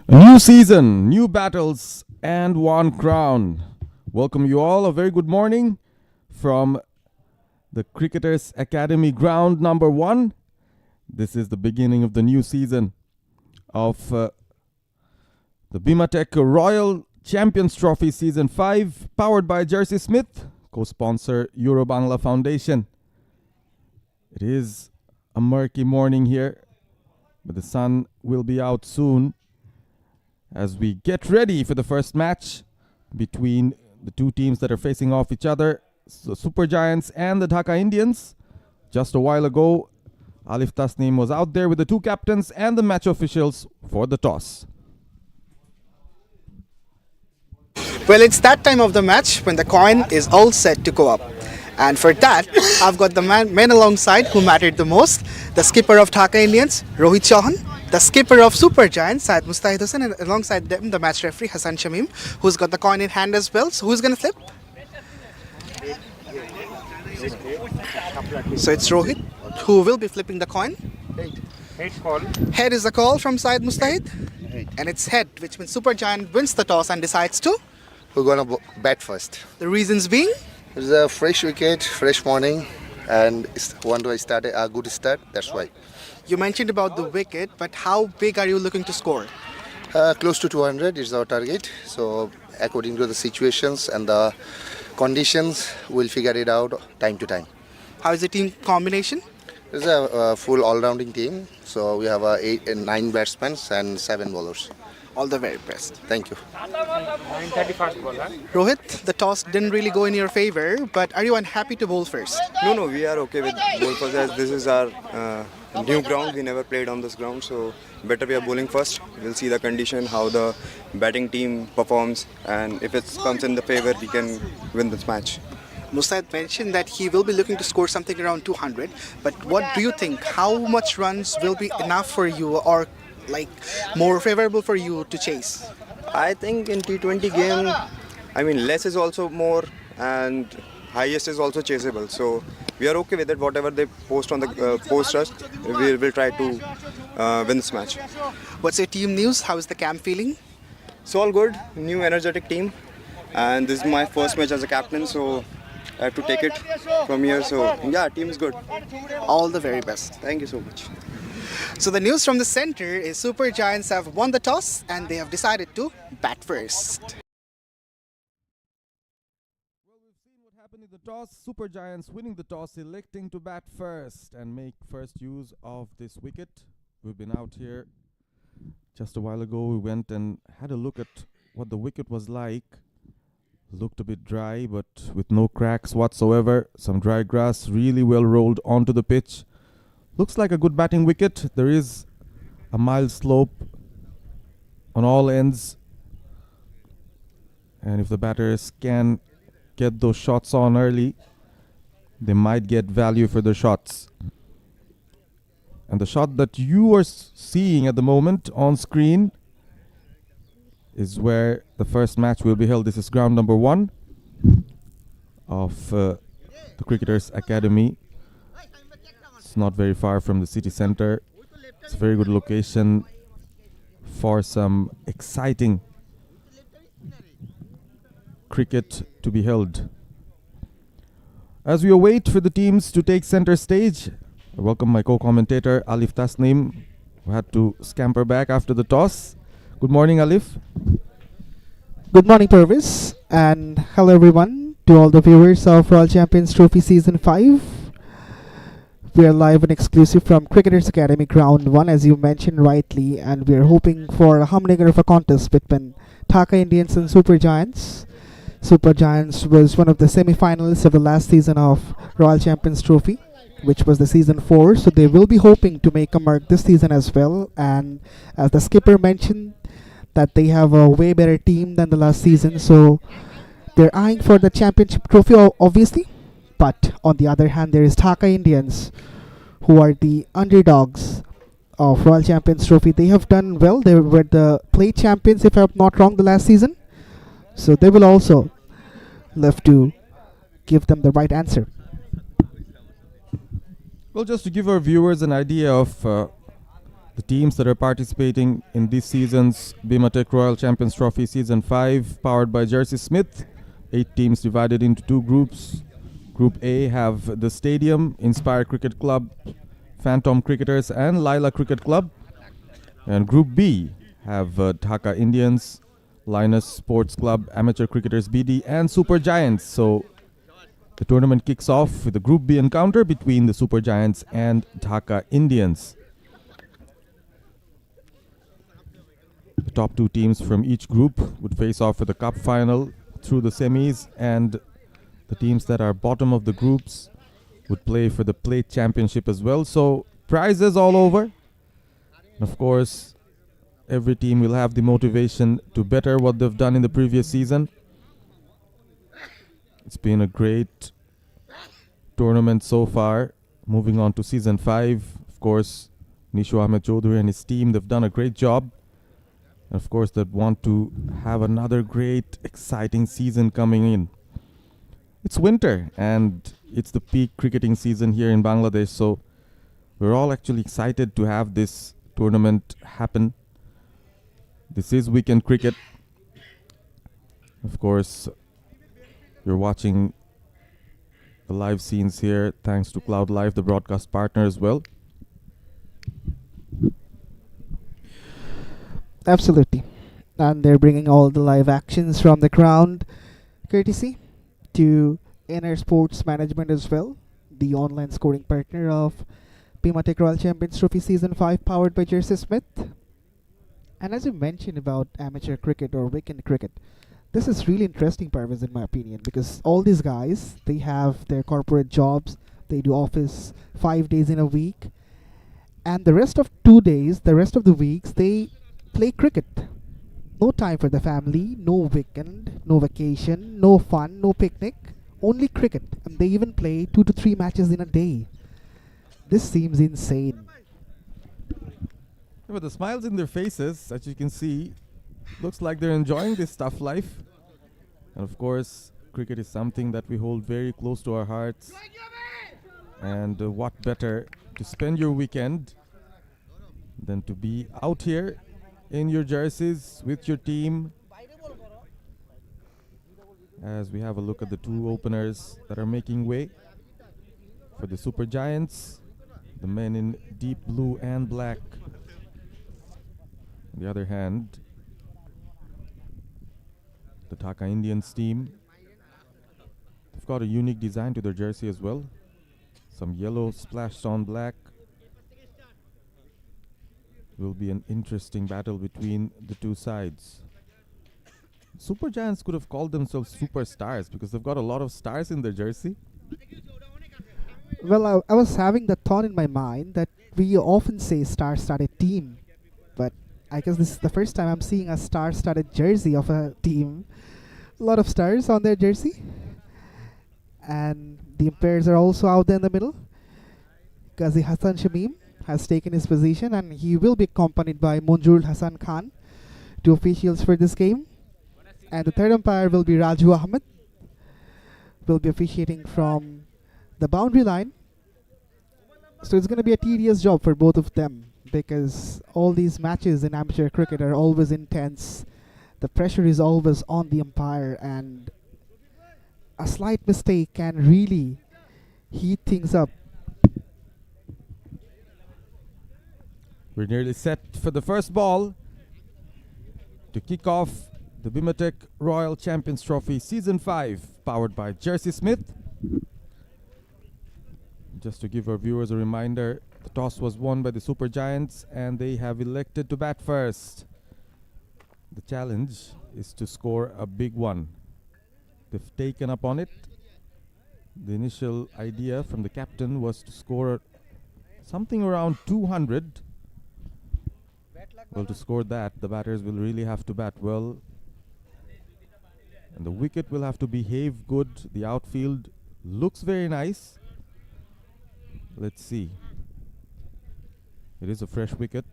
A new season, new battles, and one crown. Welcome you all. A very good morning from the Cricketers Academy ground number 1. This is the beginning of the new season of the BIMATECH Royal Champions Trophy Season 5, powered by JERSEYSMITH, co-sponsor Euro Bangla Foundation. It is a murky morning here, but the sun will be out soon as we get ready for the first match between the two teams that are facing off each other, the Super Giants and the Dhaka Indians. Just a while ago, Alif Tasneem was out there with the two captains and the match officials for the toss. Well, it's that time of the match when the coin is all set to go up. And for that, I've got the men alongside who mattered the most. The skipper of Dhaka Indians, Rohit Chauhan. The skipper of Super Giants, Syed Mustahid Hussain, and alongside them, the match referee, Hassan Shamim, who's got the coin in hand as well. So who's going to flip? So it's Rohit who will be flipping the coin. Head call. Head is the call from Syed Mustahid. And it's head, which means Super Giant wins the toss and decides to. We're going to bat first. The reasons being? It's a fresh wicket, fresh morning, and want to start a good start, that's why. You mentioned about the wicket, but how big are you looking to score? Close to 200 is our target. So according to the situations and the conditions, we'll figure it out time to time. How is the team combination? It's a full all-rounding team. So we have 9 batsmen and 7 bowlers. All the very best. Thank you. 9:30 ball, huh? Rohit, the toss didn't really go in your favor, but are you unhappy to bowl first? No, we are okay with bowl first as this is our new ground. We never played on this ground, so better we are bowling first. We'll see the condition, how the batting team performs, and if it comes in the favor, we can win this match. Mustahid mentioned that he will be looking to score something around 200, but what do you think? How much runs will be enough for you or like more favorable for you to chase? I think in T20 game, I mean less is also more and highest is also chaseable. So we are okay with it. Whatever they post on the post us, we will try to win this match. What's your team news? How is the camp feeling? It's all good. New energetic team, and this is my first match as a captain, so I have to take it from here. So yeah, team is good. All the very best. Thank you so much. So the news from the center is Super Giants have won the toss and they have decided to bat first. Well, we've seen what happened in the toss. Super Giants winning the toss, electing to bat first and make first use of this wicket. We've been out here just a while ago. We went and had a look at what the wicket was like. Looked a bit dry, but with no cracks whatsoever. Some dry grass really well rolled onto the pitch. Looks like a good batting wicket. There is a mild slope on all ends. And if the batters can get those shots on early, they might get value for their shots. And the shot that you are seeing at the moment on screen is where the first match will be held. This is ground number 1 of the Cricketers Academy. It's not very far from the city center. It's a very good location for some exciting cricket to be held. As we await for the teams to take center stage, I welcome my co-commentator Alif Tasneem, who had to scamper back after the toss. Good morning, Alif. Good morning, Purvis, and hello everyone to all the viewers of Royal Champions Trophy Season 5. We are live and exclusive from Cricketers Academy Ground 1, as you mentioned rightly, and we are hoping for a humdinger of a contest between Dhaka Indians and Super Giants. Super Giants was one of the semi-finalists of the last season of Royal Champions Trophy, which was the Season 4, so they will be hoping to make a mark this season as well. And as the skipper mentioned, that they have a way better team than the last season, so they're eyeing for the championship trophy obviously. But on the other hand, there is Dhaka Indians, who are the underdogs of Royal Champions Trophy. They have done well. They were the play champions, if I'm not wrong, the last season. So they will also love to give them the right answer. Well, just to give our viewers an idea of The teams that are participating in this season's BIMATECH Royal Champions Trophy Season 5, powered by JERSEYSMITH. 8 teams divided into 2 groups. Group A have the Stadium, Inspire Cricket Club, Phantom Cricketers and Lila Cricket Club. And Group B have Dhaka Indians, Linus Sports Club, Amateur Cricketers BD and Super Giants. So the tournament kicks off with a Group B encounter between the Super Giants and Dhaka Indians. The top 2 teams from each group would face off for the cup final through the semis, and the teams that are bottom of the groups would play for the plate championship as well. So prizes all over. And of course, every team will have the motivation to better what they've done in the previous season. It's been a great tournament so far. Moving on to season 5, of course, Nishu Ahmed Chaudhary and his team, they've done a great job. And of course, they want to have another great, exciting season coming in. It's winter and it's the peak cricketing season here in Bangladesh, so we're all actually excited to have this tournament happen. This is weekend cricket. Of course, you're watching the live scenes here thanks to Cloud Live, the broadcast partner as well. Absolutely. And they're bringing all the live actions from the ground, courtesy to Inner Sports Management as well, the online scoring partner of BIMATECH Royal Champions Trophy Season 5, powered by JERSEYSMITH. And as you mentioned about amateur cricket or weekend cricket, this is really interesting, Parvez, in my opinion, because all these guys, they have their corporate jobs, they do office 5 days in a week, and the rest of 2 days, the rest of the weeks, they play cricket. No time for the family, no weekend, no vacation, no fun, no picnic, only cricket. And they even play 2 to 3 matches in a day. This seems insane. But the smiles in their faces, as you can see, looks like they're enjoying this tough life. And of course, cricket is something that we hold very close to our hearts. And what better to spend your weekend than to be out here in your jerseys with your team, as we have a look at the 2 openers that are making way for the Super Giants, the men in deep blue and black. On the other hand, the Dhaka Indians team, they've got a unique design to their jersey as well. Some yellow splashed on black. Will be an interesting battle between the 2 sides. Super Giants could have called themselves superstars because they've got a lot of stars in their jersey. Well, I was having that thought in my mind that we often say star-studded team, but I guess this is the first time I'm seeing a star-studded jersey of a team. A lot of stars on their jersey. And the umpires are also out there in the middle. Ghazi Hassan Shamim has taken his position, and he will be accompanied by Munjurul Hassan Khan, 2 officials for this game. And the third umpire will be Raju Ahmed, will be officiating from the boundary line. So it's going to be a tedious job for both of them, because all these matches in amateur cricket are always intense. The pressure is always on the umpire, and a slight mistake can really heat things up. We're nearly set for the first ball to kick off the BIMATECH Royal Champions Trophy Season 5, powered by JERSEYSMITH. Just to give our viewers a reminder, the toss was won by the Super Giants and they have elected to bat first. The challenge is to score a big one. They've taken up on it. The initial idea from the captain was to score something around 200. Well, to score that, the batters will really have to bat well. And the wicket will have to behave good. The outfield looks very nice. Let's see. It is a fresh wicket,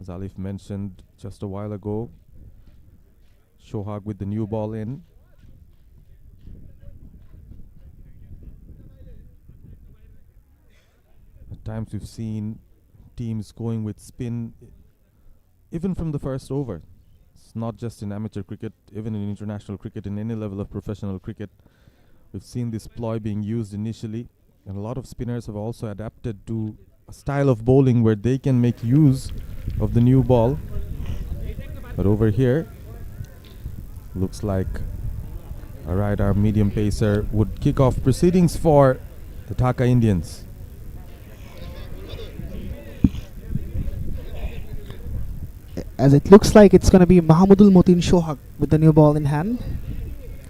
as Alif mentioned just a while ago. Shohag with the new ball in. At times we've seen team is going with spin even from the first over. It's not just in amateur cricket, even in international cricket, in any level of professional cricket. We've seen this ploy being used initially, and a lot of spinners have also adapted to a style of bowling where they can make use of the new ball. But over here, looks like a right arm medium pacer would kick off proceedings for the Dhaka Indians. As it looks like it's going to be Mahamudul Motin Shohag with the new ball in hand.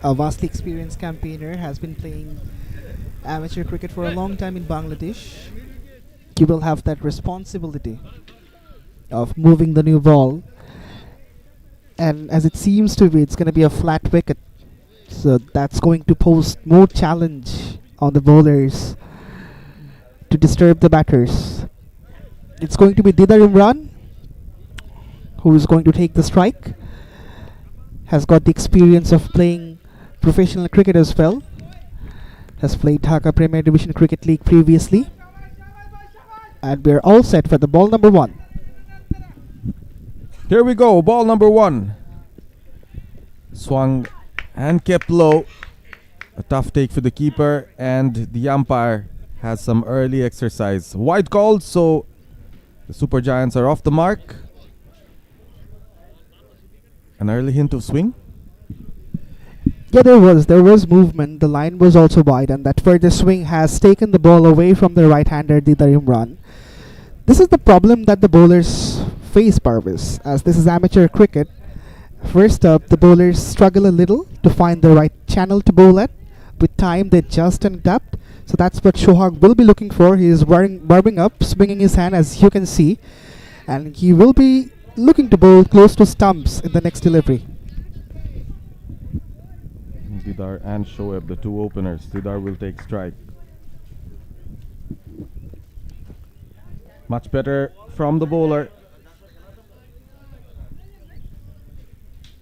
A vastly experienced campaigner, has been playing amateur cricket for a long time in Bangladesh. He will have that responsibility of moving the new ball. And as it seems to be, it's going to be a flat wicket. So that's going to pose more challenge on the bowlers to disturb the batters. It's going to be Didar Imran who is going to take the strike. Has got the experience of playing professional cricket as well. Has played Dhaka Premier Division Cricket League previously. And we're all set for the ball number 1. Here we go, ball number 1. Swung and kept low. A tough take for the keeper, and the umpire has some early exercise. White called, so the Super Giants are off the mark. An early hint of swing. Yeah, there was movement. The line was also wide, and that further swing has taken the ball away from the right-hander Didar Imran. This is the problem that the bowlers face, Parvis, as this is amateur cricket. First up, the bowlers struggle a little to find the right channel to bowl at. With time, they adjust and adapt. So that's what Shohag will be looking for. He is warming up, swinging his hand, as you can see, and he will be looking to bowl close to stumps in the next delivery. Didar and Shoaib, the two openers. Didar will take strike. Much better from the bowler.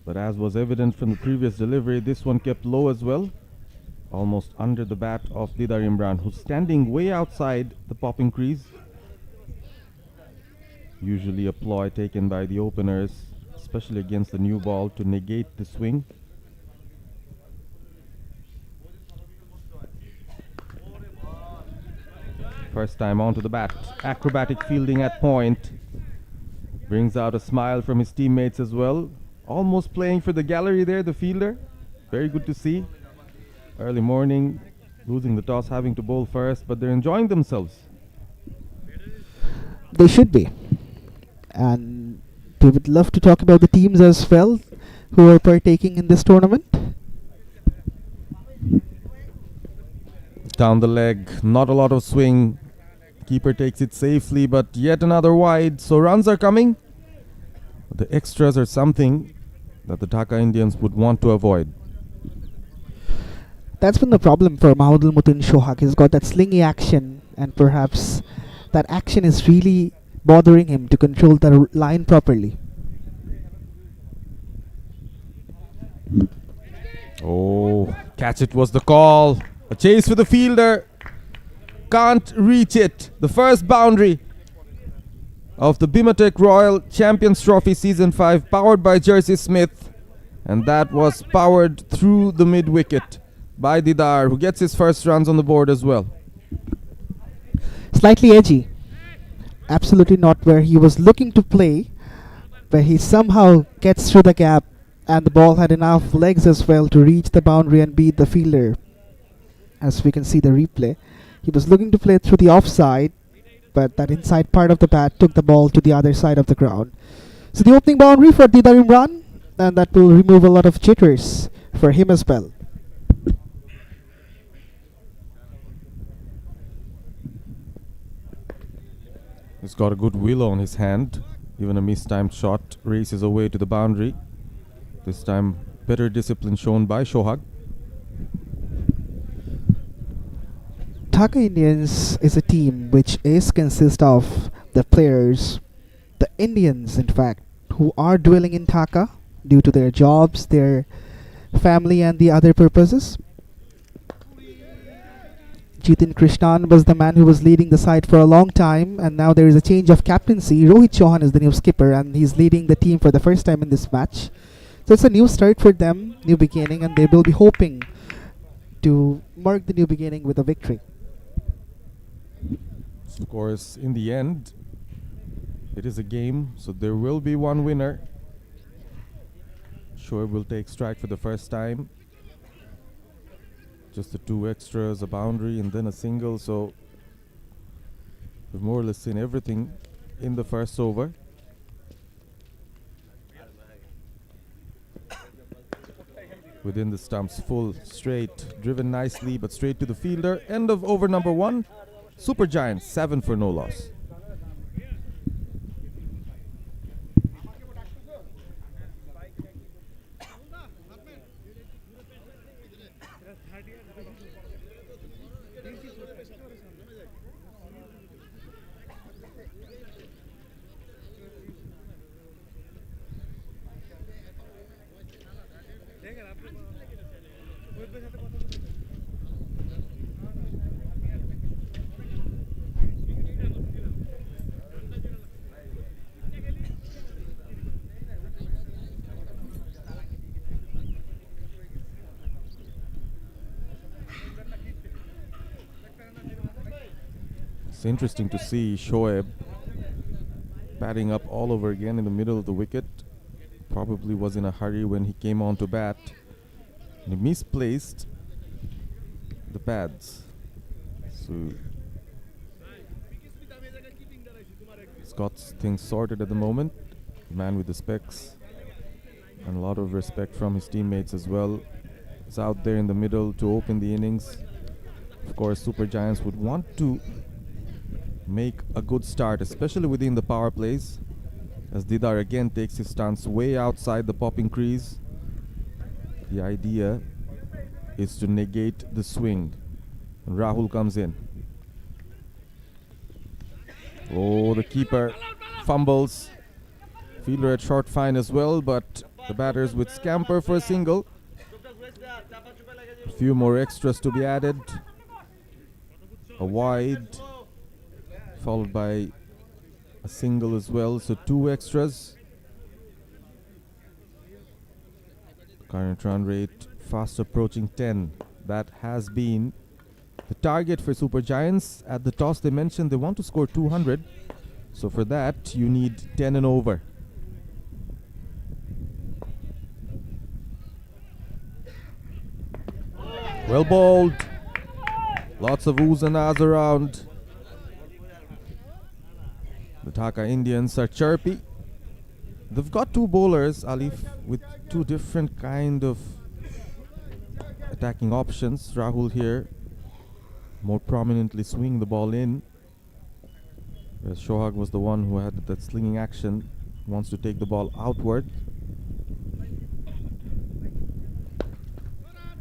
But as was evident from the previous delivery, this one kept low as well. Almost under the bat of Didar Imran, who's standing way outside the popping crease. Usually a ploy taken by the openers, especially against the new ball, to negate the swing. First time onto the bat. Acrobatic fielding at point. Brings out a smile from his teammates as well. Almost playing for the gallery there, the fielder. Very good to see. Early morning, losing the toss, having to bowl first, but they're enjoying themselves. They should be. And we would love to talk about the teams as well who are partaking in this tournament. Down the leg, not a lot of swing. Keeper takes it safely, but yet another wide, so runs are coming. The extras are something that the Dhaka Indians would want to avoid. That's been the problem for Mahamudul Motin Shohag. He's got that slingy action, and perhaps that action is really bothering him to control the line properly. Oh, catch it was the call. A chase for the fielder. Can't reach it. The first boundary of the BIMATECH Royal Champions Trophy Season 5, powered by JERSEYSMITH. And that was powered through the mid-wicket by Didar, who gets his first runs on the board as well. Slightly edgy. Absolutely not where he was looking to play, but he somehow gets through the gap, and the ball had enough legs as well to reach the boundary and beat the fielder. As we can see the replay, he was looking to play through the offside, but that inside part of the bat took the ball to the other side of the ground. So the opening boundary for Didar Imran, and that will remove a lot of jitters for him as well. He's got a good willow on his hand. Even a mistimed shot races away to the boundary. This time, better discipline shown by Shohag. Dhaka Indians is a team which consists of the players, the Indians in fact, who are dwelling in Dhaka due to their jobs, their family and the other purposes. Jitin Krishnan was the man who was leading the side for a long time, and now there is a change of captaincy. Rohit Chauhan is the new skipper, and he's leading the team for the first time in this match. So it's a new start for them, new beginning, and they will be hoping to mark the new beginning with a victory. Of course, in the end, it is a game, so there will be one winner. Shoaib will take strike for the first time. Just the 2 extras, a boundary, and then a single. So we've more or less seen everything in the first over. Within the stumps, full, straight, driven nicely, but straight to the fielder. End of over number 1. Super Giants, 7 for no loss. It's interesting to see Shoaib batting up all over again in the middle of the wicket. Probably was in a hurry when he came on to bat. And he misplaced the pads. So he's got things sorted at the moment. Man with the specs and a lot of respect from his teammates as well. He's out there in the middle to open the innings. Of course, Super Giants would want to make a good start, especially within the power plays, as Didar again takes his stance way outside the popping crease. The idea is to negate the swing. And Rahul comes in. Oh, the keeper fumbles. Fielder at short fine as well, but the batters would scamper for a single. A few more extras to be added. A wide, followed by a single as well, so 2 extras. Current run rate fast approaching 10. That has been the target for Super Giants. At the toss they mentioned they want to score 200, so for that you need 10 and over. Well bowled. Lots of oohs and ahs around. The Dhaka Indians are chirpy. They've got 2 bowlers, Alif, with 2 different kind of attacking options. Rahul here more prominently swinging the ball in, whereas Shohag was the one who had that slinging action, wants to take the ball outward.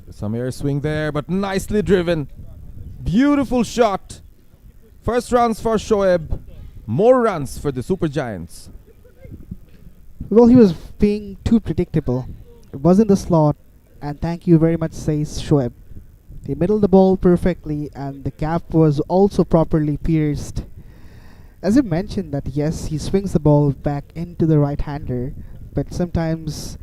There's some air swing there, but nicely driven. Beautiful shot. First runs for Shoaib. More runs for the Super Giants. Well, he was being too predictable. It was in the slot, and thank you very much, says Shoaib. He middled the ball perfectly, and the cap was also properly pierced. As you mentioned that yes, he swings the ball back into the right-hander, but sometimes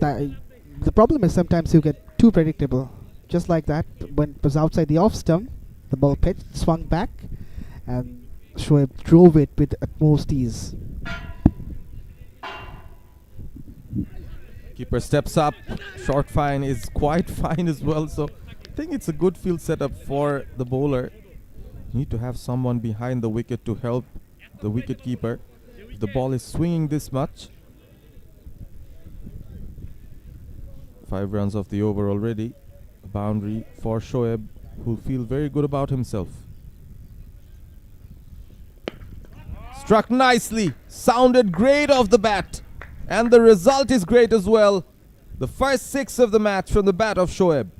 the problem is sometimes you get too predictable. Just like that, when it was outside the off stump, the ball pitched, swung back, and Shoaib drove it with utmost ease. Keeper steps up. Short fine is quite fine as well, so I think it's a good field setup for the bowler. You need to have someone behind the wicket to help the wicket keeper. If the ball is swinging this much. 5 runs off the over already. A boundary for Shoaib, who'll feel very good about himself. Struck nicely, sounded great off the bat, and the result is great as well. The first 6 of the match from the bat of Shoaib.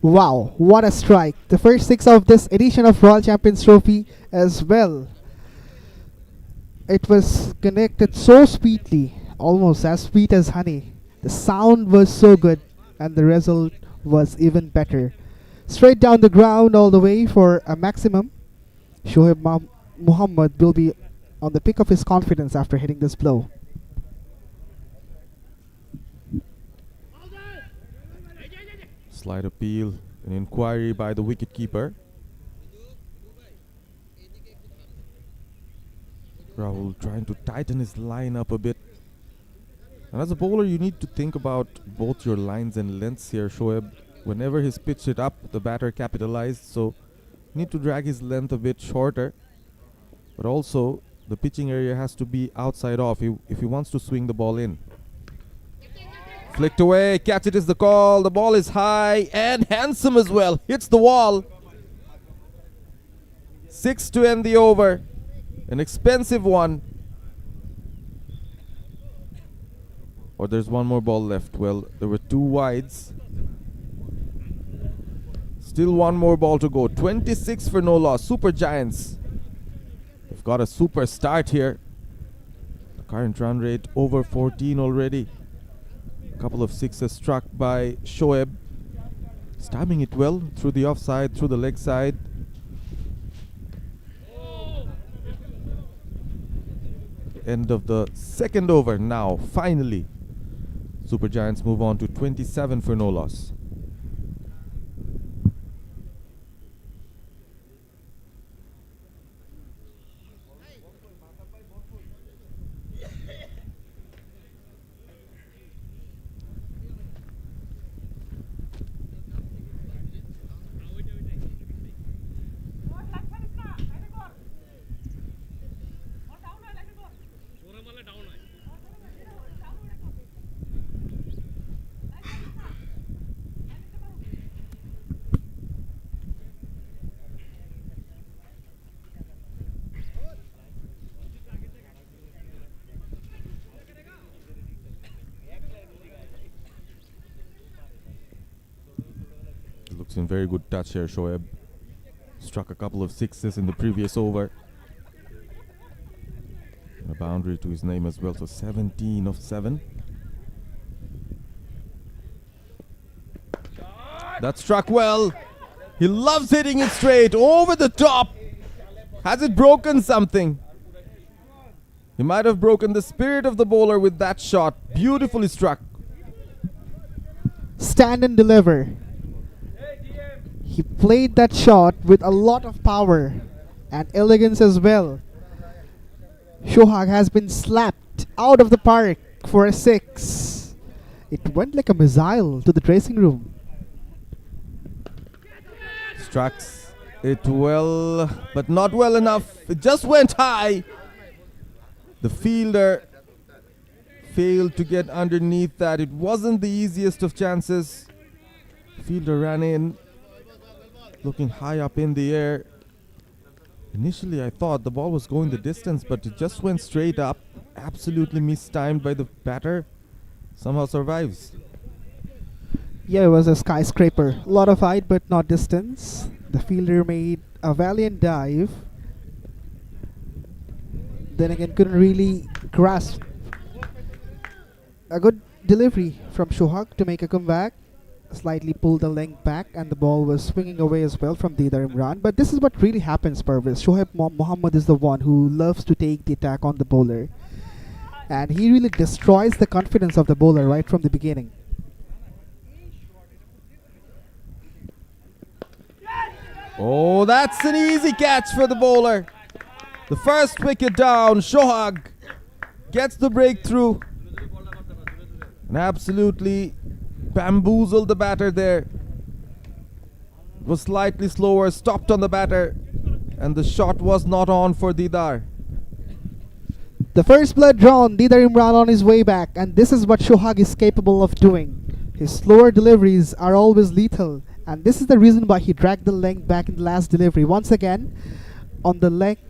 Wow, what a strike. The first 6 of this edition of Royal Champions Trophy as well. It was connected so sweetly, almost as sweet as honey. The sound was so good, and the result was even better. Straight down the ground all the way for a maximum. Shoaib Muhammad will be on the peak of his confidence after hitting this blow. Slight appeal, an inquiry by the wicketkeeper. Rahul trying to tighten his line up a bit. And as a bowler, you need to think about both your lines and lengths here, Shoaib. Whenever he's pitched it up, the batter capitalized, so need to drag his length a bit shorter. But also, the pitching area has to be outside off if he wants to swing the ball in. Flicked away, catch it is the call. The ball is high and handsome as well. Hits the wall. 6 to end the over. An expensive one. Or there's one more ball left. Well, there were 2 wides. Still one more ball to go. 26 for no loss. Super Giants. We've got a super start here. The current run rate over 14 already. A couple of sixes struck by Shoaib. He's timing it well through the offside, through the leg side. End of the second over now, finally. Super Giants move on to 27 for no loss. Looks in very good touch here, Shoaib. Struck a couple of sixes in the previous over. A boundary to his name as well, so 17 of 7. That struck well. He loves hitting it straight, over the top. Has it broken something? He might have broken the spirit of the bowler with that shot. Beautifully struck. Stand and deliver. He played that shot with a lot of power and elegance as well. Shohag has been slapped out of the park for a 6. It went like a missile to the dressing room. Struck it well, but not well enough. It just went high. The fielder failed to get underneath that. It wasn't the easiest of chances. Fielder ran in, looking high up in the air. Initially I thought the ball was going the distance, but it just went straight up. Absolutely mistimed by the batter. Somehow survives. Yeah, it was a skyscraper. A lot of height but not distance. The fielder made a valiant dive. Then again couldn't really grasp. A good delivery from Shohag to make a comeback. Slightly pulled the length back and the ball was swinging away as well from Deidar Imran. But this is what really happens, Parvez. Shoaib Muhammad is the one who loves to take the attack on the bowler. And he really destroys the confidence of the bowler right from the beginning. Oh, that's an easy catch for the bowler. The first wicket down. Shohag gets the breakthrough and absolutely bamboozled the batter there. It was slightly slower, stopped on the batter, and the shot was not on for Deidar. The first blood drawn, Deidar Imran on his way back, and this is what Shohag is capable of doing. His slower deliveries are always lethal, and this is the reason why he dragged the length back in the last delivery. Once again, on the length,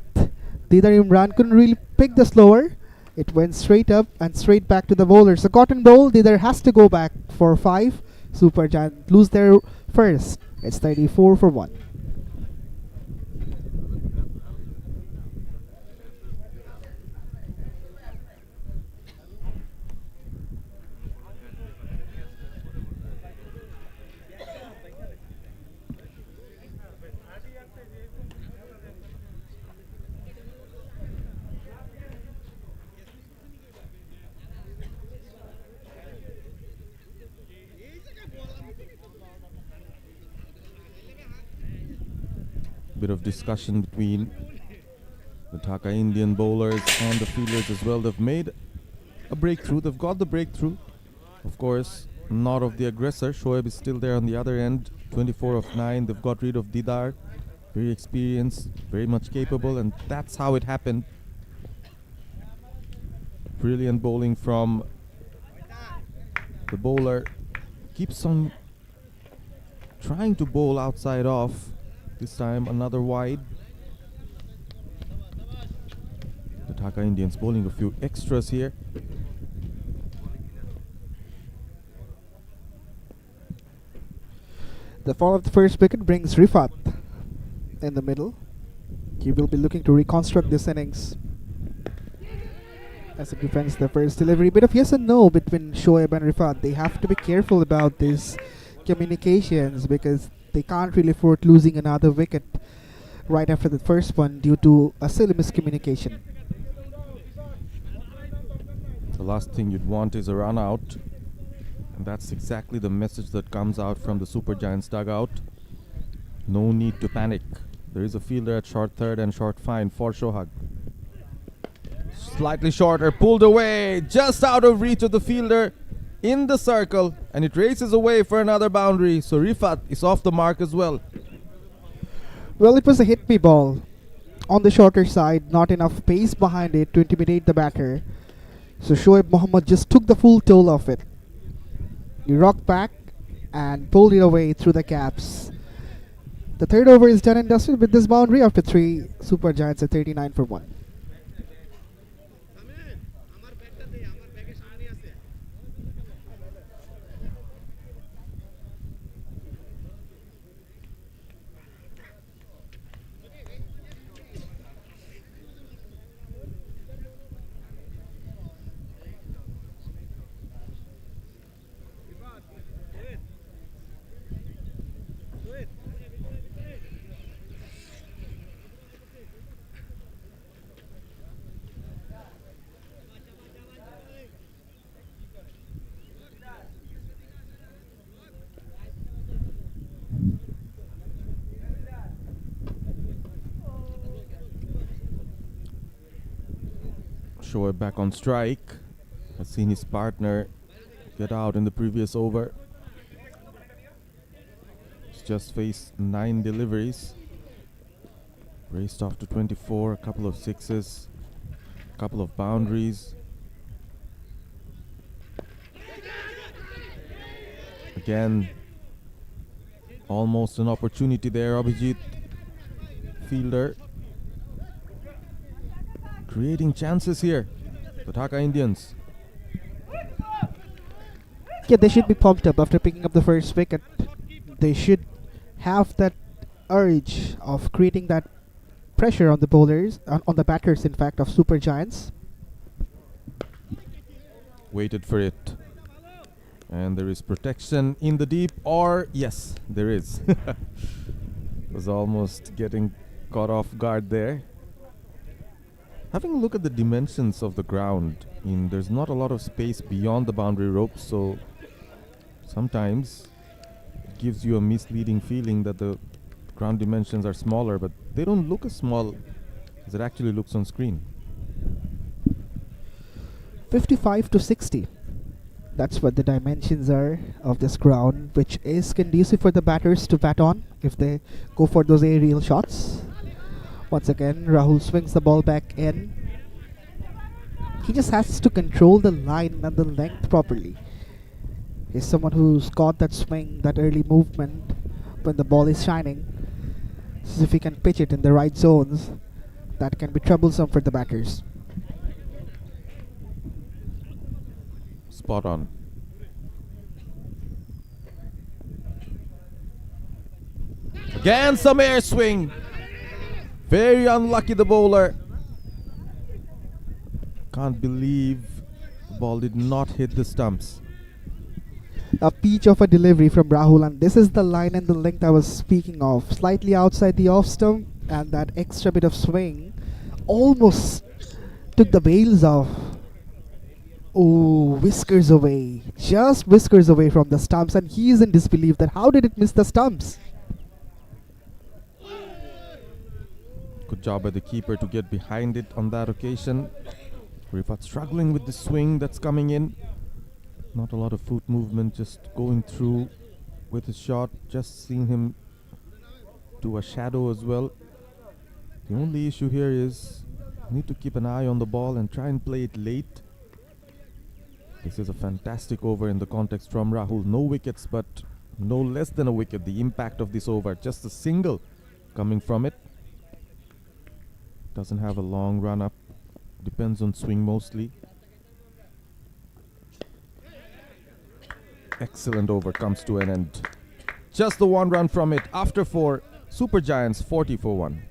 Deidar Imran couldn't really pick the slower. It went straight up and straight back to the bowlers. A cotton bowl, Deidar has to go back for 5. Super Giant lose their first. It's 34 for 1. bit of discussion between the Dhaka Indian bowlers and the fielders as well. They've made a breakthrough. They've got the breakthrough. Of course, not of the aggressor. Shoaib is still there on the other end. 24 of 9. They've got rid of Didar. Very experienced, very much capable, and that's how it happened. Brilliant bowling from the bowler. Keeps on trying to bowl outside off. This time another wide. The Dhaka Indians bowling a few extras here. The fall of the first wicket brings Rifat in the middle. He will be looking to reconstruct this innings as he defends the first delivery. Bit of yes and no between Shoaib and Rifat. They have to be careful about these communications because they can't really afford losing another wicket right after the first one due to a silly miscommunication. The last thing you'd want is a run out. And that's exactly the message that comes out from the Super Giants dugout. No need to panic. There is a fielder at short third and short fine for Shohag. Slightly shorter, pulled away, just out of reach of the fielder in the circle, and it races away for another boundary. So Rifat is off the mark as well. Well, it was a hit me ball on the shorter side, not enough pace behind it to intimidate the batter. So Shoaib Mohammad just took the full toll of it. He rocked back and pulled it away through the caps. The third over is done and dusted with this boundary after 3. Super Giants at 39 for 1. Shoaib back on strike. Has seen his partner get out in the previous over. He's just faced 9 deliveries. Raced off to 24, a couple of sixes, a couple of boundaries. Again, almost an opportunity there. Abhijit, fielder, creating chances here. The Dhaka Indians. Yeah, they should be pumped up after picking up the first wicket. They should have that urge of creating that pressure on the bowlers, on the batters, in fact, of Super Giants. Waited for it. And there is protection in the deep, or yes, there is. Was almost getting caught off guard there. Having a look at the dimensions of the ground, there's not a lot of space beyond the boundary ropes, so sometimes it gives you a misleading feeling that the ground dimensions are smaller, but they don't look as small as it actually looks on screen. 55 to 60. That's what the dimensions are of this ground, which is conducive for the batters to bat on if they go for those aerial shots. Once again, Rahul swings the ball back in. He just has to control the line and the length properly. He's someone who's got that swing, that early movement when the ball is shining. So if he can pitch it in the right zones, that can be troublesome for the batters. Spot on. Again, some air swing. Very unlucky, the bowler. Can't believe the ball did not hit the stumps. A peach of a delivery from Rahul, and this is the line and the length I was speaking of. Slightly outside the off stump, and that extra bit of swing almost took the bails off. Oh, whiskers away. Just whiskers away from the stumps, and he is in disbelief that how did it miss the stumps? Good job by the keeper to get behind it on that occasion. Rifat struggling with the swing that's coming in. Not a lot of foot movement, just going through with his shot. Just seeing him do a shadow as well. The only issue here is need to keep an eye on the ball and try and play it late. This is a fantastic over in the context from Rahul. No wickets, but no less than a wicket. The impact of this over, just a single coming from it. Doesn't have a long run up. Depends on swing mostly. Excellent over comes to an end. Just the one run from it. After 4, Super Giants 40 for 1.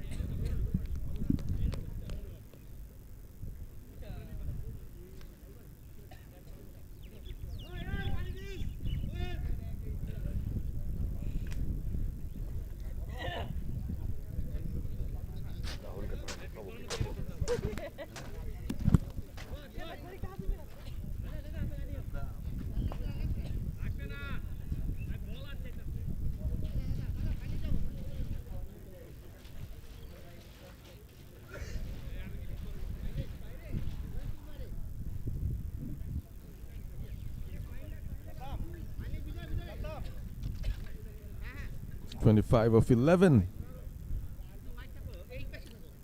.25 of 11.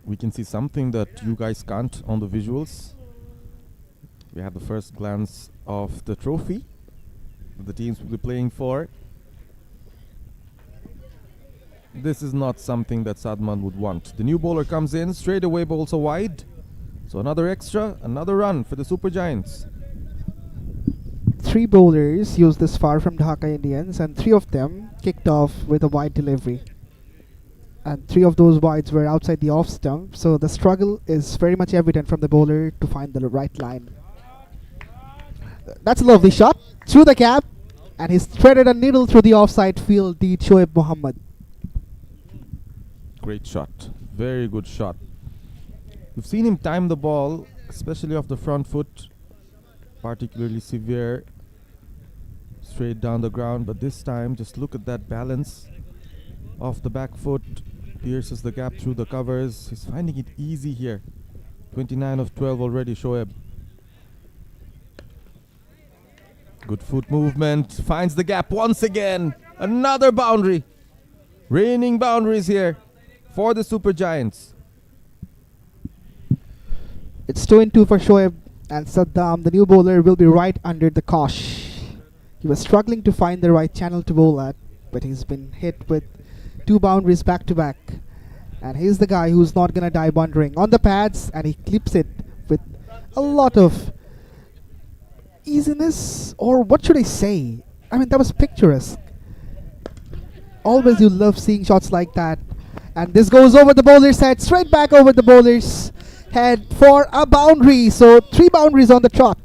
We can see something that you guys can't on the visuals. We have the first glance of the trophy that the teams will be playing for. This is not something that Sadman would want. The new bowler comes in, straight away bowls a wide. So another extra, another run for the Super Giants. 3 bowlers used this far from Dhaka Indians, and 3 of them kicked off with a wide delivery. And 3 of those wides were outside the off stump, so the struggle is very much evident from the bowler to find the right line. That's a lovely shot through the gap, and he's threaded a needle through the offside field, the Shoaib Mohammad. Great shot. Very good shot. We've seen him time the ball, especially off the front foot. Particularly severe. Straight down the ground. But this time, just look at that balance. Off the back foot. Pierces the gap through the covers. He's finding it easy here. 29 of 12 already, Shoaib. Good foot movement. Finds the gap once again. Another boundary. Raining boundaries here for the Super Giants. It's 2-2 for Shoaib, and Saddam, the new bowler, will be right under the cosh. He was struggling to find the right channel to bowl at, but he's been hit with 2 boundaries back to back. And he's the guy who's not gonna die wondering. On the pads, and he clips it with a lot of easiness, or what should I say? I mean, that was picturesque. Always you love seeing shots like that. And this goes over the bowler's head, straight back over the bowler's head for a boundary. So 3 boundaries on the trot.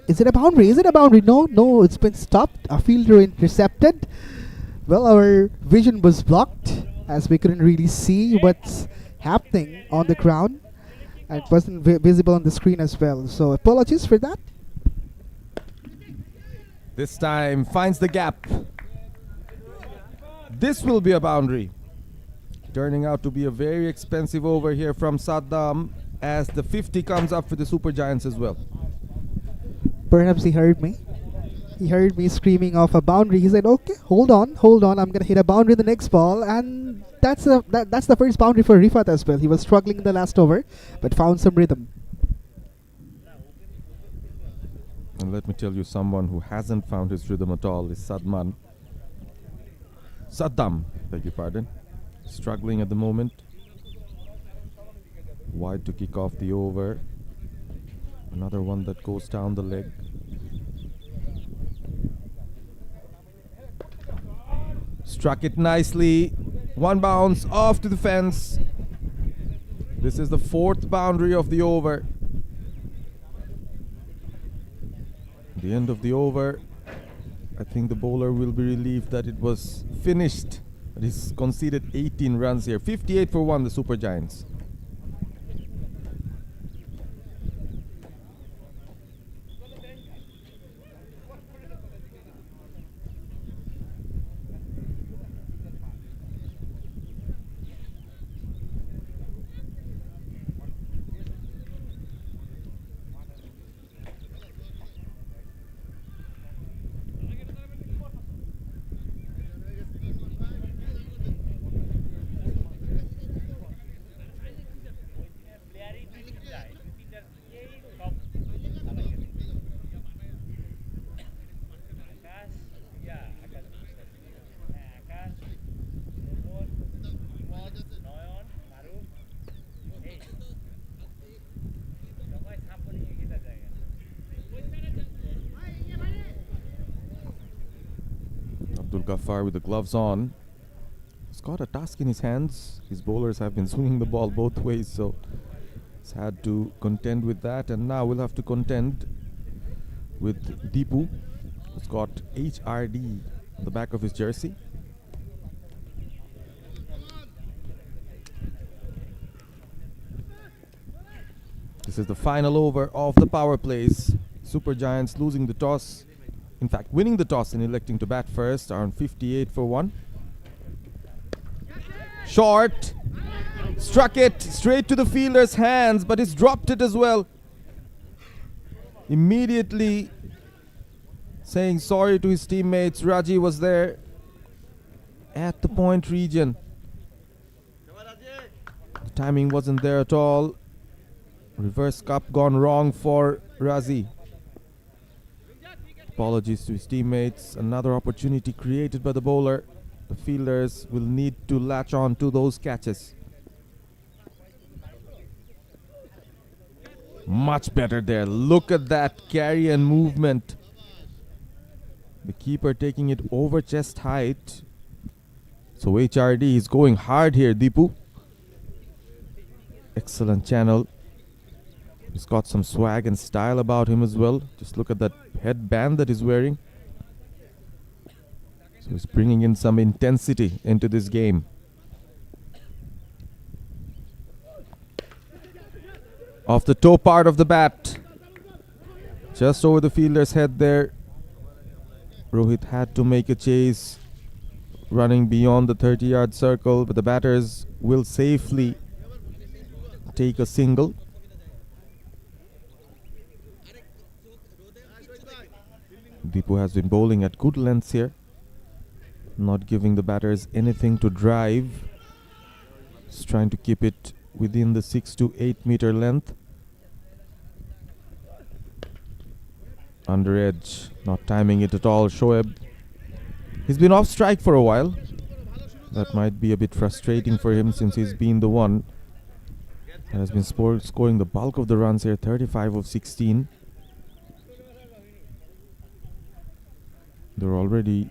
Is it a boundary? Is it a boundary? No, it's been stopped. A fielder intercepted. Well, our vision was blocked as we couldn't really see what's happening on the ground. And it wasn't visible on the screen as well. So apologies for that. This time finds the gap. This will be a boundary. Turning out to be a very expensive over here from Saddam, as the 50 comes up for the Super Giants as well. Perhaps he heard me. He heard me screaming off a boundary. He said, okay, hold on. I'm going to hit a boundary in the next ball. And that's the first boundary for Rifat as well. He was struggling in the last over, but found some rhythm. And let me tell you, someone who hasn't found his rhythm at all is Saddam, beg your pardon. Struggling at the moment. Wide to kick off the over. Another one that goes down the leg. Struck it nicely. 1 bounce off to the fence. This is the 4th boundary of the over. The end of the over. I think the bowler will be relieved that it was finished. But he's conceded 18 runs here. 58 for 1, the Super Giants. Ghaffar with the gloves on. He's got a task in his hands. His bowlers have been swinging the ball both ways, so he's had to contend with that. And now we'll have to contend with Deepu, who's got HRD on the back of his jersey. This is the final over of the power plays. Super Giants losing the toss. In fact, winning the toss and electing to bat first, are on 58 for 1. Short. Struck it straight to the fielder's hands, but he's dropped it as well. Immediately saying sorry to his teammates. Raji was there at the point region. The timing wasn't there at all. Reverse cup gone wrong for Razi. Apologies to his teammates. Another opportunity created by the bowler. The fielders will need to latch on to those catches. Much better there. Look at that carry and movement. The keeper taking it over chest height. So HRD is going hard here, Deepu. Excellent channel. He's got some swag and style about him as well. Just look at that headband that he's wearing. So he's bringing in some intensity into this game. Off the toe part of the bat. Just over the fielder's head there. Rohit had to make a chase, running beyond the 30-yard circle, but the batters will safely take a single. Deepu has been bowling at good lengths here, not giving the batters anything to drive. Just trying to keep it within the 6 to 8 meter length. Under edge, not timing it at all. Shoaib, he's been off strike for a while. That might be a bit frustrating for him since he's been the one that has been scoring the bulk of the runs here, 35 of 16. They're already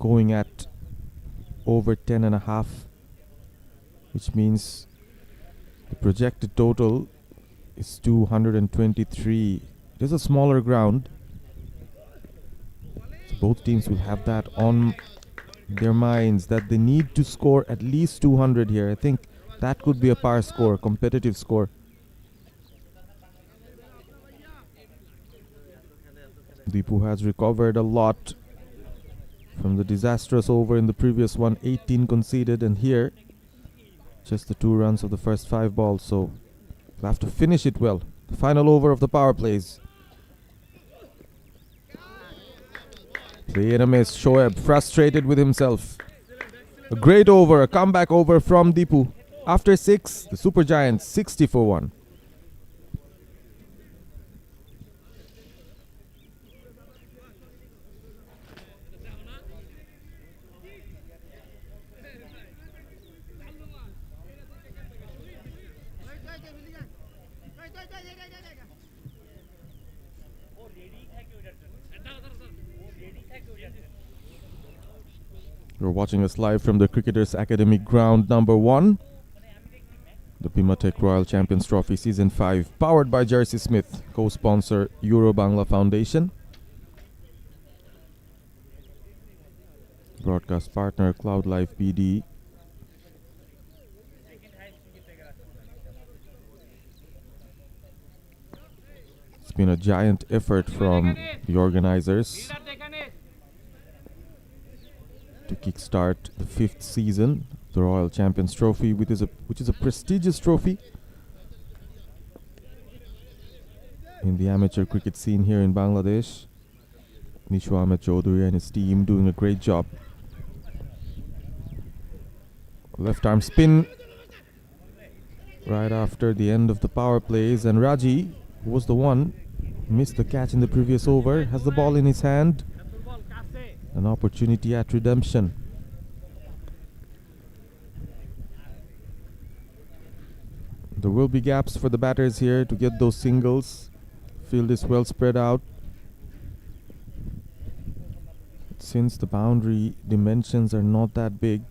going at over 10.5, which means the projected total is 223. It is a smaller ground, so both teams will have that on their minds, that they need to score at least 200 here. I think that could be a par score, competitive score. Deepu has recovered a lot from the disastrous over in the previous one. 18 conceded, and here just the 2 runs of the first 5 balls, so we'll have to finish it well. The final over of the power plays. The enemies, Shoaib, frustrated with himself. A great over, a comeback over from Deepu. After 6, the Super Giants 60 for 1. You're watching us live from the Cricketers Academy ground number 1. The BIMATECH Royal Champions Trophy Season 5, powered by JERSEYSMITH, co-sponsor Euro Bangla Foundation. Broadcast partner Cloud Life BD. It's been a giant effort from the organizers to kickstart the 5th season of the Royal Champions Trophy, which is a prestigious trophy in the amateur cricket scene here in Bangladesh. Nishu Ahmed Chaudhary and his team doing a great job. Left arm spin right after the end of the power plays, and Raji, who was the one who missed the catch in the previous over, has the ball in his hand. An opportunity at redemption. There will be gaps for the batters here to get those singles. Field is well spread out. Let's since the boundary dimensions are not that big,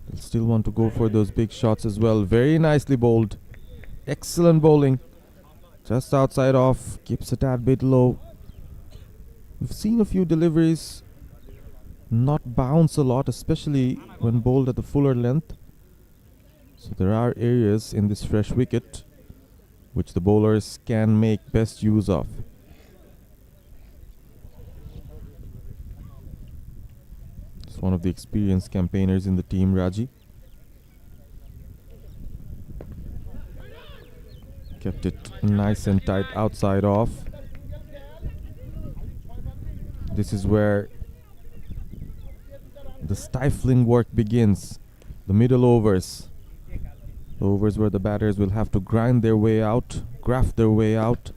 they'll still want to go for those big shots as well. Very nicely bowled. Excellent bowling. Just outside off, keeps a tad bit low. We've seen a few deliveries not bounce a lot, especially when bowled at the fuller length. So there are areas in this fresh wicket which the bowlers can make best use of. It's one of the experienced campaigners in the team, Raji. Kept it nice and tight outside off. This is where the stifling work begins. The middle overs. The overs where the batters will have to grind their way out, graft their way out.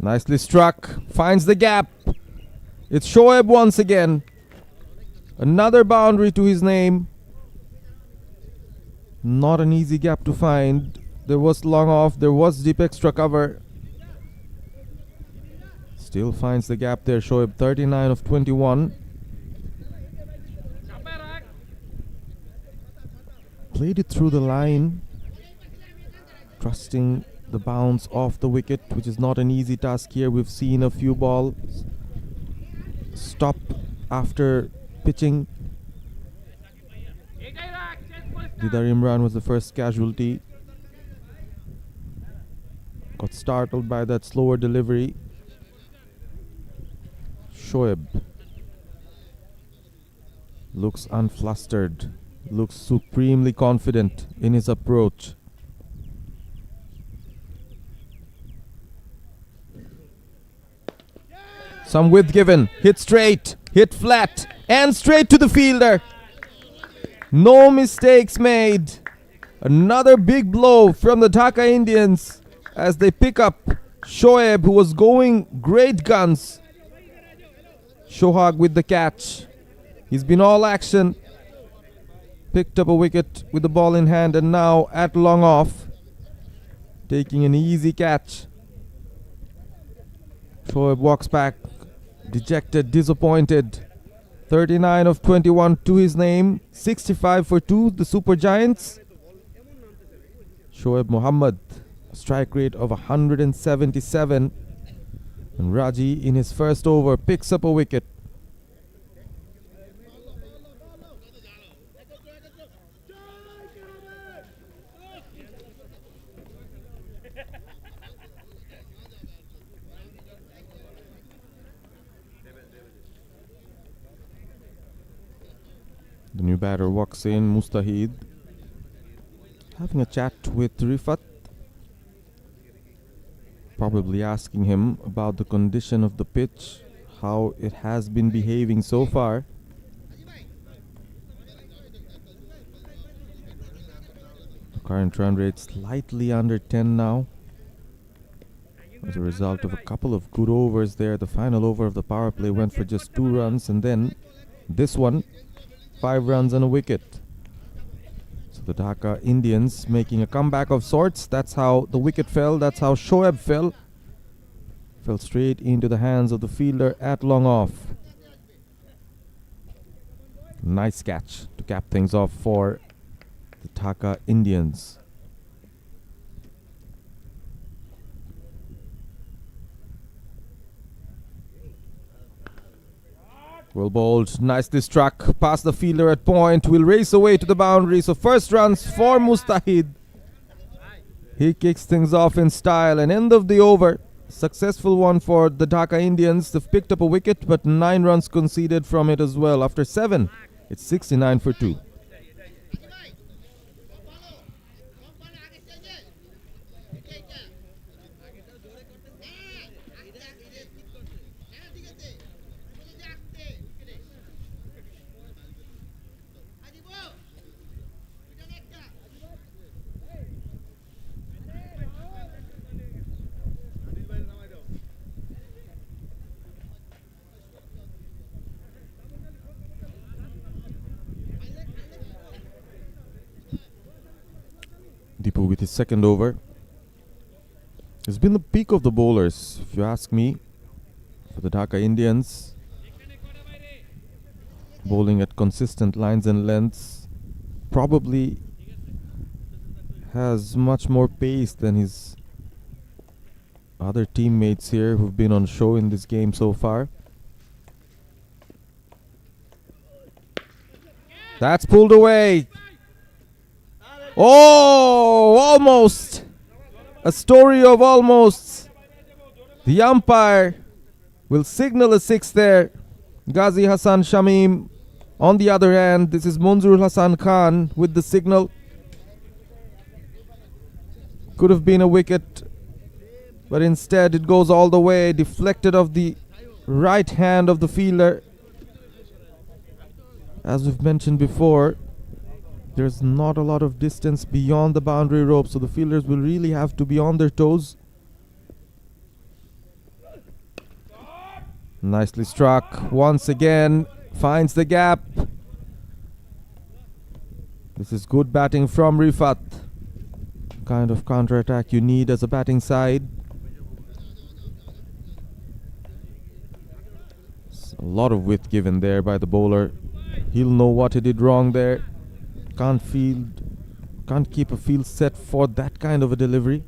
Nicely struck. Finds the gap. It's Shoaib once again. Another boundary to his name. Not an easy gap to find. There was long off. There was deep extra cover. Still finds the gap there. Shoaib 39 of 21. Played it through the line, trusting the bounce off the wicket, which is not an easy task here. We've seen a few balls stop after pitching. Didar Imran was the first casualty. Got startled by that slower delivery. Shoaib looks unflustered. Looks supremely confident in his approach. Some width given. Hit straight. Hit flat. And straight to the fielder. No mistakes made. Another big blow from the Dhaka Indians as they pick up Shoaib, who was going great guns. Shohag with the catch. He's been all action. Picked up a wicket with the ball in hand, and now at long off, taking an easy catch. Shoaib walks back, dejected, disappointed. 39 of 21 to his name, 65 for 2, the Super Giants. Shoaib Mohammad, a strike rate of 177. And Raji, in his first over, picks up a wicket. The new batter walks in, Mustahid, having a chat with Rifat, probably asking him about the condition of the pitch, how it has been behaving so far. The current run rate slightly under 10 now, as a result of a couple of good overs there. The final over of the power play went for just 2 runs, and then this one, 5 runs and a wicket. So the Dhaka Indians making a comeback of sorts. That's how the wicket fell. That's how Shoaib fell. Fell straight into the hands of the fielder at long off. Nice catch to cap things off for the Dhaka Indians. Well bowled, nicely struck, past the fielder at point, will race away to the boundary. So first runs for Mustahid. He kicks things off in style, and end of the over. Successful one for the Dhaka Indians. They've picked up a wicket, but 9 runs conceded from it as well. After 7, it's 69 for 2. Deepu with his second over. It's been the peak of the bowlers, if you ask me. for the Dhaka Indians. Bowling at consistent lines and lengths. Probably has much more pace than his other teammates here who've been on show in this game so far. That's pulled away. Oh, almost. A story of almost. The umpire will signal a 6 there. Ghazi Hassan Shamim. On the other hand, this is Munzurul Hassan Khan with the signal. Could have been a wicket, but instead it goes all the way, deflected off the right hand of the fielder. As we've mentioned before, there's not a lot of distance beyond the boundary rope, so the fielders will really have to be on their toes. Nicely struck once again, finds the gap. This is good batting from Rifat. Kind of counter-attack you need as a batting side. A lot of width given there by the bowler. He'll know what he did wrong there. Can't keep a field set for that kind of a delivery.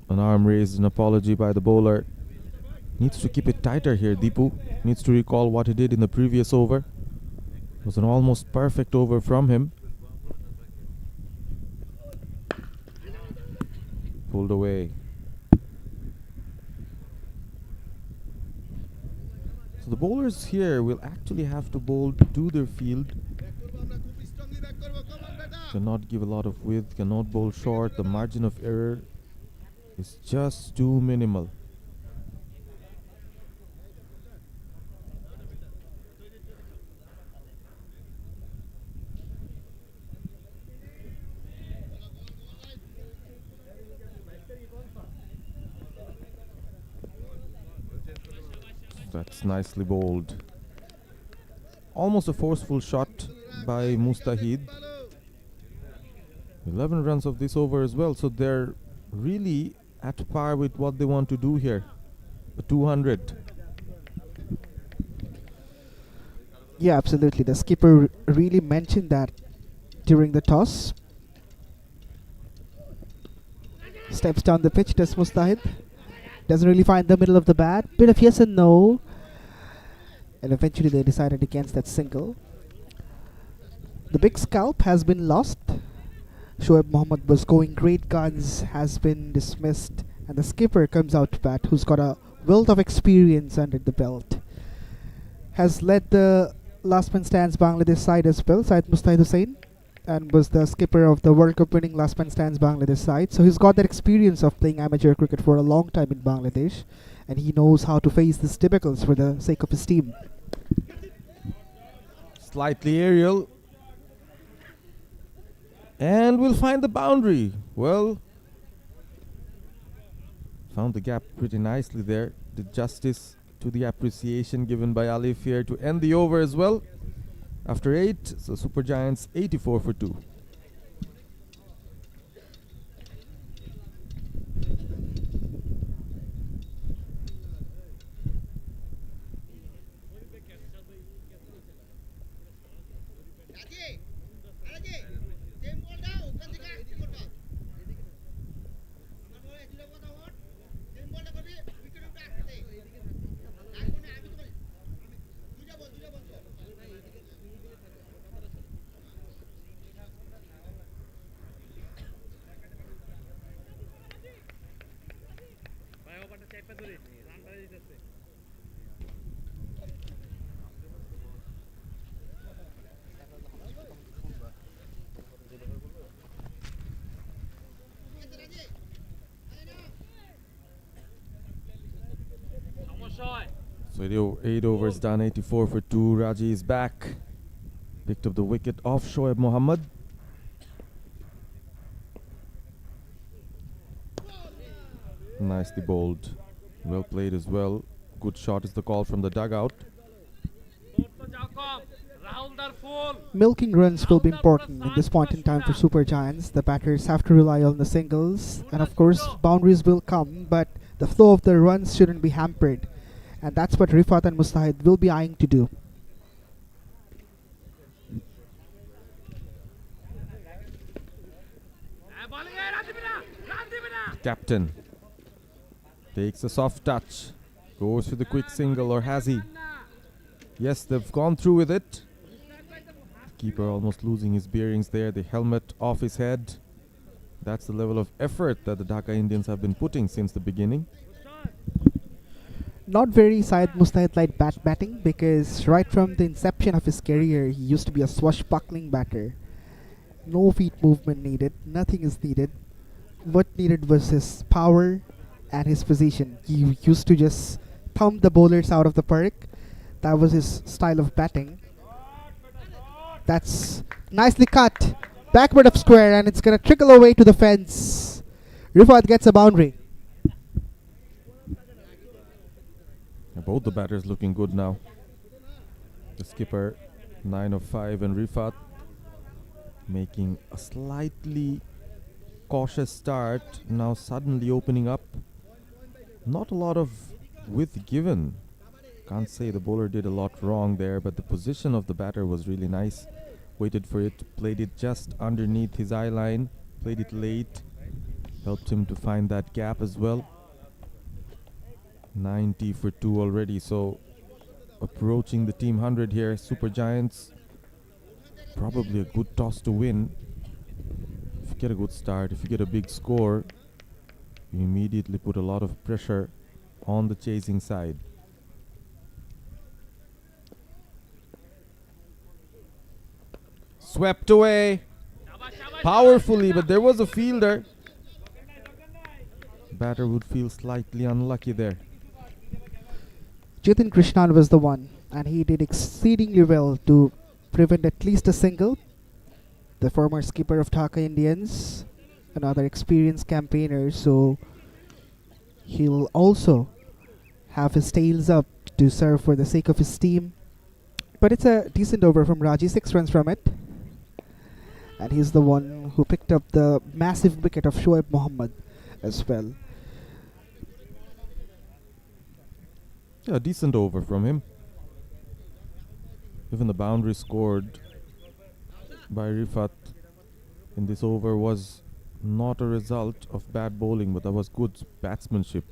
An arm raised, an apology by the bowler. Needs to keep it tighter here, Deepu. Needs to recall what he did in the previous over. It was an almost perfect over from him. Pulled away. So the bowlers here will actually have to bowl to their field. Cannot give a lot of width, cannot bowl short. The margin of error is just too minimal. That's nicely bowled. Almost a forceful shot by Mustahid. 11 runs of this over as well, so they're really at par with what they want to do here. A 200. Yeah, absolutely. The skipper really mentioned that during the toss. Steps down the pitch, does Mustahid. Doesn't really find the middle of the bat. Bit of yes and no. And eventually they decided against that single. The big scalp has been lost. Shoaib Mohammad was going great guns, has been dismissed. And the skipper comes out to bat, who's got a wealth of experience under the belt. Has led the last man stands Bangladesh side as well, Syed Mustahid Hussain. And was the skipper of the World Cup winning last man stands Bangladesh side. So he's got that experience of playing amateur cricket for a long time in Bangladesh. And he knows how to face these debacles for the sake of his team. Slightly aerial. And we'll find the boundary. Well, found the gap pretty nicely there. Did justice to the appreciation given by Alif here to end the over as well. After 8, so Super Giants 84 for 2. So 8 overs done, 84 for 2. Raji is back. Picked up the wicket off Shoaib Mohammad. Nicely bowled. Well played as well. Good shot is the call from the dugout. Milking runs will be important in this point in time for Super Giants. The batters have to rely on the singles, and of course, boundaries will come, but the flow of the runs shouldn't be hampered. And that's what Rifat and Mustahid will be eyeing to do. Captain takes a soft touch, goes for the quick single, or has he? Yes, they've gone through with it. Keeper almost losing his bearings there, the helmet off his head. That's the level of effort that the Dhaka Indians have been putting since the beginning. Not very Syed Mustahid light batting, because right from the inception of his career, he used to be a swashbuckling batter. No feet movement needed, nothing is needed. What needed was his power and his position. He used to just thump the bowlers out of the park. That was his style of batting. That's nicely cut. Backward of square, and it's going to trickle away to the fence. Rifat gets a boundary. Both the batters looking good now. The skipper, 9 of 5, and Rifat making a slightly cautious start. Now suddenly opening up. Not a lot of width given. Can't say the bowler did a lot wrong there, but the position of the batter was really nice. Waited for it, played it just underneath his eye line, played it late, helped him to find that gap as well. 90 for 2 already, so approaching the team 100 here. Super Giants, probably a good toss to win. If you get a good start, if you get a big score, you immediately put a lot of pressure on the chasing side. Swept away powerfully, but there was a fielder. Batter would feel slightly unlucky there. Jitin Krishnan was the one, and he did exceedingly well to prevent at least a single. The former skipper of Dhaka Indians, another experienced campaigner, so he'll also have his tails up to serve for the sake of his team. But it's a decent over from Raji, 6 runs from it. And he's the one who picked up the massive wicket of Shoaib Mohammad as well. Yeah, a decent over from him. Even the boundary scored by Rifat in this over was not a result of bad bowling, but that was good batsmanship.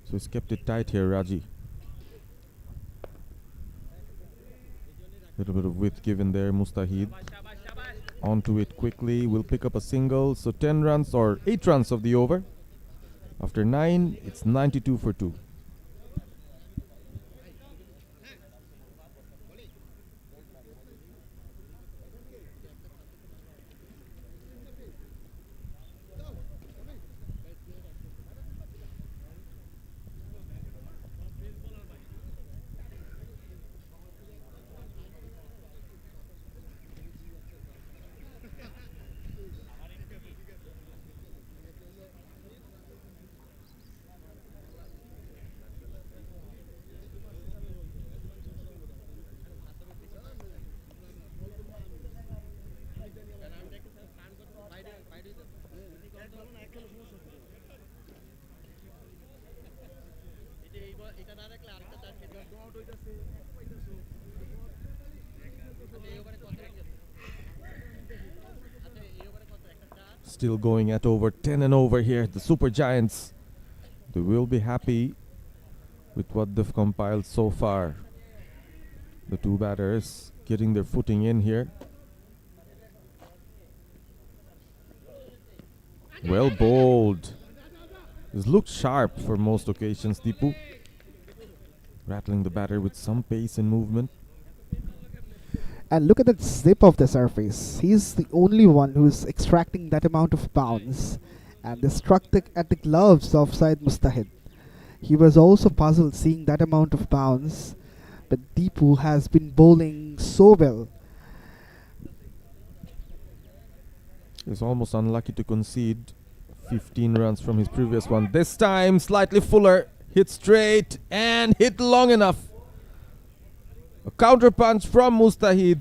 So he's kept it tight here, Raji. Little bit of width given there, Mustahid. Onto it quickly, will pick up a single. So 10 runs or 8 runs of the over. After 9, it's 92 for 2. Still going at over 10 and over here. The Super Giants, they will be happy with what they've compiled so far. The two batters getting their footing in here. Well bowled. This looked sharp for most occasions, Deepu. Rattling the batter with some pace and movement. And look at that zip of the surface. He's the only one who's extracting that amount of bounce. And they struck at the gloves of Syed Mustahid. He was also puzzled seeing that amount of bounce. But Deepu has been bowling so well. He's almost unlucky to concede 15 runs from his previous one. This time, slightly fuller. Hit straight and hit long enough. A counter punch from Mustahid.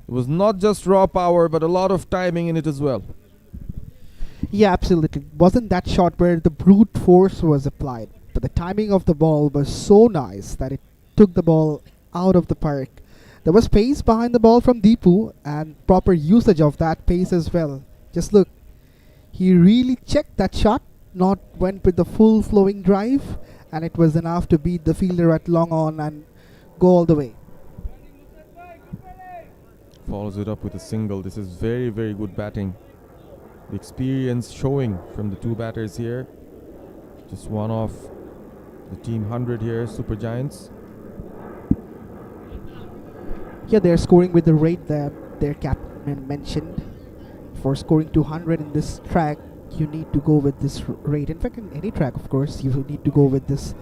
It was not just raw power, but a lot of timing in it as well. Yeah, absolutely. Wasn't that shot where the brute force was applied, but the timing of the ball was so nice that it took the ball out of the park. There was pace behind the ball from Deepu and proper usage of that pace as well. Just look, he really checked that shot, not went with the full flowing drive, and it was enough to beat the fielder at long on and go all the way. Follows it up with a single. This is very, very good batting. The experience showing from the two batters here. Just one off the team 100 here, Super Giants. Yeah, they're scoring with the rate that their captain mentioned. For scoring 200 in this track, you need to go with this rate. In fact, in any track, of course, you need to go with this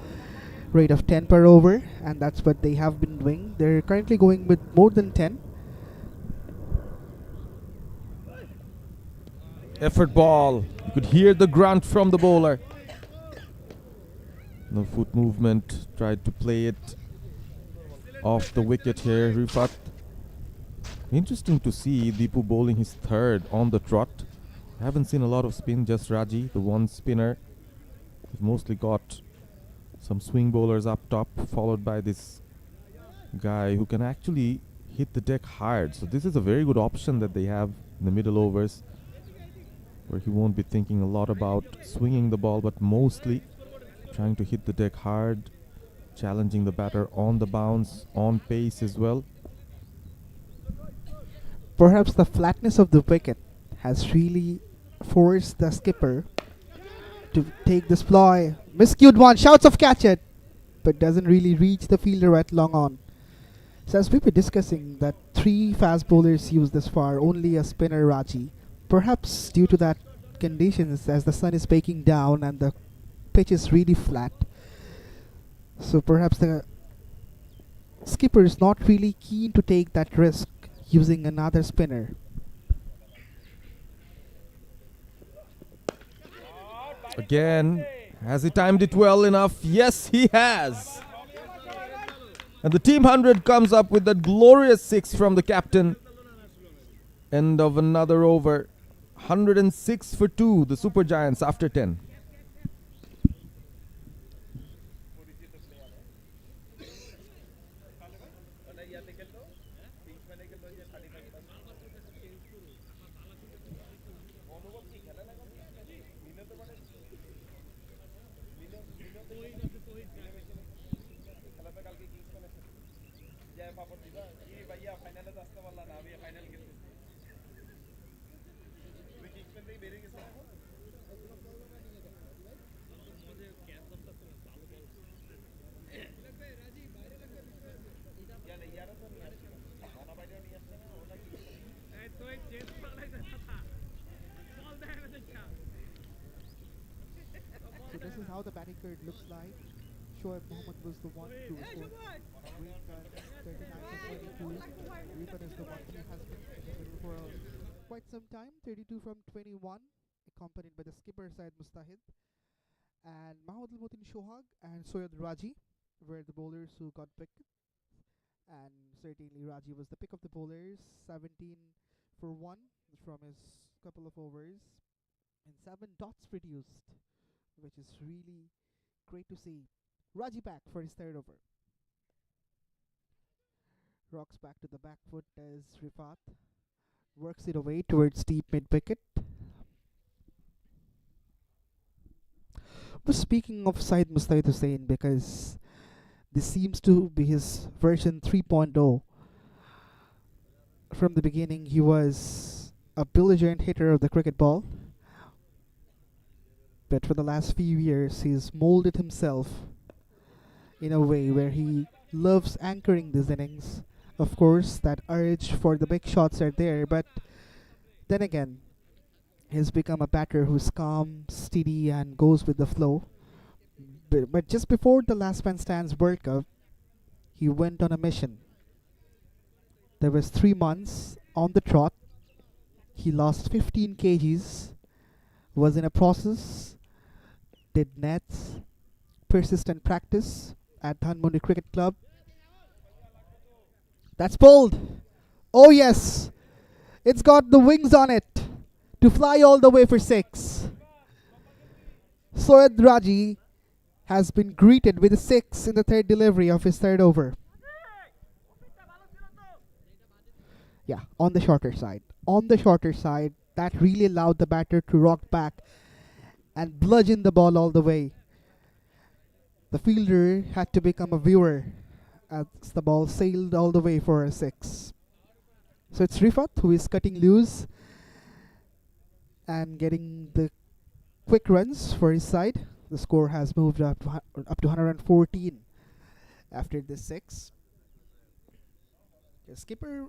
rate of 10 per over, and that's what they have been doing. They're currently going with more than 10. Effort ball. You could hear the grunt from the bowler. No foot movement. Tried to play it off the wicket here, Rifat. Interesting to see Deepu bowling his third on the trot. I haven't seen a lot of spin, just Raji, the one spinner. He's mostly got some swing bowlers up top, followed by this guy who can actually hit the deck hard. So this is a very good option that they have in the middle overs, where he won't be thinking a lot about swinging the ball, but mostly trying to hit the deck hard, challenging the batter on the bounce, on pace as well. Perhaps the flatness of the wicket has really forced the skipper to take this ploy. Miscued one, shouts of catch it, but doesn't really reach the fielder at long on. So as we were discussing that 3 fast bowlers used this far, only a spinner Raji. Perhaps due to that conditions, as the sun is baking down and the pitch is really flat, so perhaps the skipper is not really keen to take that risk using another spinner. Again, has he timed it well enough? Yes, he has. And the team 100 comes up with that glorious 6 from the captain. End of another over. 106 for 2, the Super Giants after 10. So this is how the batting card looks like. Shoaib Mohammed was the one to score great runs, 39 for 22. Rifat is the one who has been in the middle for quite some time, 32 from 21, accompanied by the skipper Syed Mustahid. And Mahmoud Al-Mutin Shohag and Soyad Raji were the bowlers who got picked. And certainly Raji was the pick of the bowlers, 17 for 1 from his couple of overs, and 7 dots produced, which is really great to see. Raji back for his third over. Rocks back to the back foot as Rifat works it away towards deep mid-wicket. But speaking of Syed Mustahid Hussain, because this seems to be his version 3.0. From the beginning, he was a belligerent hitter of the cricket ball. But for the last few years, he's molded himself in a way where he loves anchoring these innings. Of course, that urge for the big shots are there, but then again, he's become a batter who's calm, steady, and goes with the flow. But just before the Last Man Stands World Cup, he went on a mission. There was 3 months on the trot. He lost 15 kgs, was in a process, did nets, persistent practice at Dhanmondi Cricket Club, That's pulled. Oh yes, it's got the wings on it to fly all the way for 6. Soed Raji has been greeted with a 6 in the third delivery of his third over. Yeah, on the shorter side. On the shorter side, that really allowed the batter to rock back and bludgeon the ball all the way. The fielder had to become a viewer as the ball sailed all the way for a 6. So it's Rifat who is cutting loose and getting the quick runs for his side. The score has moved up to 114 after this 6. The skipper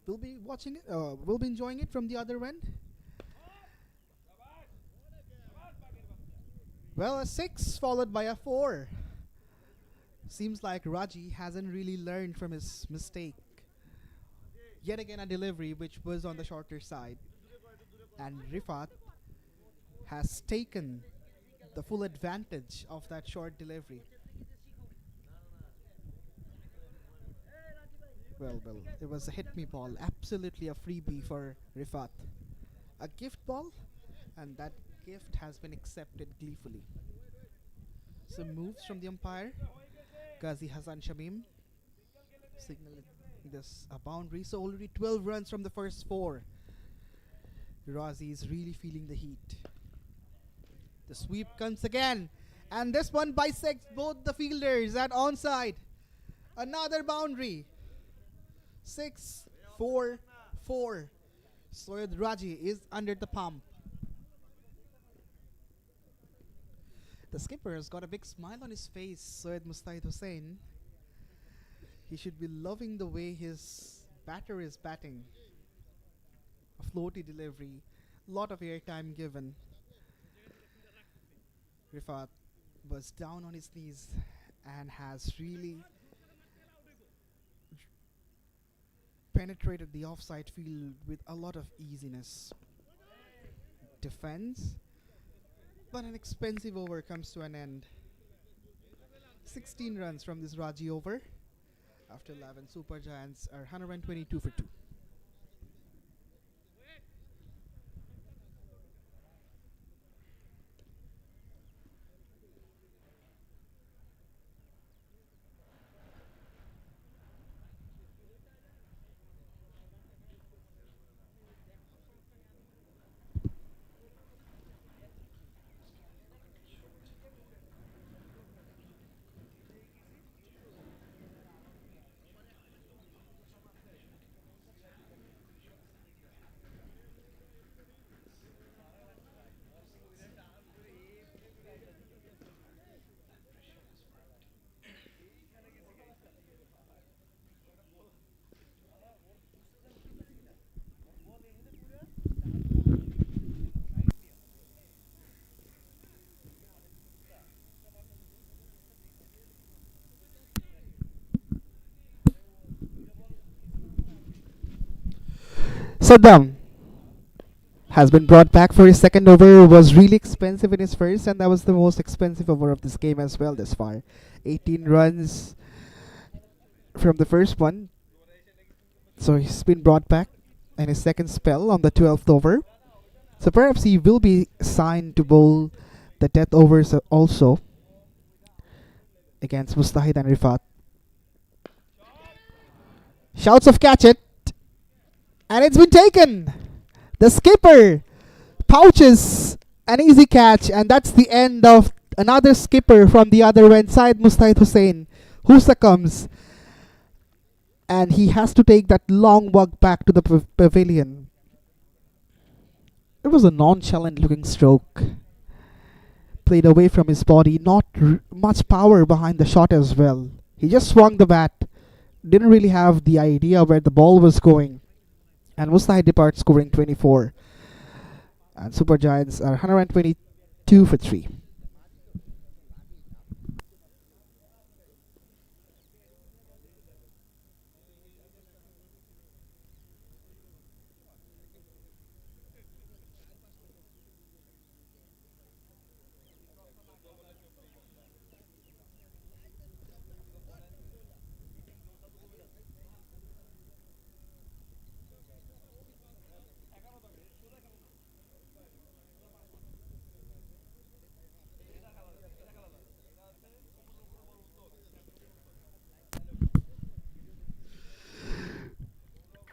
will be watching it, will be enjoying it from the other end. Well, a 6 followed by a 4. Seems like Raji hasn't really learned from his mistake. Yet again a delivery which was on the shorter side. And Rifat has taken the full advantage of that short delivery. Well, it was a hit me ball. Absolutely a freebie for Rifat. A gift ball, and that gift has been accepted gleefully. Some moves from the umpire. Ghazi Hassan Shamim signaling this a boundary. So already 12 runs from the first 4. Razi is really feeling the heat. The sweep comes again, and this one bisects both the fielders at onside. Another boundary. 6-4-4. Soed Raji is under the pump. The skipper has got a big smile on his face, Soed Mustahid Hussain. He should be loving the way his batter is batting. A floaty delivery, lot of airtime given. Rifat was down on his knees and has really penetrated the offside field with a lot of easiness. Defense, but an expensive over comes to an end. 16 runs from this Raji over. After 11, Super Giants are 122 for 2. Saddam has been brought back for his second over. Was really expensive in his first, and that was the most expensive over of this game as well this far. 18 runs from the first one. So he's been brought back in his second spell on the 12th over. So perhaps he will be signed to bowl the death overs also against Mustahid and Rifat. Shouts of catch it. And it's been taken. The skipper pouches an easy catch, and that's the end of another skipper from the other end side, Mustahid Hussain, who succumbs. And he has to take that long walk back to the pavilion. It was a nonchalant looking stroke. Played away from his body, not much power behind the shot as well. He just swung the bat. Didn't really have the idea where the ball was going. And Mustahid departs scoring 24. And Super Giants are 122 for 3.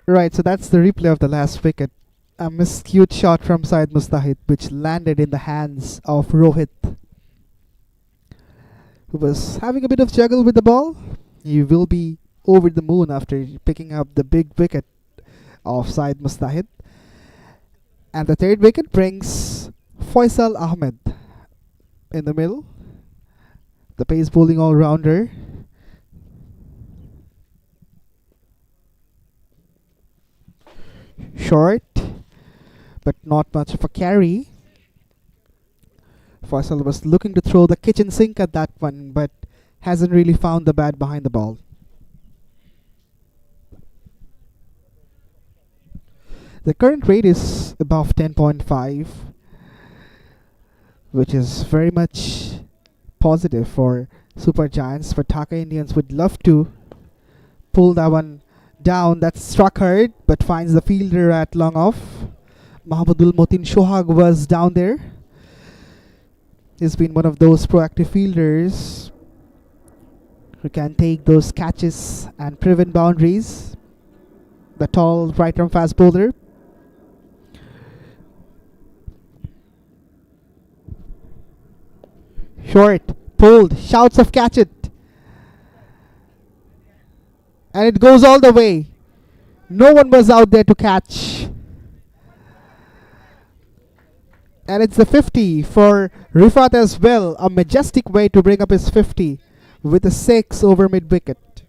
Right, so that's the replay of the last wicket. A miscued shot from Syed Mustahid, which landed in the hands of Rohit, who was having a bit of juggle with the ball. He will be over the moon after picking up the big wicket of Syed Mustahid. And the third wicket brings Faisal Ahmed in the middle, the pace bowling all-rounder. Short, but not much of a carry. Faisal was looking to throw the kitchen sink at that one, but hasn't really found the bat behind the ball. The current rate is above 10.5, which is very much positive for Super Giants, but Dhaka Indians would love to pull that one down. That's struck hard, but finds the fielder at long off. Mahmudul Motin Shohag was down there. He's been one of those proactive fielders who can take those catches and prevent boundaries. The tall right-arm fast bowler. Short, pulled, shouts of catch it. And it goes all the way. No one was out there to catch. And it's the 50 for Rifat as well. A majestic way to bring up his 50 with a 6 over mid-wicket.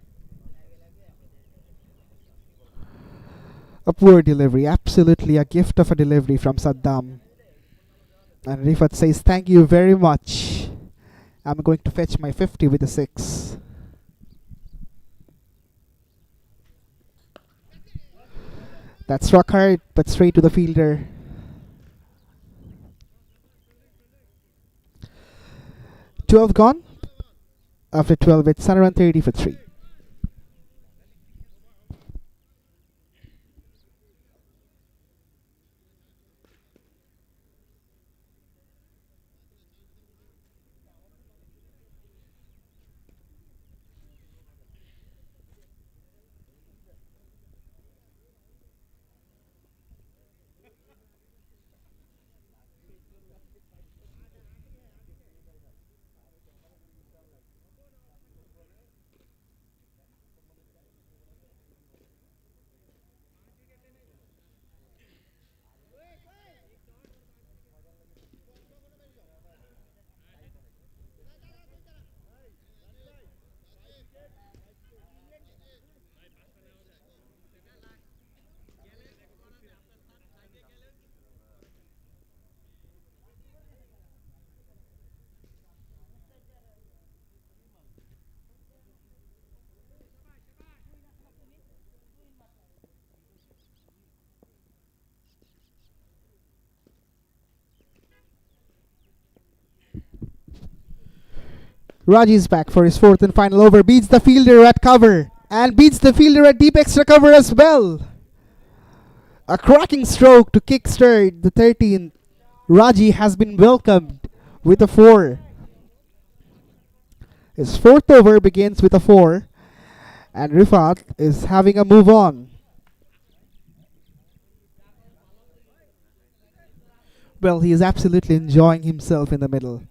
A poor delivery. Absolutely a gift of a delivery from Saddam. And Rifat says, thank you very much. I'm going to fetch my 50 with a 6. That struck hard, but straight to the fielder. "12 gone. After 12, it's 130 for 3. Raji's back for his 4th and final over. Beats the fielder at cover. And beats the fielder at deep extra cover as well. A cracking stroke to kickstart the 13th. Raji has been welcomed with a 4. His 4th over begins with a 4. And Rifat is having a move on. Well, he is absolutely enjoying himself in the middle.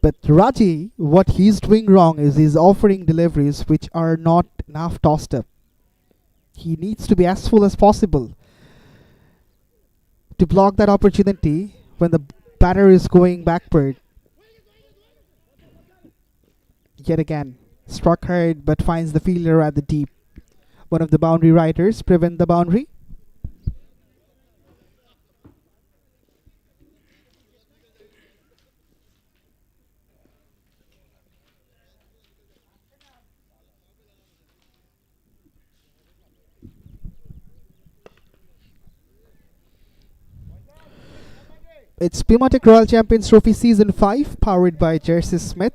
But Raji, what he's doing wrong is he's offering deliveries which are not enough tossed up. He needs to be as full as possible to block that opportunity when the batter is going backward. Yet again, struck hard but finds the fielder at the deep. One of the boundary riders prevent the boundary. It's BIMATECH Royal Champions Trophy Season 5, powered by JERSEYSMITH.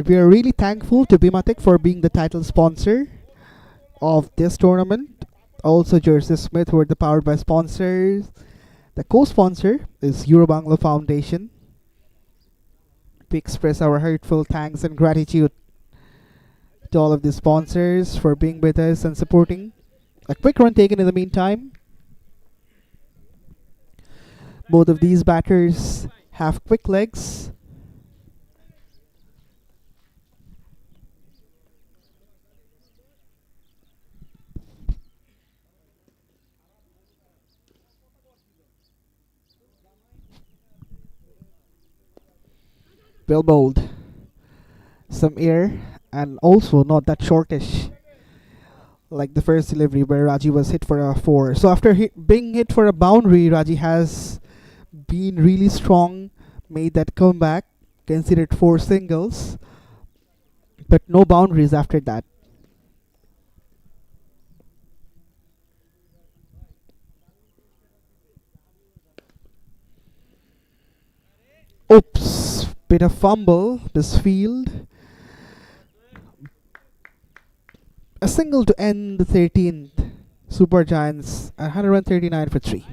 We are really thankful to BIMATECH for being the title sponsor of this tournament. Also, JERSEYSMITH were the powered by sponsors. The co-sponsor is Eurobangla Foundation. We express our heartfelt thanks and gratitude to all of the sponsors for being with us and supporting A quick run taken in the meantime. Both of these batters have quick legs. Well bowled. Some air and also not that shortish like the first delivery where Raji was hit for a 4. So after being hit for a boundary, Raji has been really strong, made that comeback, considered 4 singles, but no boundaries after that. Oops, bit of fumble, misfield. A single to end the 13th. Super Giants 139 for 3.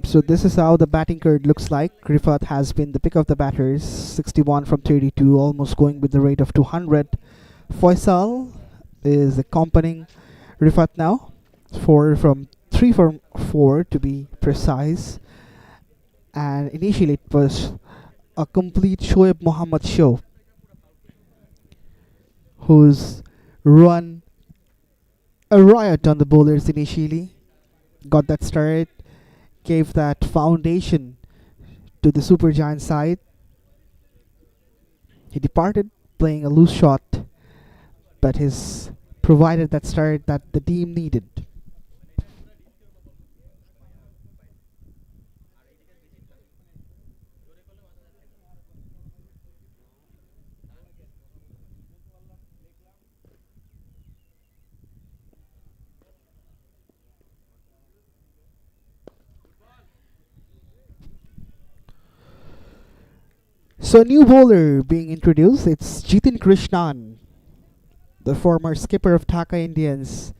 So this is how the batting card looks like. Rifat has been the pick of the batters, 61 from 32, almost going with the rate of 200. Faisal is accompanying Rifat now, 3 from 4 to be precise. And initially it was a complete Shoaib Mohammad show, who's run a riot on the bowlers initially, got that start, gave that foundation to the Super Giant side. He departed playing a loose shot, but he's provided that start that the team needed. So, a new bowler being introduced. It's Jitin Krishnan, the former skipper of Dhaka Indians.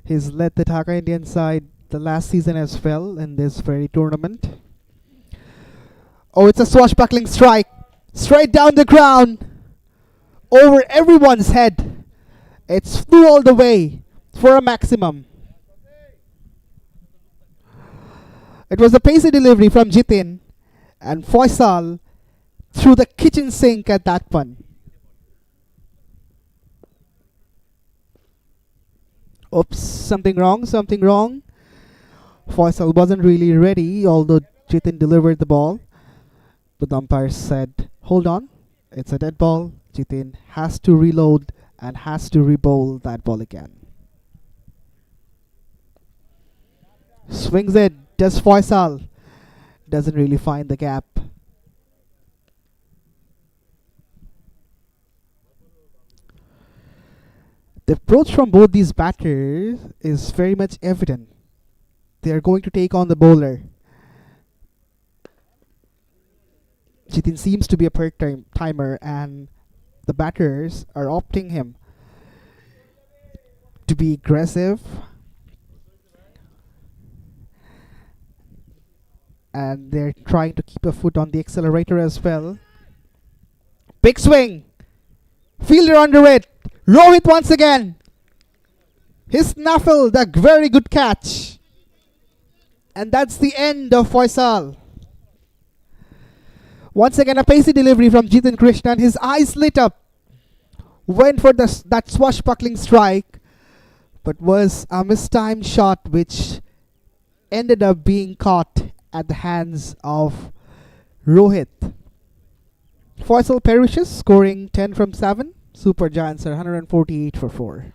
He's led the Dhaka Indian side the last season as well in this very tournament. Oh, it's a swashbuckling strike. Straight down the ground. Over everyone's head. It's flew all the way for a maximum. It was a pacey delivery from Jitin, and Faisal through the kitchen sink at that one. Oops, something wrong. Faisal wasn't really ready, although Jitin delivered the ball. But the umpire said, hold on, it's a dead ball. Jitin has to reload and has to re-bowl that ball again. Swings it, does Faisal. Doesn't really find the gap. The approach from both these batters is very much evident. They are going to take on the bowler. Jitin seems to be a part-timer, and the batters are opting him to be aggressive. And they're trying to keep a foot on the accelerator as well. Big swing! Fielder under it! Rohit once again! His snaffled a very good catch. And that's the end of Faisal. Once again, a pacey delivery from Jitin Krishnan. His eyes lit up. Went for that swashbuckling strike, but was a mistimed shot which ended up being caught at the hands of Rohit. Faisal perishes, scoring 10 from 7. Super Giants are 148 for 4.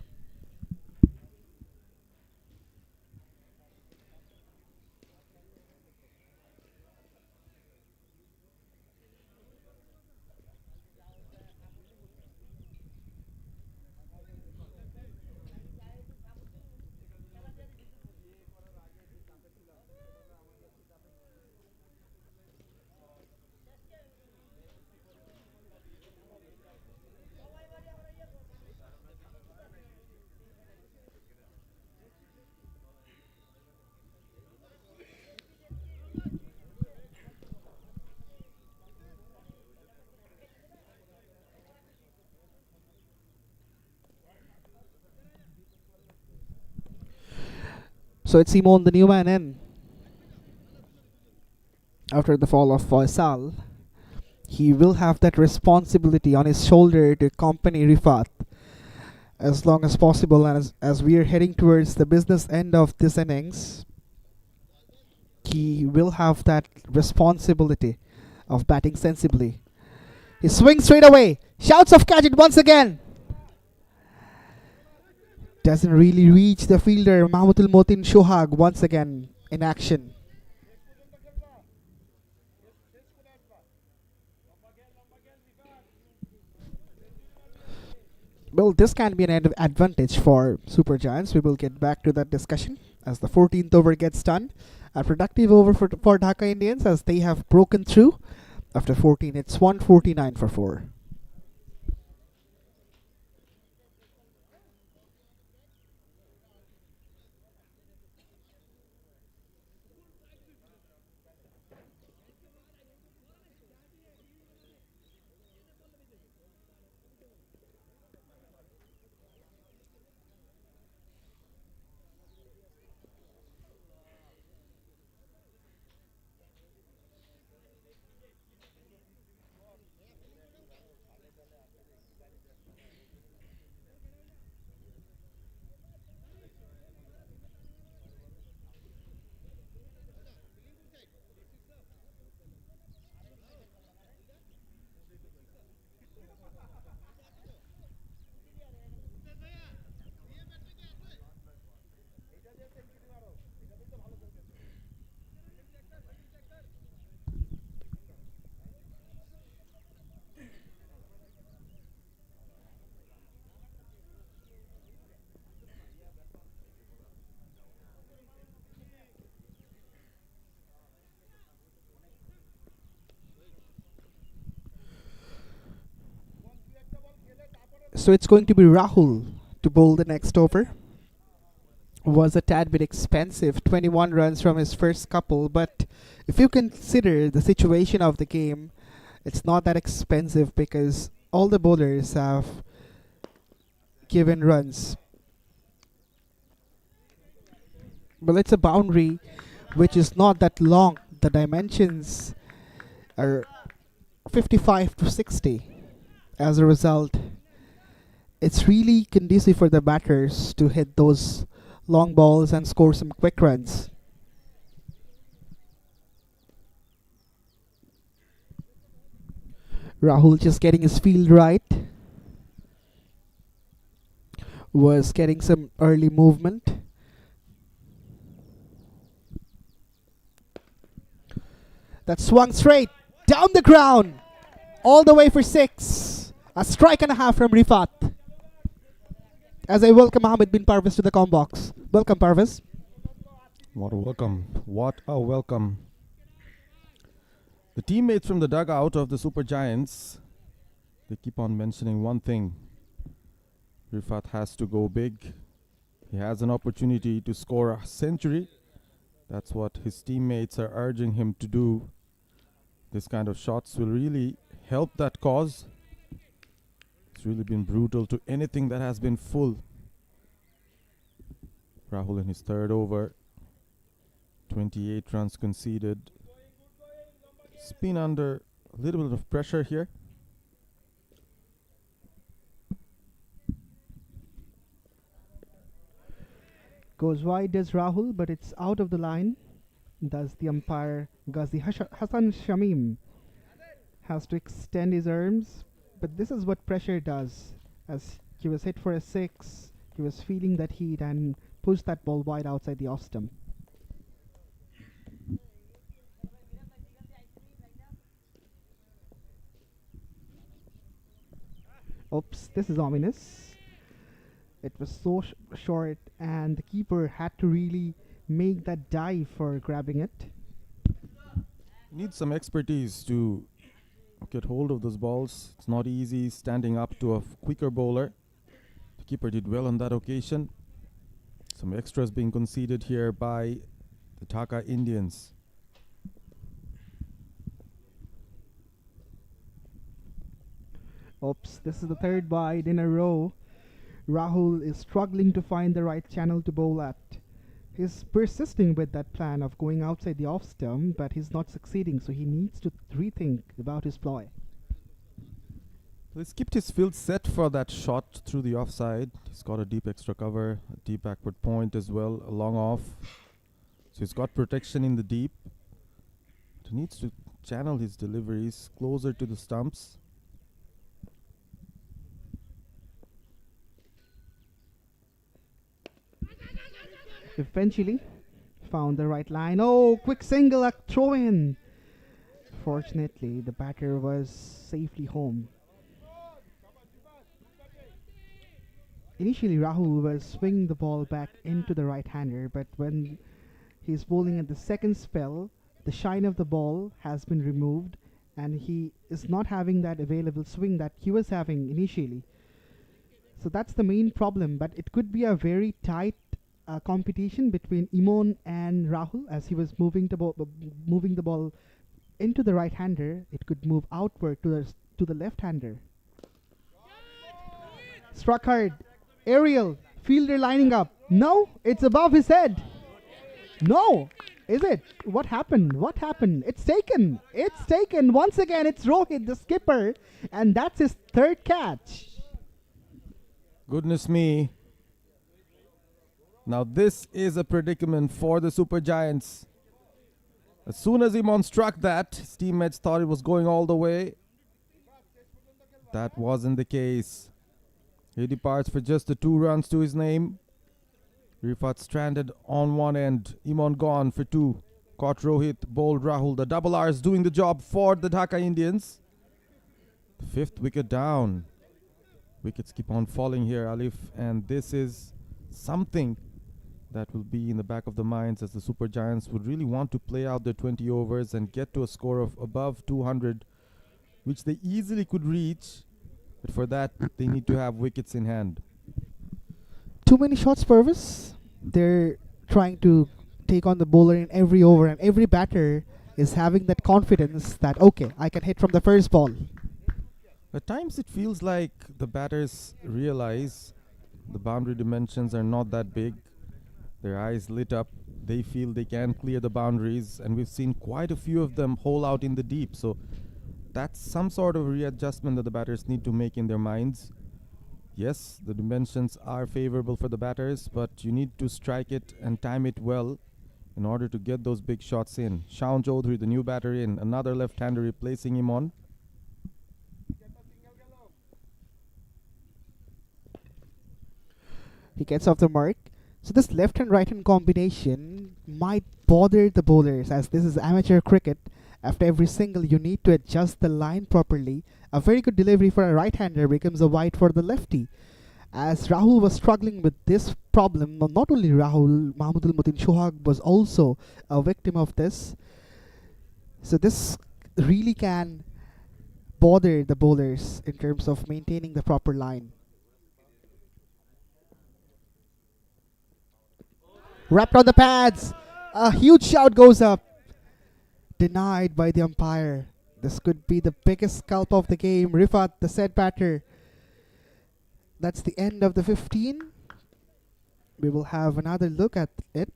So it's Simon, the new man, in. After the fall of Faisal, he will have that responsibility on his shoulder to accompany Rifat as long as possible. And as we are heading towards the business end of this innings, he will have that responsibility of batting sensibly. He swings straight away. Shouts of catch it once again. Doesn't really reach the fielder. Mahmudul Motin Shohag once again in action. Well, this can be an advantage for Super Giants. We will get back to that discussion as the 14th over gets done. A productive over for Dhaka Indians as they have broken through. After 14, it's 149 for 4. So it's going to be Rahul to bowl the next over. Was a tad bit expensive, 21 runs from his first couple, but if you consider the situation of the game, it's not that expensive because all the bowlers have given runs. Well, it's a boundary which is not that long. The dimensions are 55 to 60. As a result, it's really conducive for the batters to hit those long balls and score some quick runs. Rahul just getting his field right. Was getting some early movement. That swung straight down the ground, all the way for 6. A strike and a half from Rifat. As I welcome Mohammed bin Parvez to the comm box. Welcome, Parvez. What a welcome. What a welcome. The teammates from the dugout of the Super Giants, they keep on mentioning one thing. Rifat has to go big. He has an opportunity to score a century. That's what his teammates are urging him to do. This kind of shots will really help that cause. It's really been brutal to anything that has been full. Rahul in his third over. 28 runs conceded. It's been under a little bit of pressure here. Goes wide does Rahul, but it's out of the line. Does the umpire Ghazi Hassan Shamim has to extend his arms, but this is what pressure does. As he was hit for a 6, he was feeling that heat and pushed that ball wide outside the off stump. Oops, this is ominous. It was so short and the keeper had to really make that dive for grabbing it. Needs some expertise to get hold of those balls. It's not easy standing up to a quicker bowler. The keeper did well on that occasion. Some extras being conceded here by the Dhaka Indians. Oops, this is the third wide in a row. Rahul is struggling to find the right channel to bowl at. He's persisting with that plan of going outside the off stump, but he's not succeeding, so he needs to rethink about his ploy. He's kept his field set for that shot through the offside. He's got a deep extra cover, a deep backward point as well, a long off. So he's got protection in the deep. He needs to channel his deliveries closer to the stumps. Eventually found the right line. Oh, quick single, a throw in. Fortunately, the batter was safely home. Initially, Rahul was swinging the ball back into the right-hander, but when he's bowling at the second spell, the shine of the ball has been removed, and he is not having that available swing that he was having initially. So that's the main problem, but it could be a very tight competition between Imon and Rahul as he was moving the ball into the right-hander. It could move outward to the left-hander. Struck hard. Aerial. Fielder lining up. No, it's above his head. No, is it? What happened? What happened? It's taken. It's taken. Once again, it's Rohit, the skipper, and that's his third catch. Goodness me. Now this is a predicament for the Super Giants. As soon as Imon struck that, his teammates thought it was going all the way. That wasn't the case. He departs for just the 2 runs to his name. Rifat stranded on one end. Imon gone for 2. Caught Rohit, bowled Rahul. The double R's doing the job for the Dhaka Indians. The 5th wicket down. Wickets keep on falling here, Alif. And this is something that will be in the back of the minds as the Super Giants would really want to play out their 20 overs and get to a score of above 200, which they easily could reach. But for that, they need to have wickets in hand. Too many shots, Purvis. They're trying to take on the bowler in every over, and every batter is having that confidence that, okay, I can hit from the first ball. At times it feels like the batters realize the boundary dimensions are not that big. Their eyes lit up. They feel they can clear the boundaries, and we've seen quite a few of them hole out in the deep. So that's some sort of readjustment that the batters need to make in their minds. Yes, the dimensions are favorable for the batters, but you need to strike it and time it well in order to get those big shots in. Shaun Chaudhary, the new batter in, another left-hander replacing him on. He gets off the mark. So this left and right hand combination might bother the bowlers, as this is amateur cricket. After every single, you need to adjust the line properly. A very good delivery for a right-hander becomes a wide for the lefty. As Rahul was struggling with this problem, not only Rahul, Mahmudul Mutin Shohag was also a victim of this. So this really can bother the bowlers in terms of maintaining the proper line. Wrapped on the pads. A huge shout goes up. Denied by the umpire. This could be the biggest scalp of the game. Rifat, the set batter. That's the end of the 15. We will have another look at it.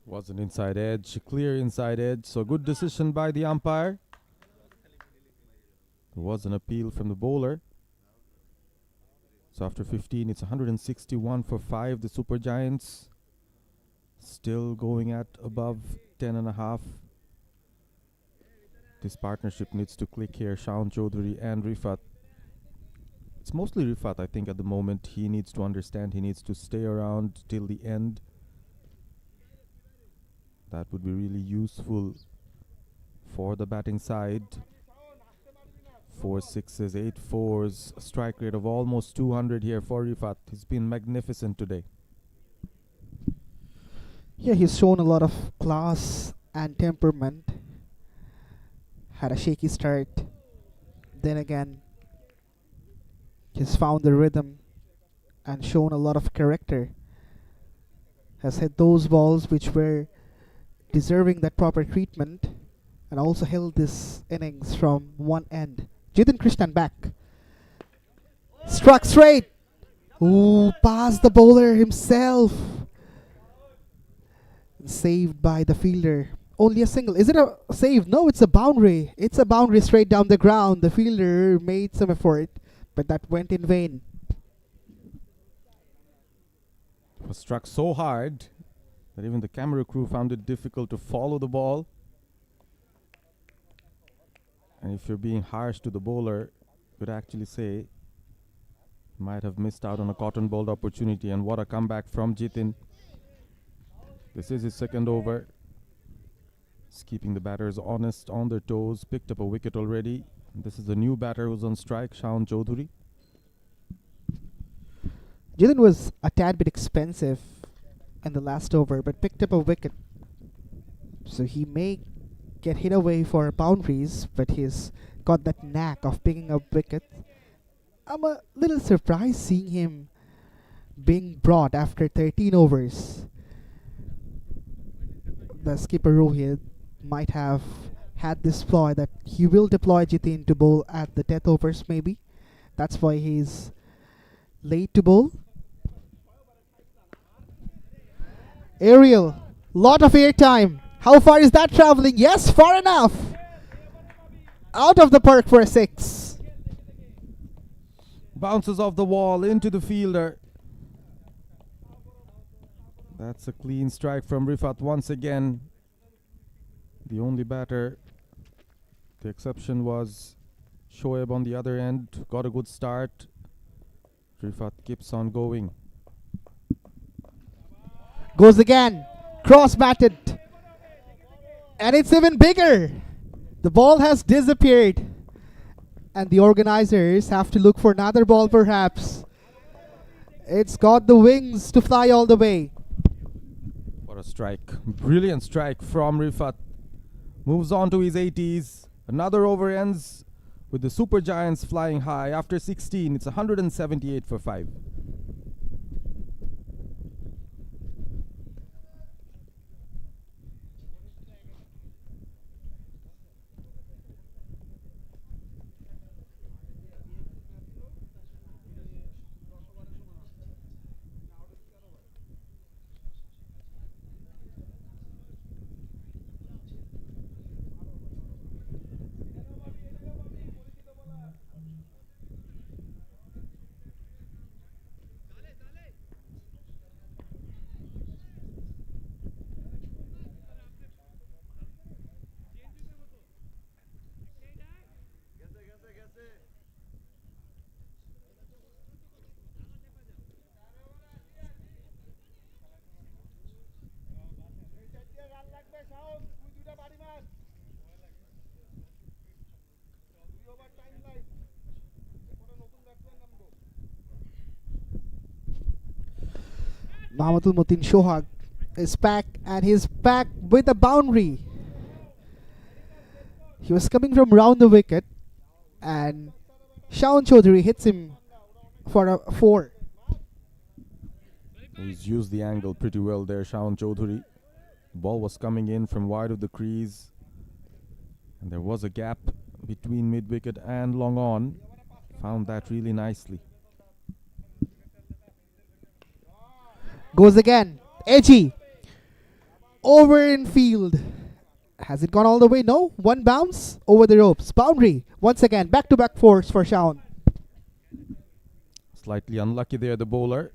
Was an inside edge, clear inside edge. So good decision by the umpire. There was an appeal from the bowler. So after 15, it's 161 for 5. The Super Giants still going at above 10.5. This partnership needs to click here. Shaun Chaudhary and Rifat. It's mostly Rifat, I think, at the moment. He needs to understand. He needs to stay around till the end. That would be really useful for the batting side. 4 6s, 8 4s, a strike rate of almost 200 here for Rifat. He's been magnificent today. Yeah, he's shown a lot of class and temperament. Had a shaky start. Then again, he's found the rhythm and shown a lot of character. Has hit those balls which were deserving that proper treatment, and also held this innings from one end. Jiten Krishnan back. Struck straight. Ooh, past the bowler himself. Saved by the fielder. Only a single. Is it a save? No, it's a boundary. It's a boundary straight down the ground. The fielder made some effort, but that went in vain. It was struck so hard that even the camera crew found it difficult to follow the ball. And if you're being harsh to the bowler, you could actually say he might have missed out on a cotton ball opportunity. And what a comeback from Jitin. This is his second over. He's keeping the batters honest, on their toes. Picked up a wicket already. This is the new batter who's on strike, Shaun Chaudhary. Jitin was a tad bit expensive in the last over, but picked up a wicket. So he may get hit away for boundaries, but he's got that knack of picking up wickets. I'm a little surprised seeing him being brought after 13 overs. The skipper Rohit might have had this ploy that he will deploy Jitin to bowl at the death overs maybe. That's why he's late to bowl. Aerial, lot of air time. How far is that traveling? Yes, far enough. Out of the park for a 6. Bounces off the wall into the fielder. That's a clean strike from Rifat once again. The only batter. The exception was Shoaib on the other end. Got a good start. Rifat keeps on going. Goes again. Cross batted. And it's even bigger. The ball has disappeared. And the organizers have to look for another ball perhaps. It's got the wings to fly all the way. What a strike. Brilliant strike from Rifat. Moves on to his 80s. Another over ends with the Super Giants flying high. After 16, it's 178 for 5. Mahamatul Mutin Shohag is back, and he's back with a boundary. He was coming from round the wicket, and Shaun Chaudhary hits him for a 4. He's used the angle pretty well there, Shaun Chaudhary. The ball was coming in from wide of the crease, and there was a gap between mid-wicket and long on. Found that really nicely. Goes again. Edgy. Over in field. Has it gone all the way? No. One bounce over the ropes. Boundary. Once again. Back-to-back 4s for Shaun. Slightly unlucky there, the bowler.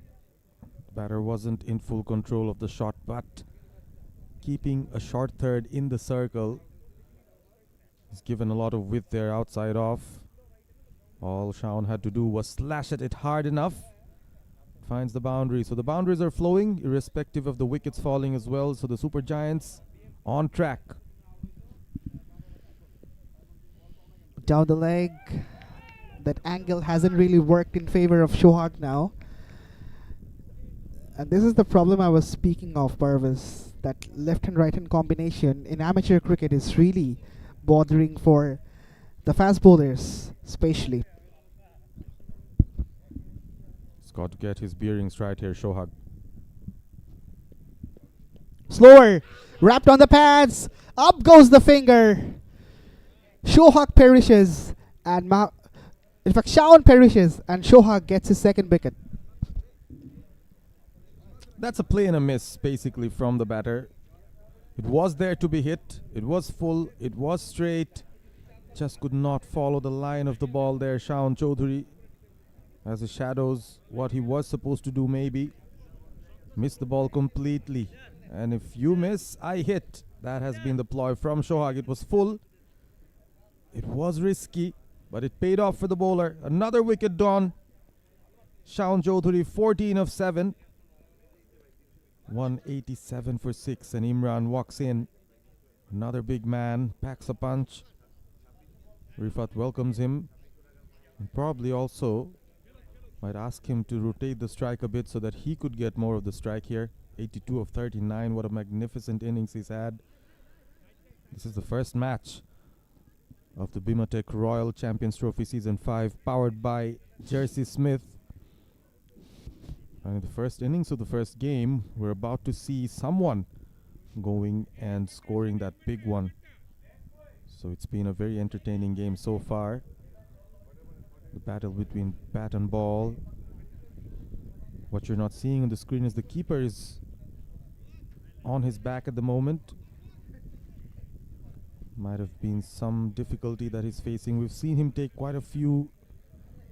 The batter wasn't in full control of the shot, but keeping a short third in the circle. He's given a lot of width there outside off. All Shaun had to do was slash at it hard enough. Finds the boundary. So the boundaries are flowing, irrespective of the wickets falling as well. So the Super Giants on track. Down the leg. That angle hasn't really worked in favor of Shohag now. And this is the problem I was speaking of, Parvis. That left and right hand combination in amateur cricket is really bothering for the fast bowlers, especially. Got to get his bearings right here, Shohag. Slower. Wrapped on the pads. Up goes the finger. Shohag perishes. And in fact, Shaun perishes. And Shohag gets his second wicket. That's a play and a miss, basically, from the batter. It was there to be hit. It was full. It was straight. Just could not follow the line of the ball there. Shaun Chaudhary, as it shadows what he was supposed to do, maybe. Missed the ball completely. And if you miss, I hit. That has been the ploy from Shohag. It was full. It was risky, but it paid off for the bowler. Another wicket gone. Shaun Chaudhary, 14 of 7. 187 for 6, and Imran walks in. Another big man, packs a punch. Rifat welcomes him, and probably also might ask him to rotate the strike a bit so that he could get more of the strike here. 82 of 39, what a magnificent innings he's had. This is the first match of the BIMATECH Royal Champions Trophy Season 5, powered by JERSEYSMITH. And in the first innings of the first game, we're about to see someone going and scoring that big one. So it's been a very entertaining game so far. The battle between bat and ball. What you're not seeing on the screen is the keeper is on his back at the moment. Might have been some difficulty that he's facing. We've seen him take quite a few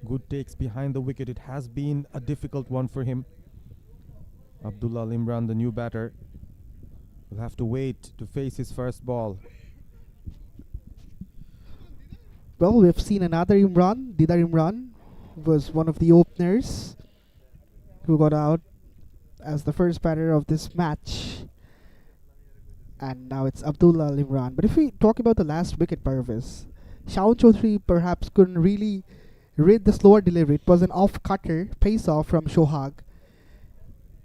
good takes behind the wicket. It has been a difficult one for him. Abdullah Al Imran, the new batter, will have to wait to face his first ball. Well, we've seen another Imran. Didar Imran was one of the openers who got out as the first batter of this match. And now it's Abdullah Al Imran. But if we talk about the last wicket, Parvez, Shaun Chaudhary perhaps couldn't really read the slower delivery. It was an off-cutter, pace-off from Shohag.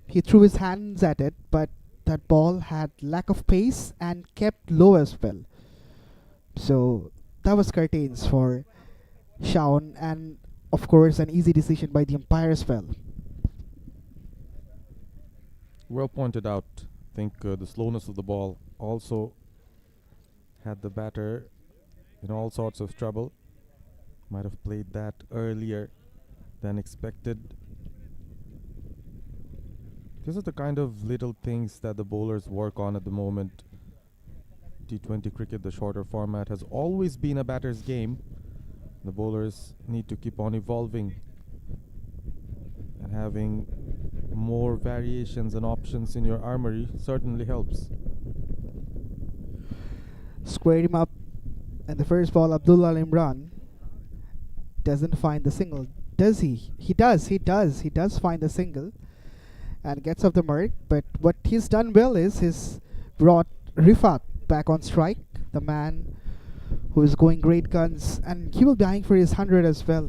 He threw his hands at it, but that ball had lack of pace and kept low as well. So that was curtains for Shaun, and of course an easy decision by the umpire as well. Well pointed out. I think the slowness of the ball also had the batter in all sorts of trouble. Might have played that earlier than expected. These are the kind of little things that the bowlers work on at the moment. T20 cricket, the shorter format, has always been a batter's game. The bowlers need to keep on evolving and having more variations and options in your armory certainly helps. Squared him up, and the first ball, Abdullah Al Imran doesn't find the single, does he? He does find the single and gets off the mark. But what he's done well is he's brought Rifat back on strike, the man who is going great guns, and he will be eyeing for his 100 as well.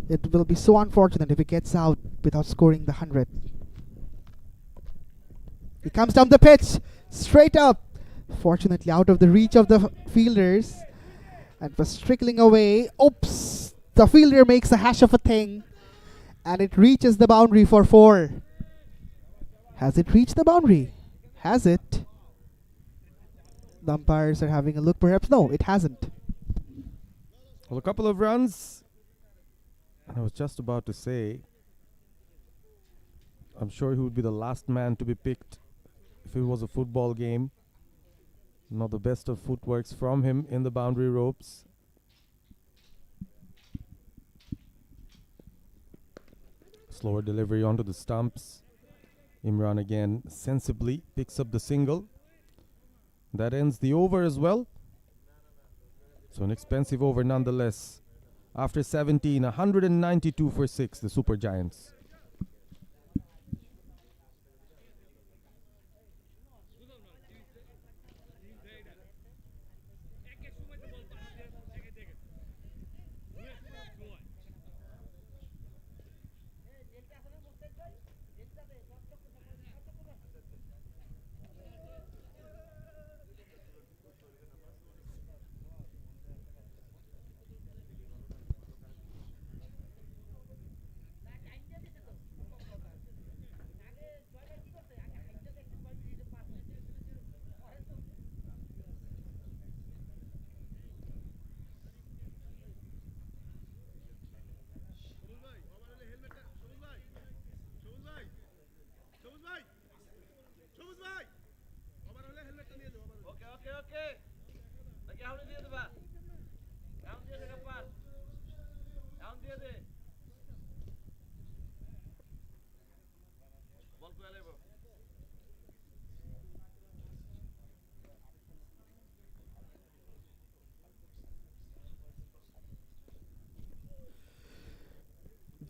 It will be so unfortunate if he gets out without scoring the 100. He comes down the pitch, straight up. Fortunately out of the reach of the fielders, and was trickling away. Oops! The fielder makes a hash of a thing, and it reaches the boundary for 4. Has it reached the boundary? Has it? The umpires are having a look. Perhaps no, it hasn't. Well, a couple of runs. And I was just about to say, I'm sure he would be the last man to be picked if it was a football game. Not the best of footworks from him in the boundary ropes. Slower delivery onto the stumps. Imran again sensibly picks up the single. That ends the over as well. So an expensive over nonetheless. After 17, 192 for 6, the Super Giants.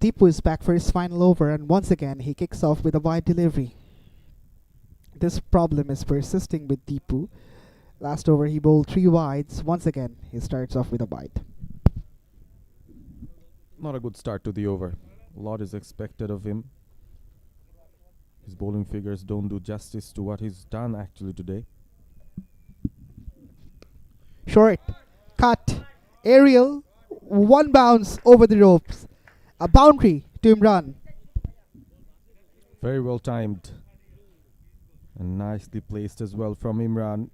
Deepu is back for his final over, and once again he kicks off with a wide delivery. This problem is persisting with Deepu. Last over he bowled 3 wides. Once again he starts off with a wide. Not a good start to the over. A lot is expected of him. His bowling figures don't do justice to what he's done actually today. Short, cut, aerial, 1 bounce over the ropes. A boundary to Imran. Very well timed. And nicely placed as well from Imran.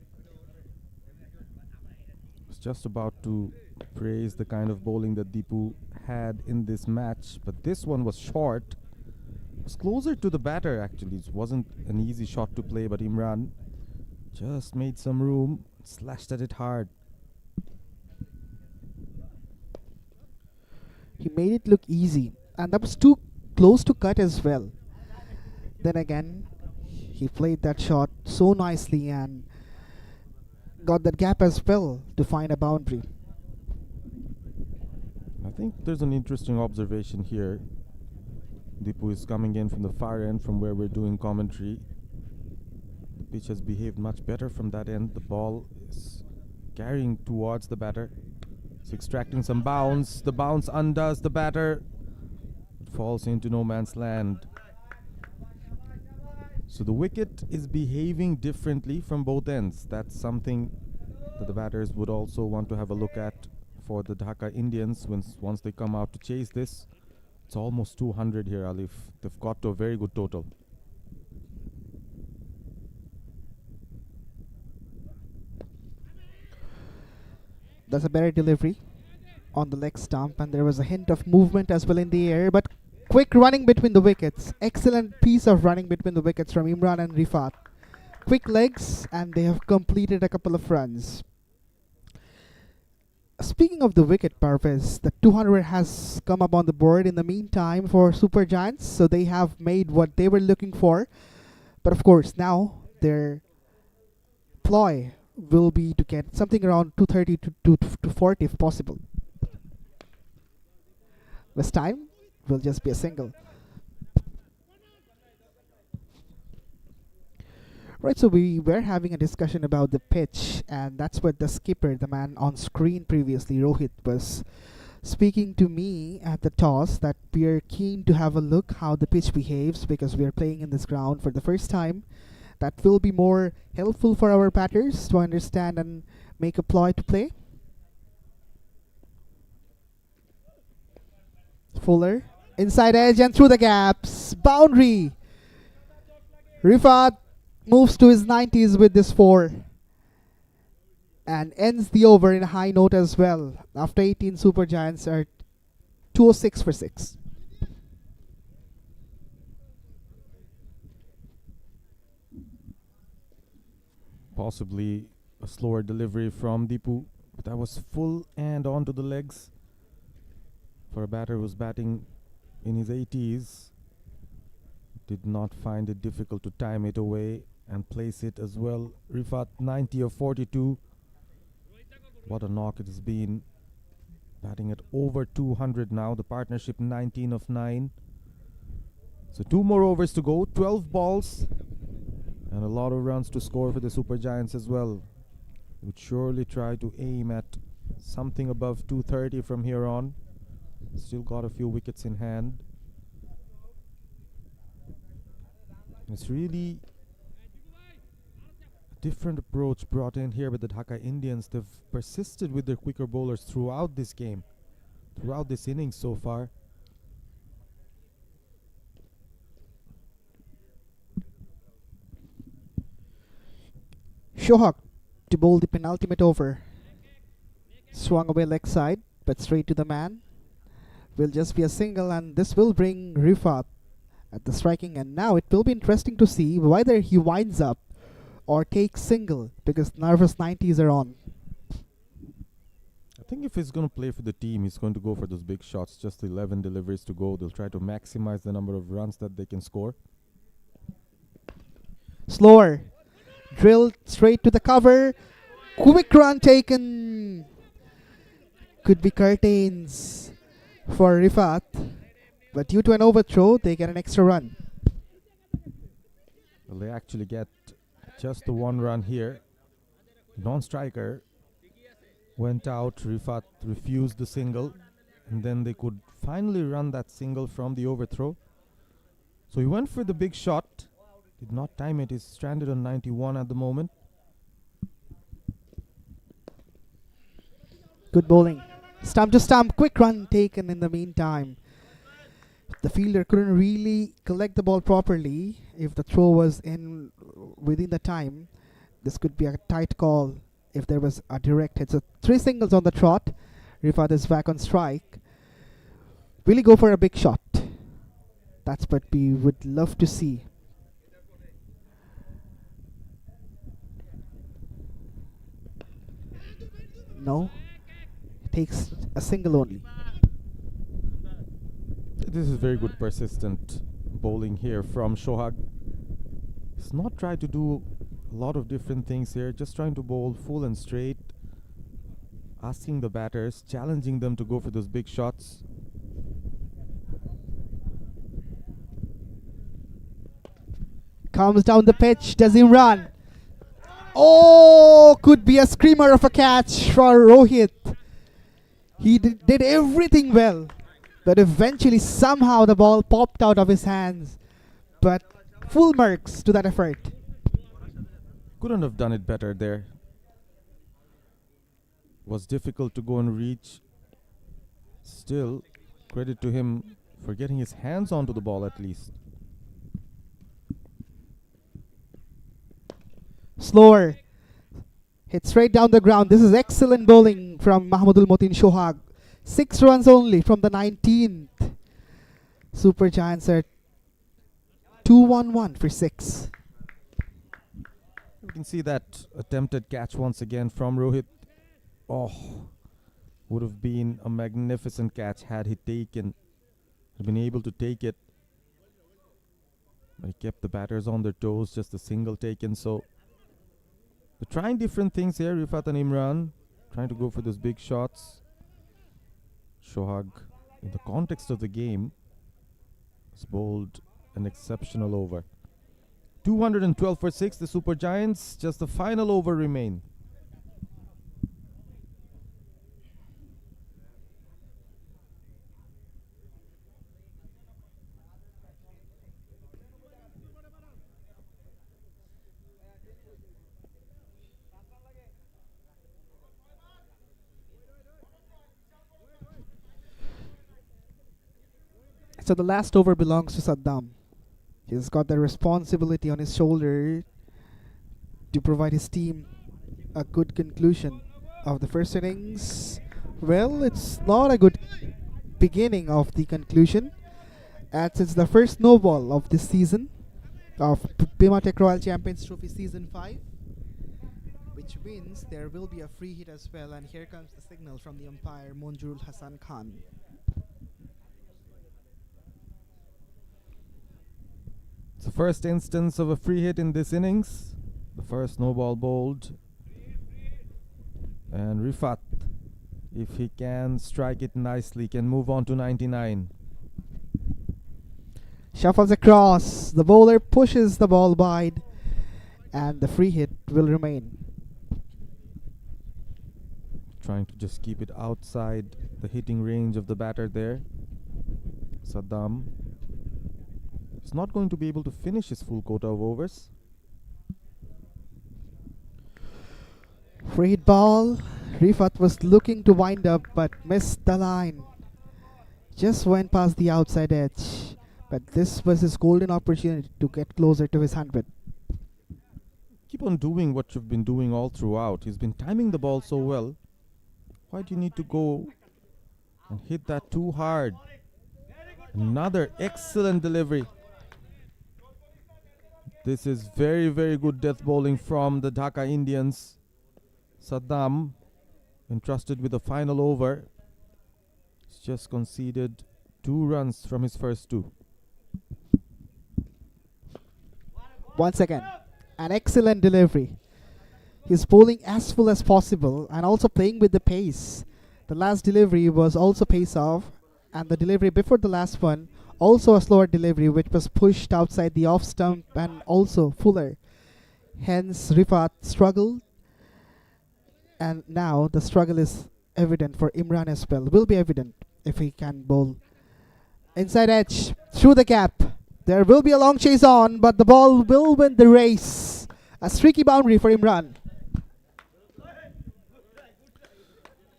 Was just about to praise the kind of bowling that Deepu had in this match, but this one was short. It was closer to the batter actually. It wasn't an easy shot to play, but Imran just made some room, slashed at it hard. He made it look easy, and that was too close to cut as well. Then again, he played that shot so nicely and got that gap as well to find a boundary. I think there's an interesting observation here. Deepu is coming in from the far end from where we're doing commentary. The pitch has behaved much better from that end. The ball is carrying towards the batter. It's extracting some bounce. The bounce undoes the batter. It falls into no man's land. So the wicket is behaving differently from both ends. That's something that the batters would also want to have a look at for the Dhaka Indians once they come out to chase this. It's almost 200 here, Alif. They've got to a very good total. That's a better delivery on the leg stump, and there was a hint of movement as well in the air, but quick running between the wickets. Excellent piece of running between the wickets from Imran and Rifat. Quick legs, and they have completed a couple of runs. Speaking of the wicket, Parvez, the 200 has come up on the board in the meantime for Super Giants, so they have made what they were looking for. But of course, now their ploy will be to get something around 230 to 240 if possible. This time will just be a single. Right, so we were having a discussion about the pitch, and that's what the skipper, the man on screen previously, Rohit, was speaking to me at the toss, that we are keen to have a look how the pitch behaves because we are playing in this ground for the first time. That will be more helpful for our batters to understand and make a ploy to play. Fuller, inside edge and through the gaps. Boundary. Rifat moves to his 90s with this 4 and ends the over in a high note as well. After 18, Super Giants are 206 for 6. Possibly a slower delivery from Deepu, but that was full and onto the legs for a batter who's batting in his 80s. Did not find it difficult to time it away and place it as well. Rifat 90 of 42. What a knock it has been. Batting at over 200 now. The partnership 19 of 9. So 2 more overs to go. 12 balls. And a lot of runs to score for the Super Giants as well. Would surely try to aim at something above 230 from here on. Still got a few wickets in hand. It's really a different approach brought in here with the Dhaka Indians. They've persisted with their quicker bowlers throughout this game, throughout this innings so far. Shohak to bowl the penultimate over. Swung away leg side, but straight to the man. Will just be a single, and this will bring Rifat at the striking end. Now it will be interesting to see whether he winds up or takes single, because nervous 90s are on. I think if he's going to play for the team, he's going to go for those big shots. Just 11 deliveries to go. They'll try to maximize the number of runs that they can score. Slower. Drilled straight to the cover. Quick run taken. Could be curtains for Rifat. But due to an overthrow, they get an extra run. Well, they actually get just the one run here. Non-striker went out. Rifat refused the single, and then they could finally run that single from the overthrow. So he went for the big shot. Did not time it. He's stranded on 91 at the moment. Good bowling. Stump to stump. Quick run taken in the meantime. The fielder couldn't really collect the ball properly. If the throw was in within the time, this could be a tight call if there was a direct hit. So 3 singles on the trot. Rifat is back on strike. Will he go for a big shot? That's what we would love to see. No. Takes a single only. This is very good persistent bowling here from Shohag. He's not trying to do a lot of different things here, just trying to bowl full and straight, asking the batters, challenging them to go for those big shots. Comes down the pitch, does he run? Oh, could be a screamer of a catch for Rohit. He did everything well, but eventually somehow the ball popped out of his hands. But full marks to that effort. Couldn't have done it better there. Was difficult to go and reach. Still, credit to him for getting his hands onto the ball at least. Slower. Hit straight down the ground. This is excellent bowling from Mahmudul Motin Shohag. 6 runs only from the 19th. Super Giants are 2-1-1 for 6. You can see that attempted catch once again from Rohit. Oh, would have been a magnificent catch had he been able to take it. But he kept the batters on their toes, just a single taken. So they're trying different things here, Rifat and Imran, trying to go for those big shots. Shohag, in the context of the game, has bowled an exceptional over. 212 for 6, the Super Giants. Just the final over remain. So the last over belongs to Saddam. He's got the responsibility on his shoulder to provide his team a good conclusion of the first innings. Well, it's not a good beginning of the conclusion, as it's the first no ball of this season of BIMATECH Royal Champions Trophy Season 5, which means there will be a free hit as well. And here comes the signal from the umpire, Monjurul Hassan Khan. It's the first instance of a free hit in this innings. The first no ball bowled. And Rifat, if he can strike it nicely, can move on to 99. Shuffles across. The bowler pushes the ball wide, and the free hit will remain. Trying to just keep it outside the hitting range of the batter there. Saddam is not going to be able to finish his full quota of overs. Free hit ball. Rifat was looking to wind up but missed the line. Just went past the outside edge. But this was his golden opportunity to get closer to his 100. Keep on doing what you've been doing all throughout. He's been timing the ball so well. Why do you need to go and hit that too hard? Another excellent delivery. This is very, very good death bowling from the Dhaka Indians. Saddam, entrusted with the final over, has just conceded 2 runs from his first 2. Once again, an excellent delivery. He's bowling as full as possible and also playing with the pace. The last delivery was also pace off, And the delivery before the last one, also a slower delivery which was pushed outside the off stump and also fuller. Hence Rifat struggled, and now the struggle is evident for Imran as well. Will be evident if he can bowl. Inside edge, through the gap. There will be a long chase on, but the ball will win the race. A streaky boundary for Imran.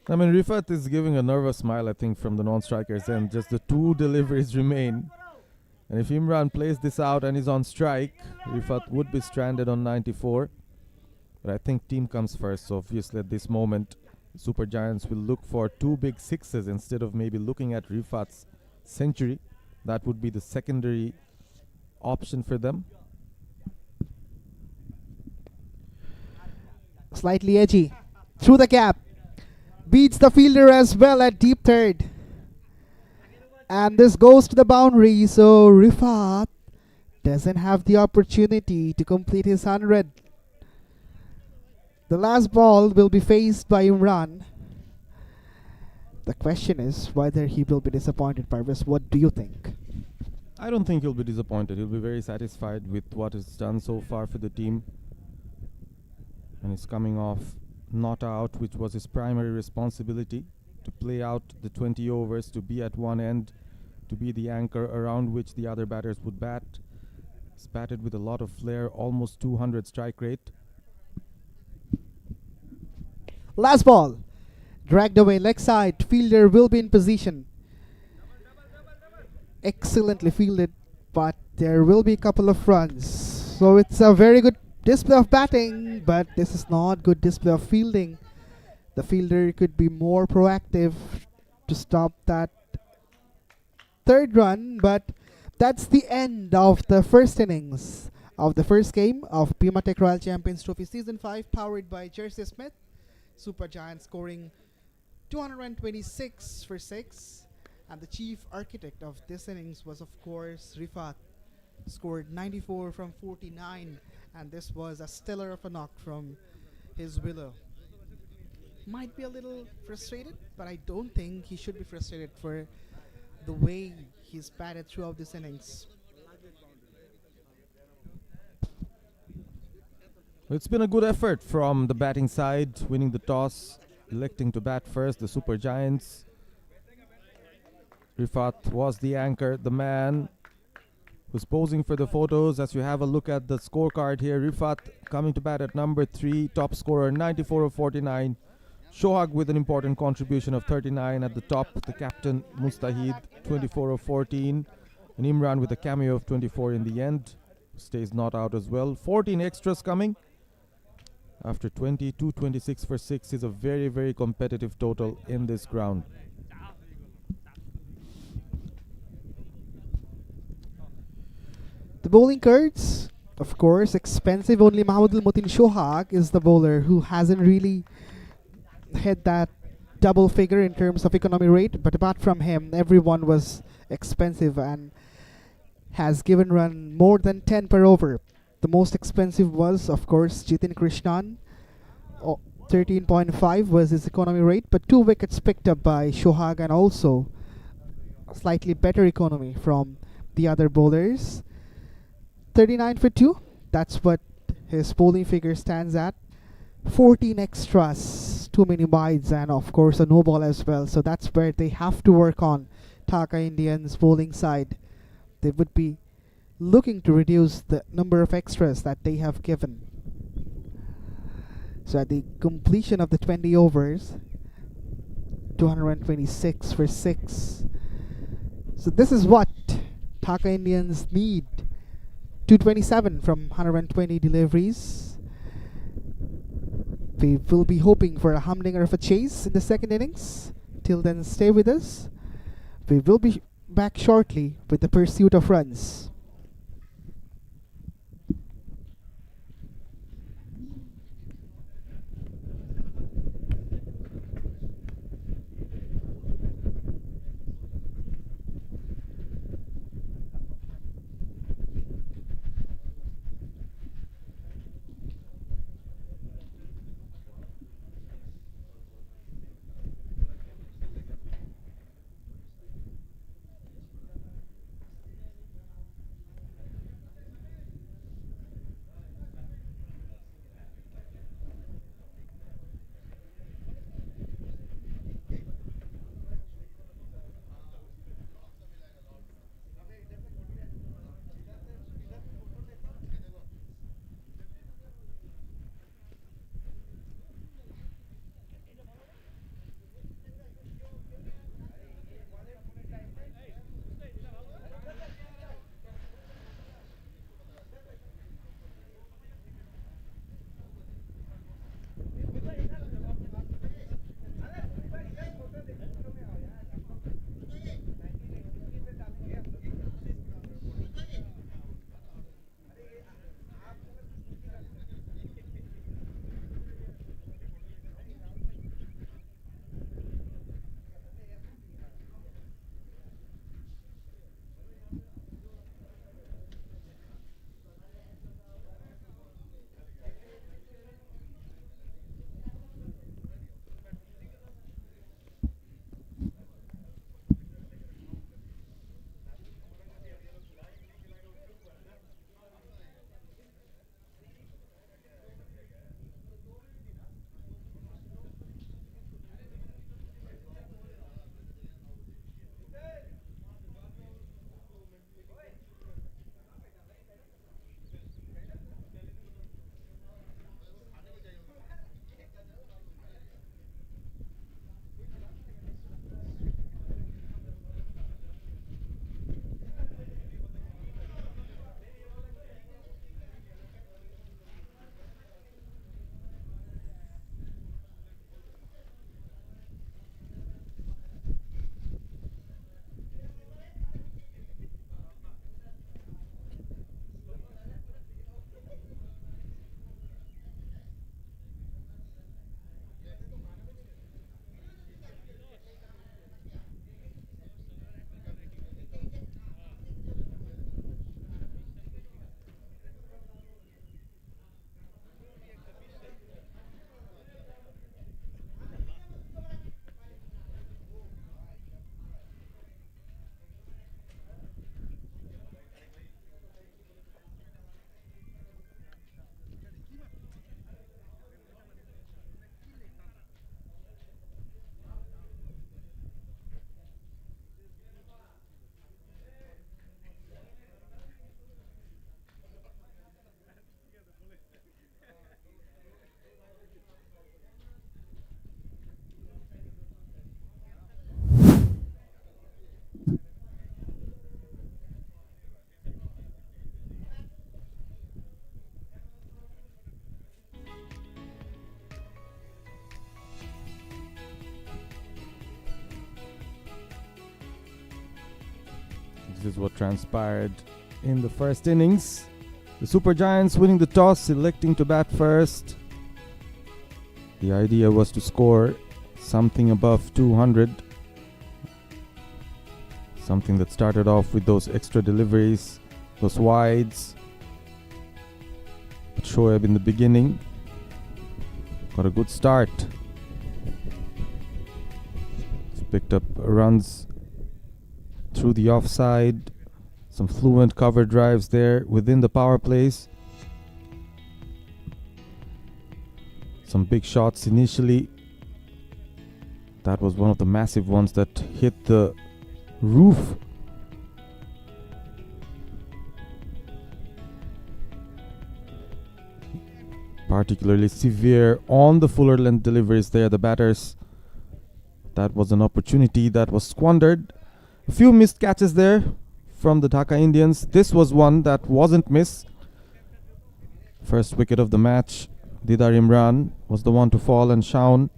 I mean, Rifat is giving a nervous smile, I think, from the non-strikers, and just the 2 deliveries remain. And if Imran plays this out and is on strike, Rifat would be stranded on 94. But I think team comes first, so obviously at this moment, Super Giants will look for 2 big sixes instead of maybe looking at Rifat's century. That would be the secondary option for them. Slightly edgy. Through the gap. Beats the fielder as well at deep third. And this goes to the boundary, so Rifat doesn't have the opportunity to complete his 100. The last ball will be faced by Imran. The question is whether he will be disappointed, Parvez. What do you think? I don't think he'll be disappointed. He'll be very satisfied with what is done so far for the team. And he's coming off not out, which was his primary responsibility, to play out the 20 overs, to be at one end, to be the anchor around which the other batters would bat. He's batted with a lot of flair, almost 200 strike rate. Last ball. Dragged away leg side. Fielder will be in position. Excellently fielded, but there will be a couple of runs. So it's a very good display of batting, but this is not good display of fielding. The fielder could be more proactive to stop that third run, but that's the end of the first innings of the first game of BIMATECH Royal Champions Trophy Season 5, powered by JERSEYSMITH. Super Giants scoring 226 for 6, and the chief architect of this innings was, of course, Rifat. Scored 94 from 49, and this was a stellar of a knock from his willow. Might be a little frustrated, but I don't think he should be frustrated for the way he's batted throughout this innings. It's been a good effort from the batting side, winning the toss, electing to bat first, the Super Giants. Rifat was the anchor, the man who's posing for the photos. As you have a look at the scorecard here, Rifat coming to bat at number 3, top scorer 94 of 49. Shohag with an important contribution of 39 at the top. The captain Mustahid 24 of 14. And Imran with a cameo of 24 in the end. Stays not out as well. 14 extras coming. After 22, 26 for 6 is a very, very competitive total in this ground. The bowling cards, of course, expensive. Only Mahmoudul Mutin Shohag is the bowler who hasn't really had that double figure in terms of economy rate. But apart from him, everyone was expensive and has given run more than 10 per over. The most expensive was, of course, Jitin Krishnan. 13.5 was his economy rate, but 2 wickets picked up by Shohag, and also a slightly better economy from the other bowlers. 39 for 2, that's what his bowling figure stands at. 14 extras, too many wides, and of course a no ball as well. So that's where they have to work on. Dhaka Indians bowling side, they would be looking to reduce the number of extras that they have given. So at the completion of the 20 overs, 226 for 6. So this is what Dhaka Indians need. 227 from 120 deliveries. We will be hoping for a humdinger of a chase in the second innings. Till then, stay with us. We will be back shortly with the pursuit of runs. This is what transpired in the first innings. The Super Giants winning the toss, electing to bat first. The idea was to score something above 200. Something that started off with those extra deliveries, those wides. But Shoaib in the beginning got a good start. He's picked up runs through the offside. Some fluent cover drives there within the power plays. Some big shots initially. That was one of the massive ones that hit the roof. Particularly severe on the fuller length deliveries there, the batters. That was an opportunity that was squandered. A few missed catches there from the Dhaka Indians. This was one that wasn't missed. First wicket of the match. Didar Imran was the one to fall, and Shaun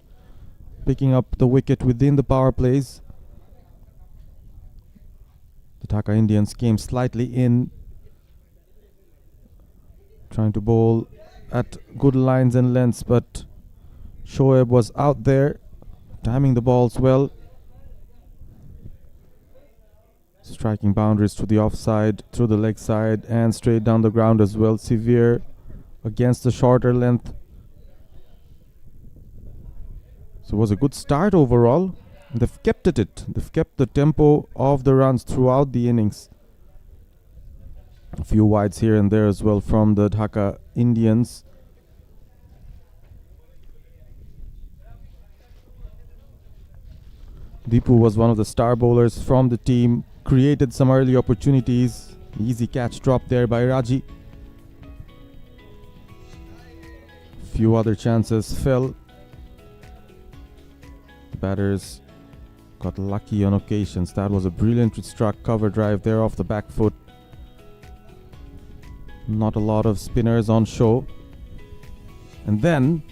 picking up the wicket within the power plays. The Dhaka Indians came slightly in, trying to bowl at good lines and lengths, but Shoaib was out there, timing the balls well, striking boundaries to the offside, through the leg side, and straight down the ground as well. Severe against the shorter length. So it was a good start overall. They've kept at it. They've kept the tempo of the runs throughout the innings. A few wides here and there as well from the Dhaka Indians. Deepu was one of the star bowlers from the team. Created some early opportunities. Easy catch drop there by Raji. Few other chances fell. The batters got lucky on occasions. That was a brilliantly struck cover drive there off the back foot. Not a lot of spinners on show. And then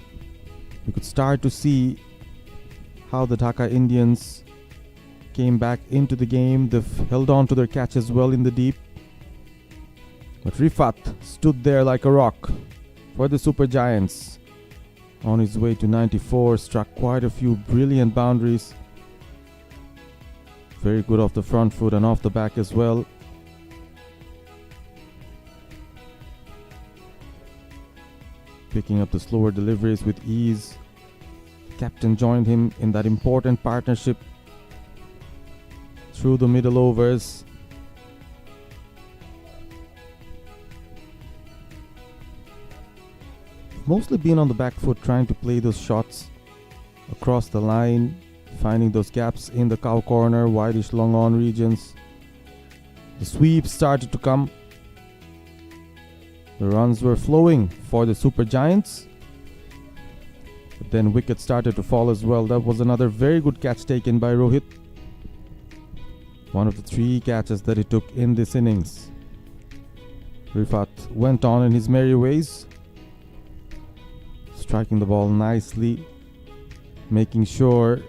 we could start to see how the Dhaka Indians came back into the game. They've held on to their catches well in the deep. But Rifat stood there like a rock for the Super Giants. On his way to 94, struck quite a few brilliant boundaries. Very good off the front foot and off the back as well. Picking up the slower deliveries with ease. Captain joined him in that important partnership through the middle overs. Mostly been on the back foot, trying to play those shots across the line, finding those gaps in the cow corner, wideish long on regions. The sweeps started to come. The runs were flowing for the Super Giants. But then wickets started to fall as well. That was another very good catch taken by Rohit. One of the 3 catches that he took in this innings. Rifat went on in his merry ways, striking the ball nicely, making sure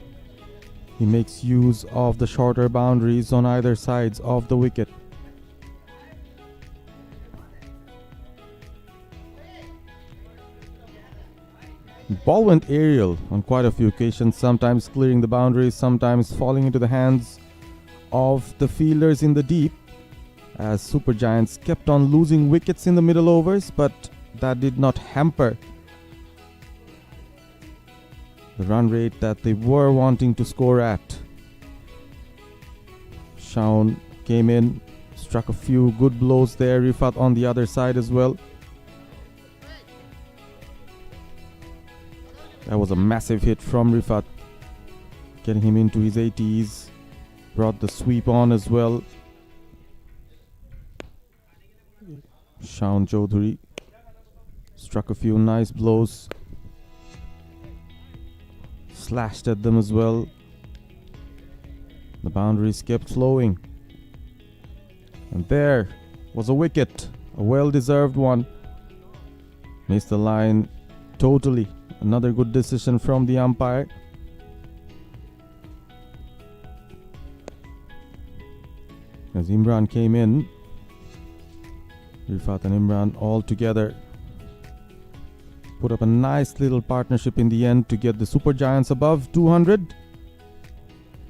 he makes use of the shorter boundaries on either sides of the wicket. Ball went aerial on quite a few occasions, sometimes clearing the boundaries, sometimes falling into the hands of the fielders in the deep, as Super Giants kept on losing wickets in the middle overs, but that did not hamper the run rate that they were wanting to score at. Shaun came in, struck a few good blows there. Rifat on the other side as well. That was a massive hit from Rifat, getting him into his 80s. Brought the sweep on as well. Shaun Chaudhary struck a few nice blows. Slashed at them as well. The boundaries kept flowing. And there was a wicket. A well-deserved one. Missed the line totally. Another good decision from the umpire. as Imran came in. Rifat and Imran all together put up a nice little partnership in the end to get the Super Giants above 200.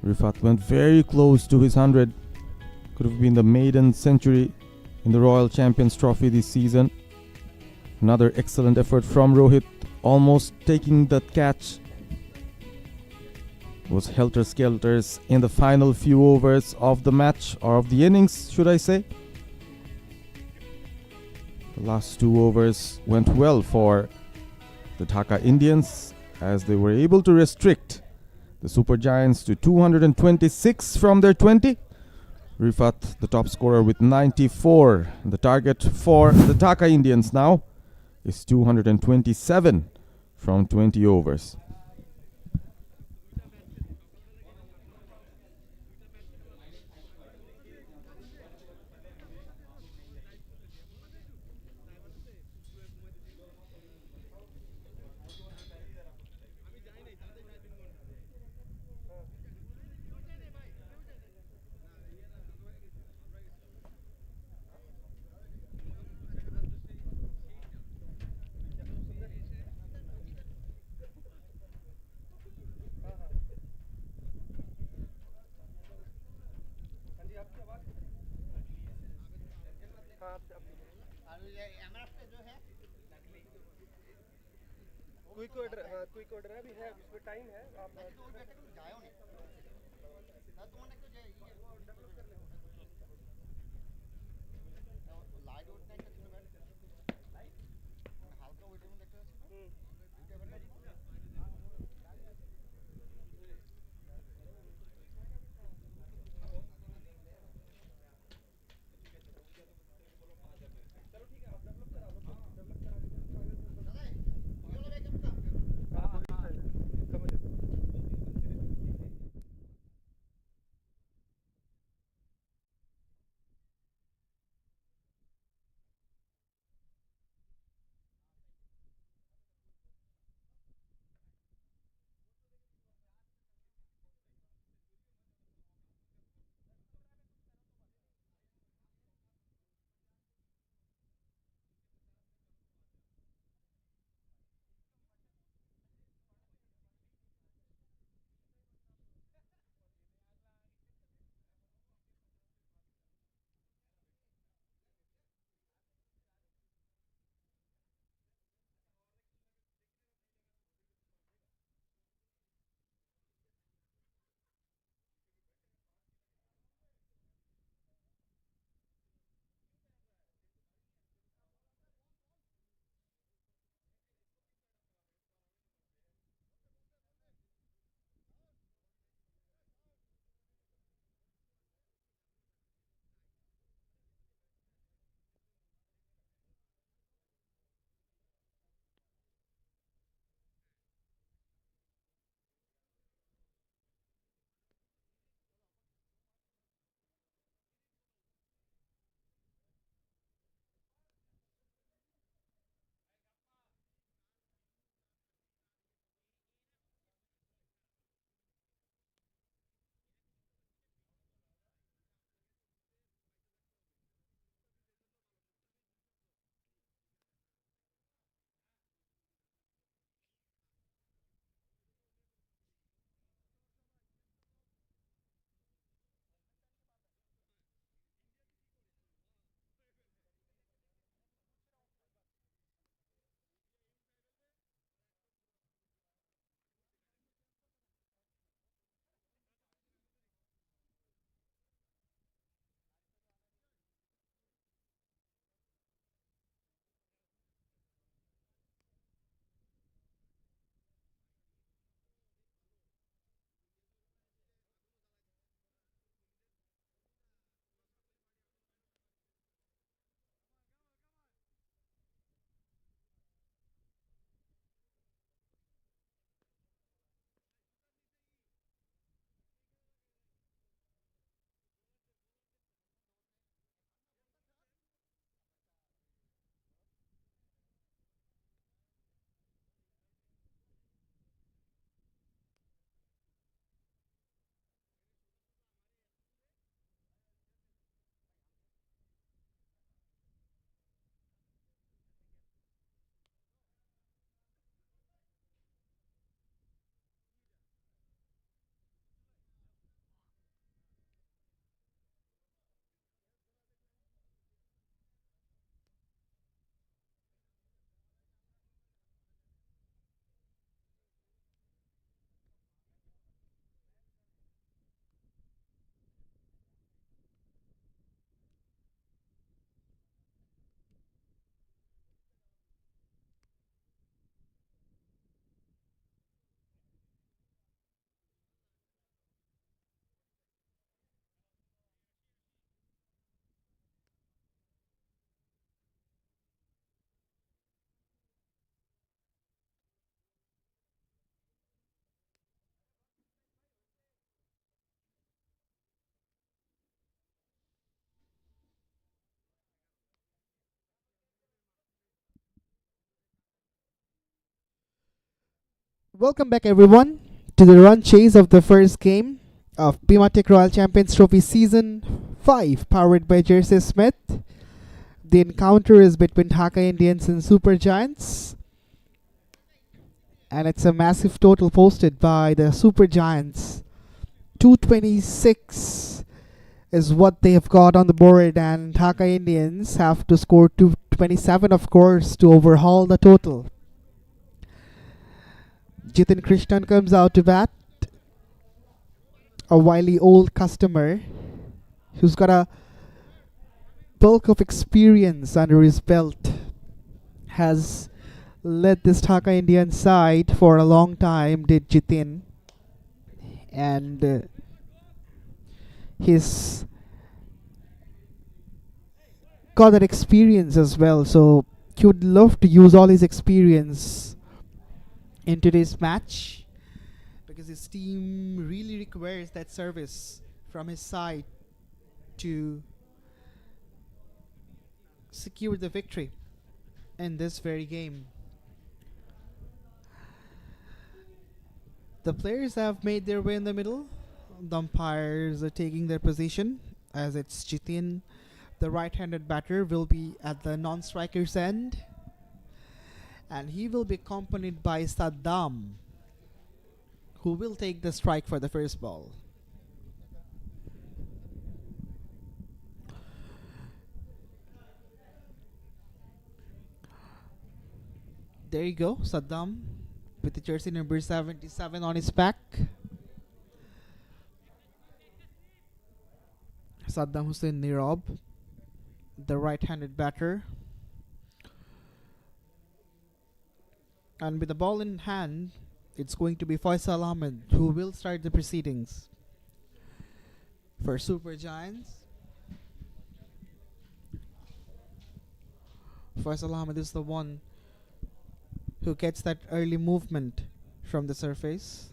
Rifat went very close to his 100. Could have been the maiden century in the Royal Champions Trophy this season. Another excellent effort from Rohit, almost taking that catch. It was helter-skelters in the final few overs of the match, or of the innings, should I say. The last 2 overs went well for the Dhaka Indians, as they were able to restrict the Super Giants to 226 from their 20. Rifat, the top scorer, with 94. The target for the Dhaka Indians now is 227 from 20 overs. Quick order है, अभी है, इसमें time है, आप Welcome back, everyone, to the run chase of the first game of BIMATECH Royal Champions Trophy Season 5, powered by JERSEYSMITH. The encounter is between Dhaka Indians and Super Giants, and it's a massive total posted by the Super Giants. 226 is what they have got on the board, and Dhaka Indians have to score 227, of course, to overhaul the total. Jitin Krishnan comes out to bat, a wily old customer who's got a bulk of experience under his belt, has led this Dhaka Indian side for a long time, did Jitin, and he's got that experience as well, so he would love to use all his experience in today's match, because his team really requires that service from his side to secure the victory in this very game. The players have made their way in the middle. The umpires are taking their position, as it's Jitin, the right-handed batter, will be at the non-striker's end, and he will be accompanied by Saddam, who will take the strike for the first ball. There you go, Saddam, with the jersey number 77 on his back. Saddam Hussein Nirob, the right-handed batter. And with the ball in hand, it's going to be Faisal Ahmed who will start the proceedings for Super Giants. Faisal Ahmed is the one who gets that early movement from the surface.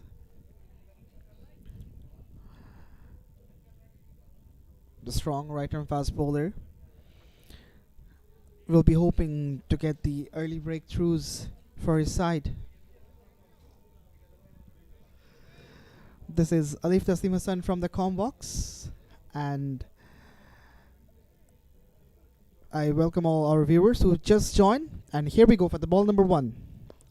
The strong right-arm fast bowler will be hoping to get the early breakthroughs for his side. This is Alif Taslim Hassan from the comm box, and I welcome all our viewers who just joined. And here we go for the ball number 1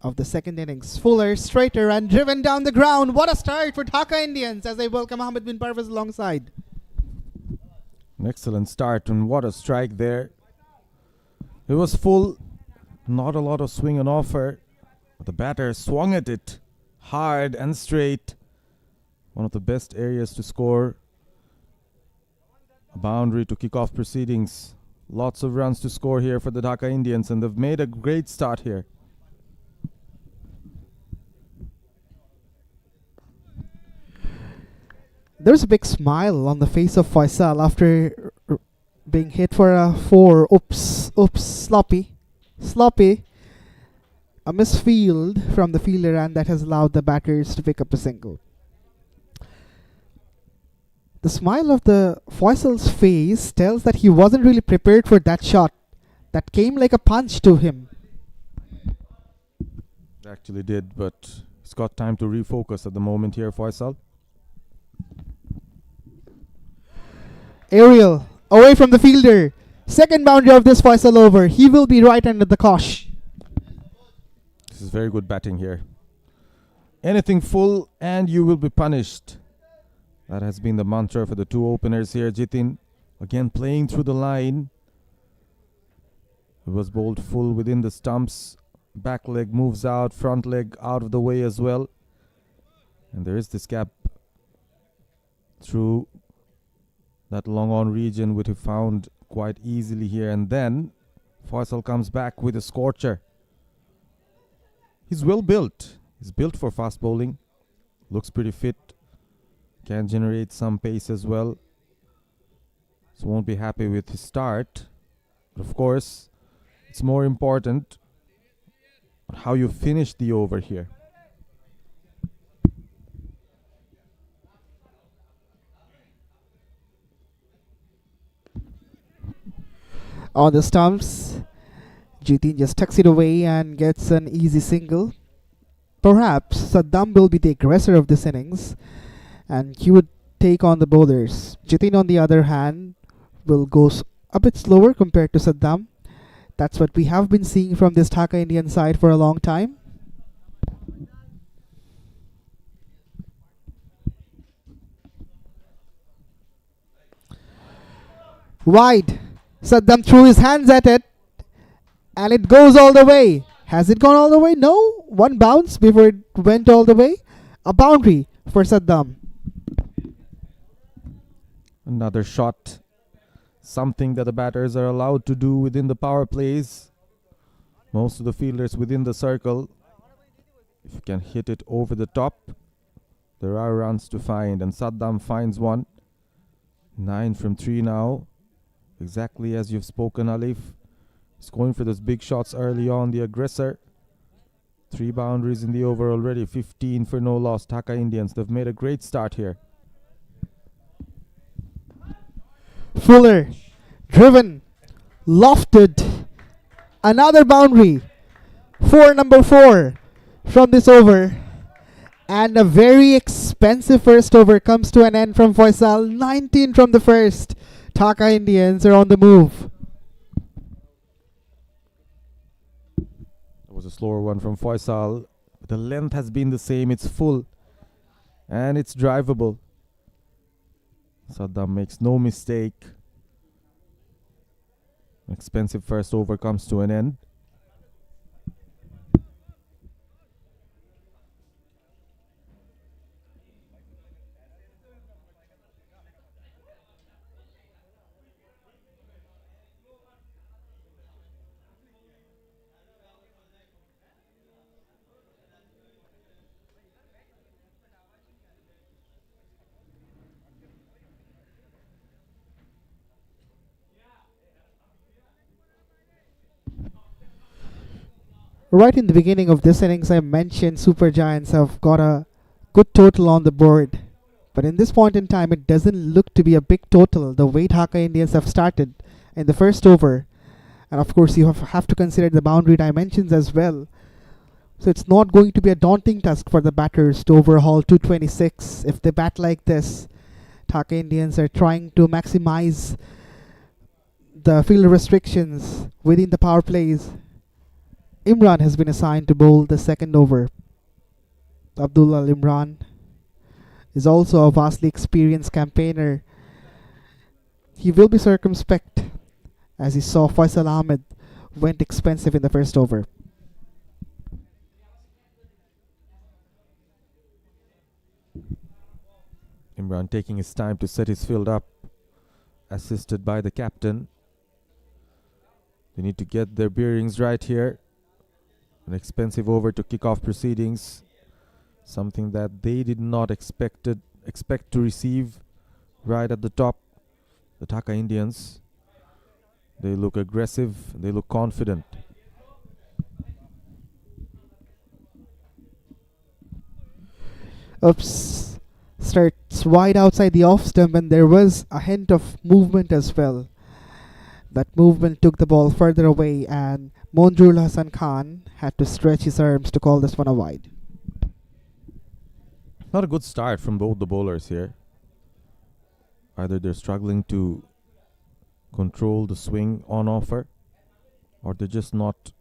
of the second innings. Fuller, straighter, and driven down the ground. What a start for Dhaka Indians, as I welcome Ahmed bin Parvez alongside. An excellent start, and what a strike there. It was full, not a lot of swing on offer, but the batter swung at it hard and straight. One of the best areas to score. A boundary to kick off proceedings. Lots of runs to score here for the Dhaka Indians, and they've made a great start here. There's a big smile on the face of Faisal after being hit for a 4. Oops, sloppy. A misfield from the fielder, and that has allowed the batters to pick up a single. The smile of the Faisal's face tells that he wasn't really prepared for that shot. That came like a punch to him. Actually did, but he's got time to refocus at the moment here, Faisal. Aerial, away from the fielder. Second boundary of this Faisal over. He will be right under the kosh. This is very good batting here. Anything full and you will be punished. That has been the mantra for the two openers here. Jitin again playing through the line. It was bowled full within the stumps. Back leg moves out, front leg out of the way as well. And there is this gap through that long on region, which he found quite easily here. And then Faisal comes back with a scorcher. He's well built. He's built for fast bowling. Looks pretty fit. Can generate some pace as well. So won't be happy with his start. But of course, it's more important how you finish the over here. On the stumps, Jitin just tucks it away and gets an easy single. perhaps Saddam will be the aggressor of this innings and he would take on the bowlers. Jitin, on the other hand, will go a bit slower compared to Saddam. That's what we have been seeing from this Dhaka Indian side for a long time. Wide. Saddam threw his hands at it and it goes all the way. Has it gone all the way? No. One bounce before it went all the way. A boundary for Saddam. Another shot. Something that the batters are allowed to do within the power plays. Most of the fielders within the circle. If you can hit it over the top, there are runs to find. And Saddam finds one. 9 from 3 now. Exactly as you've spoken, Alif. He's going for those big shots early on, the aggressor. 3 boundaries in the over already. 15 for no loss. Dhaka Indians, they've made a great start here. Fuller, driven, lofted, another boundary for number 4 from this over. And a very expensive first over comes to an end from Faisal. 19 from the first. Dhaka Indians are on the move. It was a slower one from Faisal. The length has been the same. It's full and it's drivable. Saddam makes no mistake. Expensive first over comes to an end. Right in the beginning of this innings, I mentioned Super Giants have got a good total on the board. But in this point in time, it doesn't look to be a big total the way Dhaka Indians have started in the first over. And of course, you have to consider the boundary dimensions as well. So it's not going to be a daunting task for the batters to overhaul 226. If they bat like this, Dhaka Indians are trying to maximize the field restrictions within the power plays. Imran has been assigned to bowl the second over. Abdullah Imran is also a vastly experienced campaigner. He will be circumspect as he saw Faisal Ahmed went expensive in the first over. Imran taking his time to set his field up, assisted by the captain. They need to get their bearings right here. An expensive over to kick off proceedings. Something that they did not expect to receive right at the top. The Dhaka Indians, they look aggressive, they look confident. Oops. Starts wide outside the off stump, and there was a hint of movement as well. That movement took the ball further away, and Monjul Hassan Khan had to stretch his arms to call this one a wide. Not a good start from both the bowlers here. Either they're struggling to control the swing on offer, or they're just not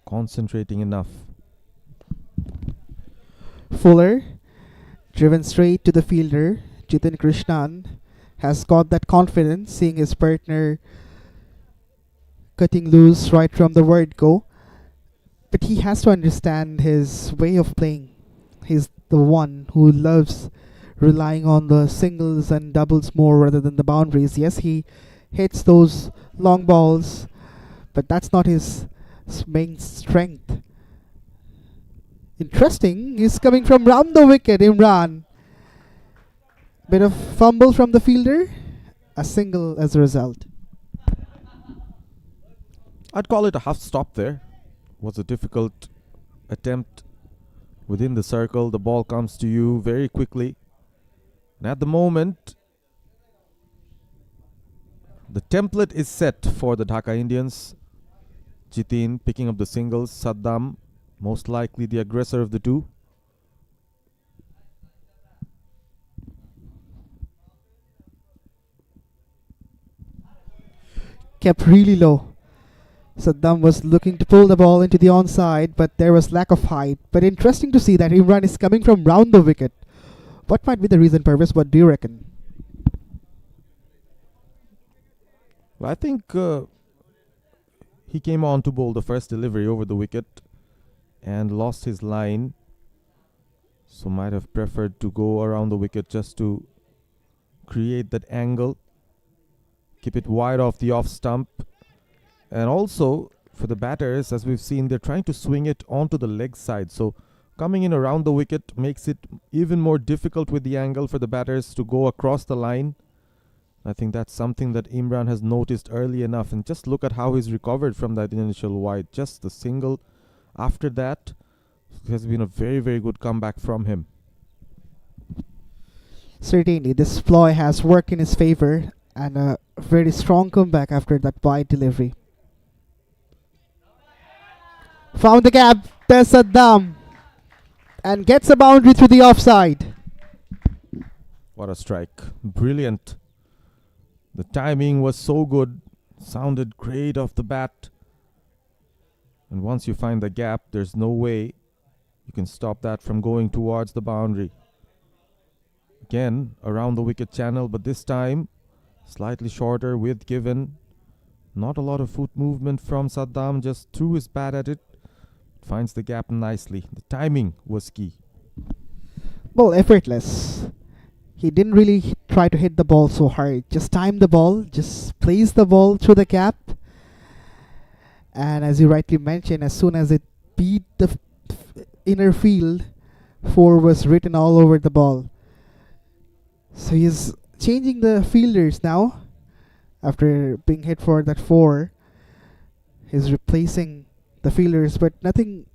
concentrating enough. Fuller, driven straight to the fielder, Jitin Krishnan, has got that confidence seeing his partner cutting loose right from the word go. But he has to understand his way of playing. He's the one who loves relying on the singles and doubles more rather than the boundaries. Yes, he hits those long balls, but that's not his main strength. Interesting, he's coming from round the wicket, Imran. Bit of fumble from the fielder, a single as a result. I'd call it a half stop there. Was a difficult attempt within the circle. The ball comes to you very quickly. And at the moment, the template is set for the Dhaka Indians. Jitin picking up the singles. Saddam most likely the aggressor of the two. Kept really low. Saddam was looking to pull the ball into the onside, but there was lack of height. But interesting to see that Imran is coming from round the wicket. What might be the reason, Purvis? What do you reckon? Well, I think he came on to bowl the first delivery over the wicket and lost his line. So might have preferred to go around the wicket just to create that angle. Keep it wide off the off stump. And also, for the batters, as we've seen, they're trying to swing it onto the leg side. So coming in around the wicket makes it even more difficult with the angle for the batters to go across the line. I think that's something that Imran has noticed early enough. And just look at how he's recovered from that initial wide. Just the single after that has been a very, very good comeback from him. Certainly, this ploy has worked in his favor, and a very strong comeback after that wide delivery. Found the gap, there's Saddam, and gets a boundary through the offside. What a strike. Brilliant. The timing was so good. Sounded great off the bat. And once you find the gap, there's no way you can stop that from going towards the boundary. Again, around the wicket channel, but this time slightly shorter with given. Not a lot of foot movement from Saddam, just threw his bat at it. Finds the gap nicely. The timing was key. Well, effortless. He didn't really try to hit the ball so hard. Just timed the ball, just placed the ball through the gap. And as you rightly mentioned, as soon as it beat the inner field, 4 was written all over the ball. So he's changing the fielders now. After being hit for that 4, he's replacing the fielders, but nothing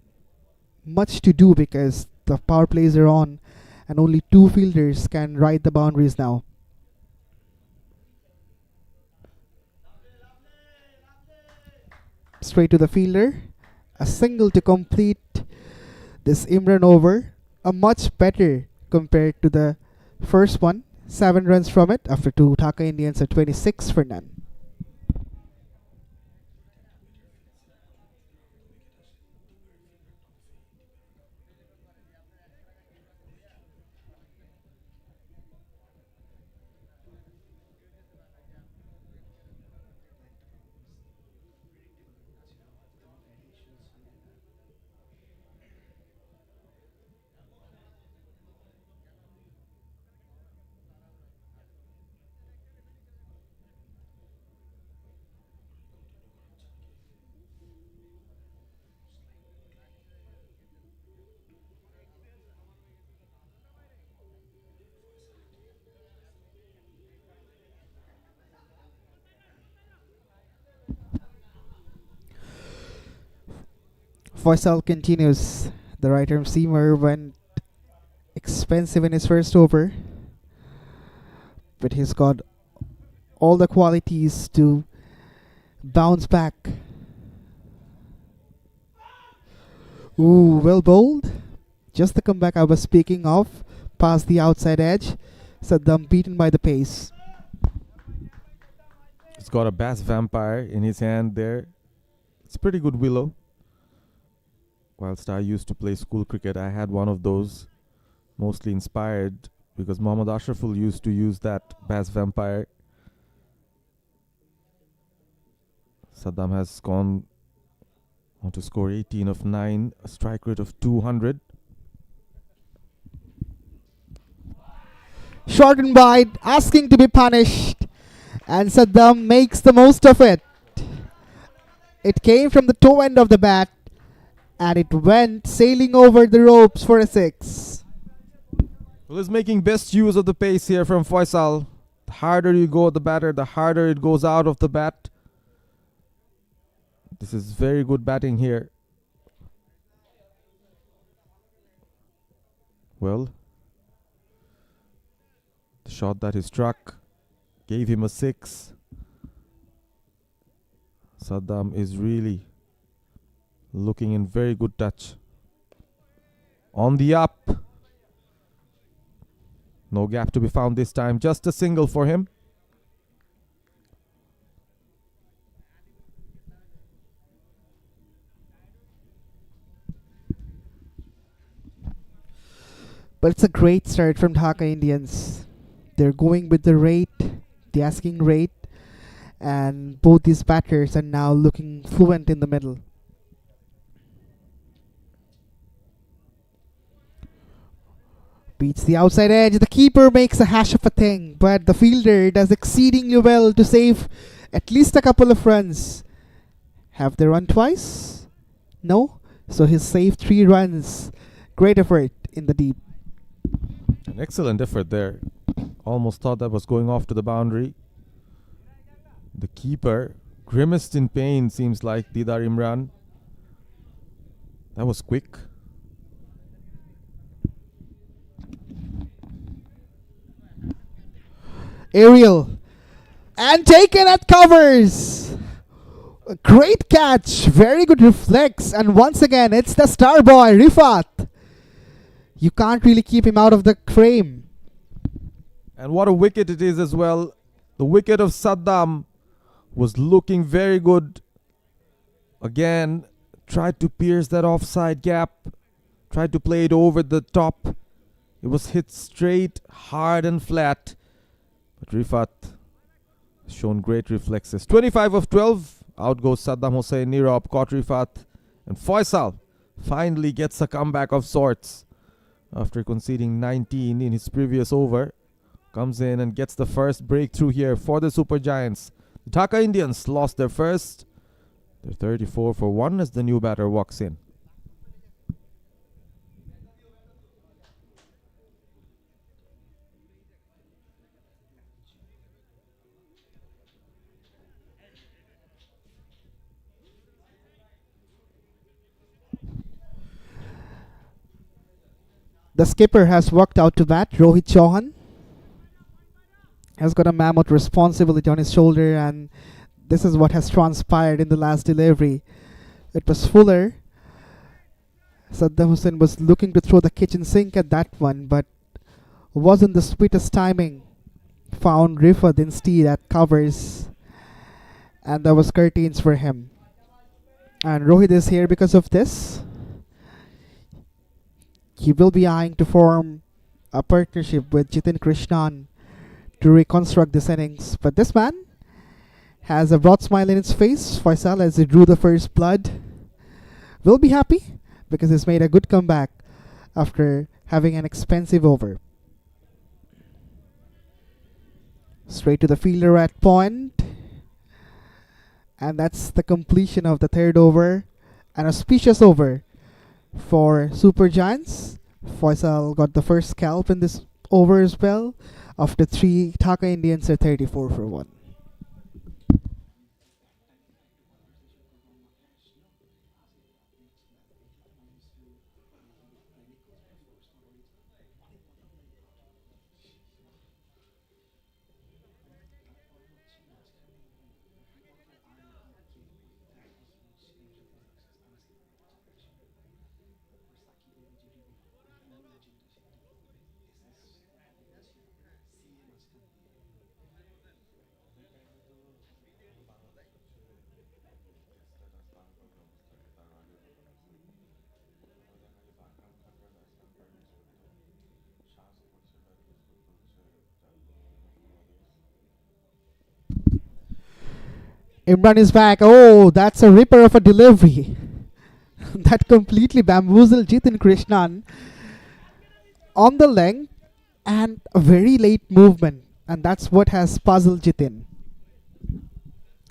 much to do because the power plays are on and only 2 fielders can ride the boundaries now. Straight to the fielder. A single to complete this Imran over. A much better compared to the first one. 7 runs from it after 2 Dhaka Indians at 26 for none. Faisal continues. The right arm seamer went expensive in his first over, but he's got all the qualities to bounce back. Ooh, well bowled. Just the comeback I was speaking of, past the outside edge. Saddam beaten by the pace. He's got a bass vampire in his hand there. It's pretty good willow. Whilst I used to play school cricket, I had one of those, mostly inspired because Mohammad Ashraful used to use that bass vampire. Saddam has gone on to score 18 of 9, a strike rate of 200. Short and wide, asking to be punished, and Saddam makes the most of it. It came from the toe end of the bat, and it went sailing over the ropes for a 6. Well, he's making best use of the pace here from Faisal. The harder you go at the batter, the harder it goes out of the bat. This is very good batting here. Well, the shot that he struck gave him a 6. Saddam is really looking in very good touch on the up. No gap to be found this time. Just a single for him. But it's a great start from Dhaka Indians. They're going with the rate, the asking rate, and both these batters are now looking fluent in the middle. Beats the outside edge. The keeper makes a hash of a thing, but the fielder does exceedingly well to save at least a couple of runs. Have they run twice? No. So he's saved 3 runs. Great effort in the deep. An excellent effort there. Almost thought that was going off to the boundary. The keeper grimaced in pain, seems like, Didar Imran. That was quick. Aerial. And taken at covers. A great catch. Very good reflex. And once again, it's the star boy, Rifat. You can't really keep him out of the frame. And what a wicket it is as well. The wicket of Saddam was looking very good. Again, tried to pierce that offside gap. Tried to play it over the top. It was hit straight, hard and flat. But Rifat has shown great reflexes. 25 of 12. Out goes Saddam Hussain. Nirab caught Rifat. And Faisal finally gets a comeback of sorts. After conceding 19 in his previous over. Comes in and gets the first breakthrough here for the Super Giants. The Dhaka Indians lost their first. They're 34 for 1 as the new batter walks in. The skipper has worked out to bat. Rohit Chauhan has got a mammoth responsibility on his shoulder, and this is what has transpired in the last delivery. It was fuller. Saddam Hussain was looking to throw the kitchen sink at that one, but wasn't the sweetest timing. Found Rifat instead at covers, and there was curtains for him. And Rohit is here because of this. He will be eyeing to form a partnership with Jitin Krishnan to reconstruct this innings. But this man has a broad smile in his face. Faisal, as he drew the first blood, will be happy because he's made a good comeback after having an expensive over. Straight to the fielder at point. And that's the completion of the third over. An auspicious over for Super Giants. Faisal got the first scalp in this over as well. After 3, Dhaka Indians are 34 for 1. Imran is back. Oh, that's a ripper of a delivery. That completely bamboozled Jitin Krishnan on the length, and a very late movement. And that's what has puzzled Jitin.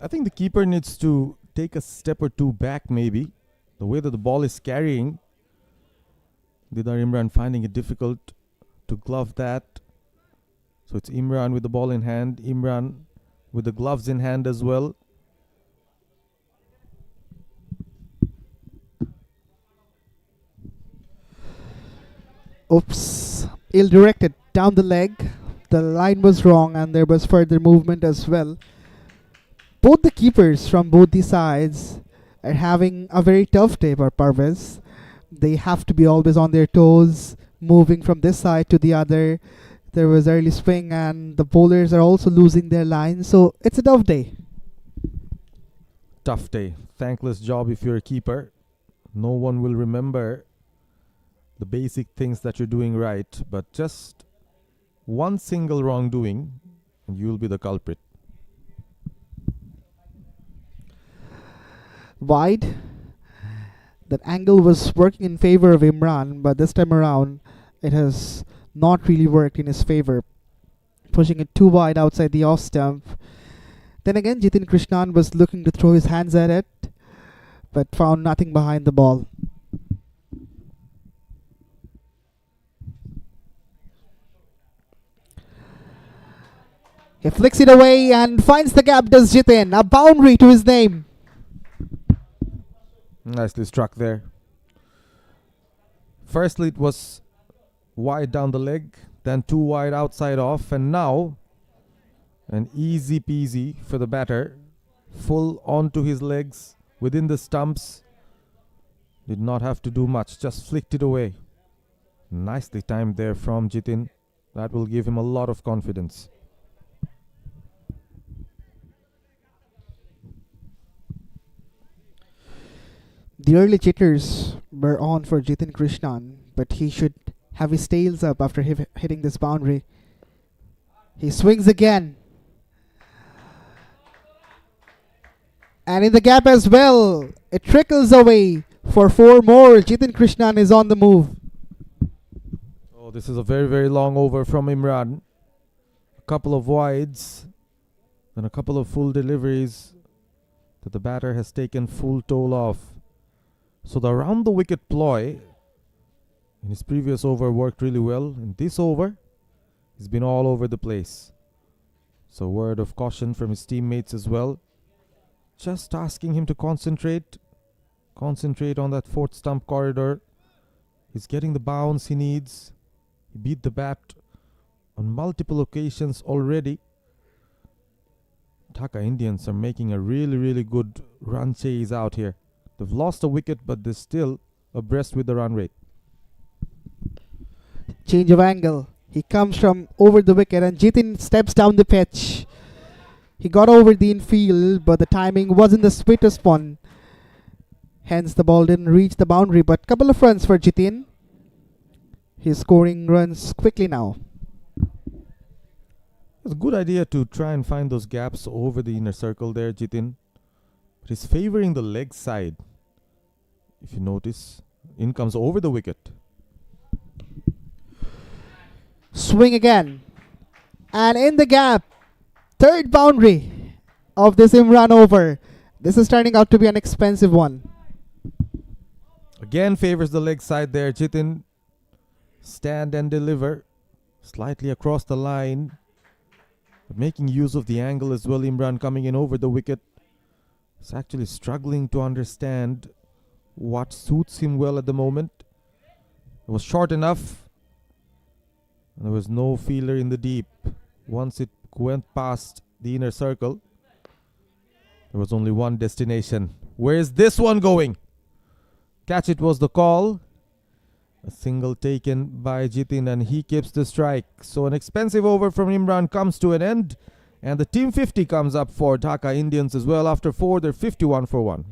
I think the keeper needs to take a step or two back maybe. The way that the ball is carrying. Didar Imran finding it difficult to glove that. So it's Imran with the ball in hand. Imran with the gloves in hand as well. Oops. Ill-directed down the leg. The line was wrong and there was further movement as well. Both the keepers from both the sides are having a very tough day for Parvez. They have to be always on their toes, moving from this side to the other. There was early swing, and the bowlers are also losing their line, so it's a tough day. Tough day. Thankless job if you're a keeper. No one will remember the basic things that you're doing right, but just one single wrongdoing and you'll be the culprit. Wide. That angle was working in favor of Imran, but this time around it has not really worked in his favor, pushing it too wide outside the off stump. Then again, Jitin Krishnan was looking to throw his hands at it, but found nothing behind the ball. He flicks it away and finds the gap, does Jitin. A boundary to his name. Nicely struck there. Firstly, it was wide down the leg, then too wide outside off, and now an easy peasy for the batter. Full onto his legs within the stumps. Did not have to do much, just flicked it away. Nicely timed there from Jitin. That will give him a lot of confidence. The early jitters were on for Jitin Krishnan, but he should have his tails up after hitting this boundary. He swings again. And in the gap as well, it trickles away for 4 more. Jitin Krishnan is on the move. Oh, this is a very, very long over from Imran. A couple of wides and a couple of full deliveries that the batter has taken full toll of. So the round the wicket ploy in his previous over worked really well. In this over, he's been all over the place. So word of caution from his teammates as well. Just asking him to concentrate on that 4th stump corridor. He's getting the bounce he needs. He beat the bat on multiple occasions already. Dhaka Indians are making a really, really good run chase out here. They've lost a wicket, but they're still abreast with the run rate. Change of angle. He comes from over the wicket and Jitin steps down the pitch. He got over the infield, but the timing wasn't the sweetest one. Hence the ball didn't reach the boundary, but couple of runs for Jitin. He's scoring runs quickly now. It's a good idea to try and find those gaps over the inner circle there, Jitin. But he's favoring the leg side. If you notice, in comes over the wicket. Swing again. And in the gap, 3rd boundary of this Imran over. This is turning out to be an expensive one. Again favors the leg side there, Jitin. Stand and deliver. Slightly across the line. But making use of the angle as well, Imran coming in over the wicket. He's actually struggling to understand what suits him well at the moment. It was short enough. And there was no feeler in the deep. Once it went past the inner circle, there was only one destination. Where is this one going? Catch it was the call. A single taken by Jitin and he keeps the strike. So an expensive over from Imran comes to an end. And the team 50 comes up for Dhaka Indians as well. After 4, they're 51 for 1.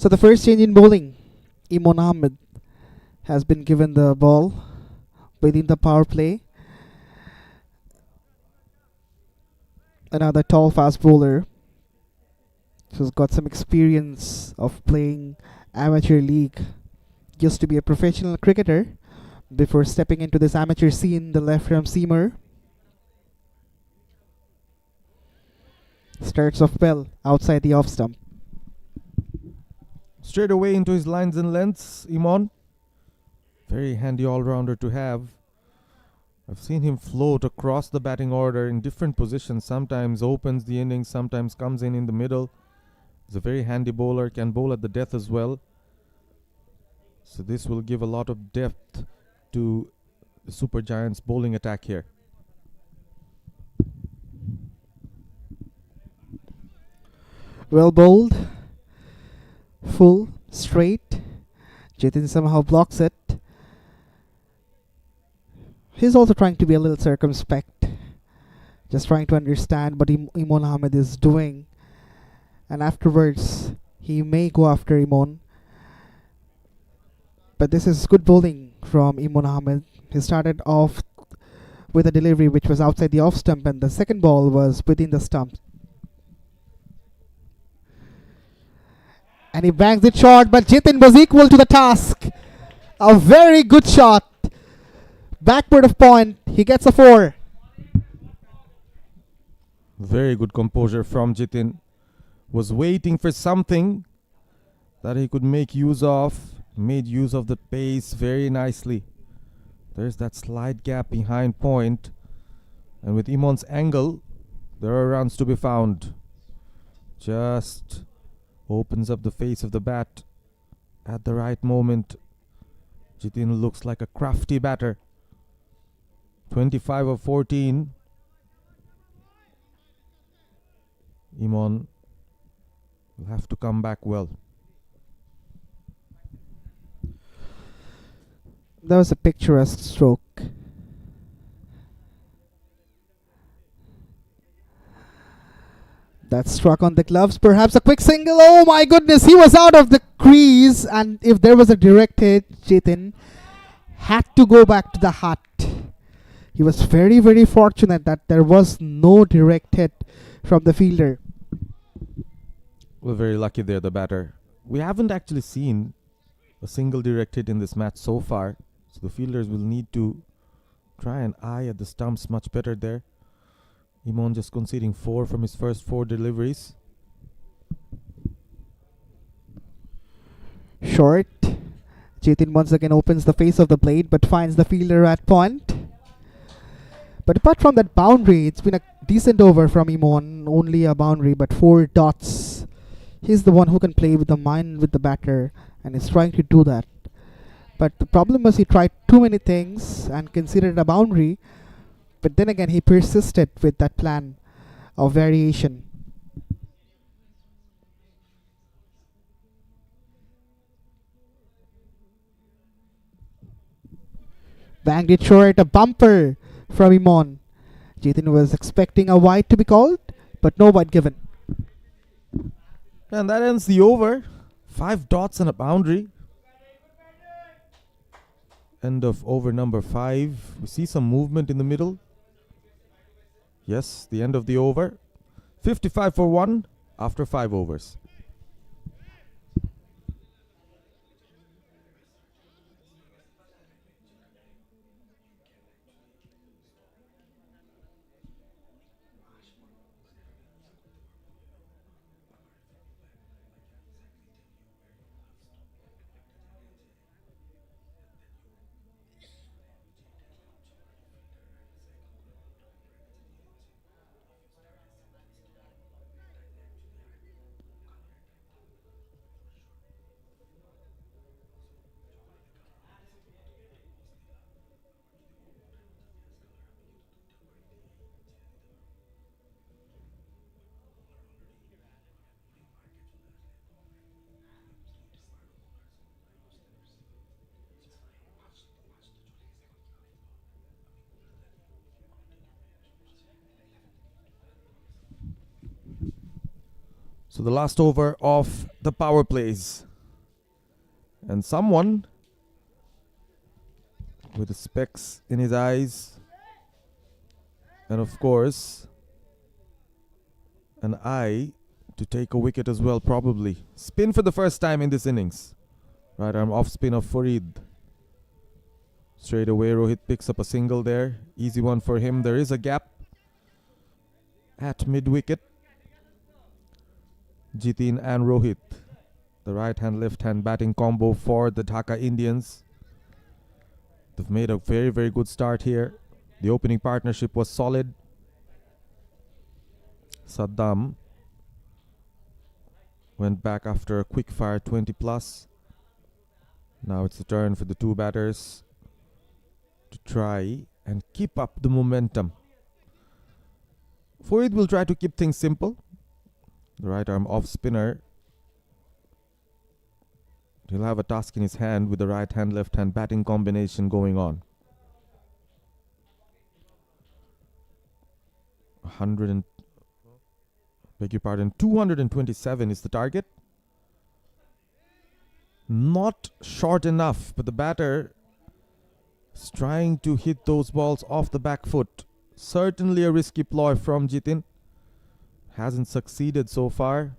So the first change in bowling, Imon Ahmed has been given the ball within the power play. Another tall fast bowler who's got some experience of playing amateur league. Used to be a professional cricketer before stepping into this amateur scene, the left arm seamer. Starts off well outside the off stump. Straight away into his lines and lengths, Imon. Very handy all-rounder to have. I've seen him float across the batting order in different positions. Sometimes opens the innings, sometimes comes in the middle. He's a very handy bowler, can bowl at the death as well. So this will give a lot of depth to the Super Giants' bowling attack here. Well bowled. Full, straight. Jitin somehow blocks it. He's also trying to be a little circumspect. Just trying to understand what Imon Ahmed is doing. And afterwards, he may go after Imon. But this is good bowling from Imon Ahmed. He started off with a delivery which was outside the off stump, and the second ball was within the stump. And he bangs it short, but Jitin was equal to the task. A very good shot. Backward of point, he gets a 4. Very good composure from Jitin. Was waiting for something that he could make use of. Made use of the pace very nicely. There's that slight gap behind point. And with Imon's angle, there are runs to be found. Just opens up the face of the bat at the right moment. Jitin looks like a crafty batter. 25 of 14. Imon will have to come back well. That was a picturesque stroke. That struck on the gloves. Perhaps a quick single. Oh my goodness, he was out of the crease. And if there was a direct hit, Jitin had to go back to the hut. He was very, very fortunate that there was no direct hit from the fielder. We're very lucky there, the batter. We haven't actually seen a single direct hit in this match so far. So the fielders will need to try and eye at the stumps much better there. Imon just conceding 4 from his first 4 deliveries. Short. Jitin once again opens the face of the blade but finds the fielder at point. But apart from that boundary, it's been a decent over from Imon. Only a boundary, but 4 dots. He's the one who can play with the mind with the batter, and is trying to do that. But the problem was he tried too many things and considered a boundary. But then again, he persisted with that plan of variation. Banged it short, a bumper from Imon. Jitin was expecting a wide to be called, but no wide given. And that ends the over. 5 dots and a boundary. End of over number 5. We see some movement in the middle. Yes, the end of the over. 55 for 1 after 5 overs. So the last over of the power plays. And someone with the specs in his eyes, and of course an eye to take a wicket as well, probably. Spin for the first time in this innings. Right arm off spin of Farid. Straight away Rohit picks up a single there. Easy one for him. There is a gap at mid-wicket. Jitin and Rohit, the right hand left hand batting combo for the Dhaka Indians. They've made a very, very good start here. The opening partnership was solid. Saddam went back after a quick fire 20 plus. Now it's the turn for the two batters to try and keep up the momentum. Farid will try to keep things simple. The right arm off spinner. He'll have a task in his hand with the right hand left hand batting combination going on. 227 is the target. Not short enough, but the batter is trying to hit those balls off the back foot. Certainly a risky ploy from Jitin. Hasn't succeeded so far.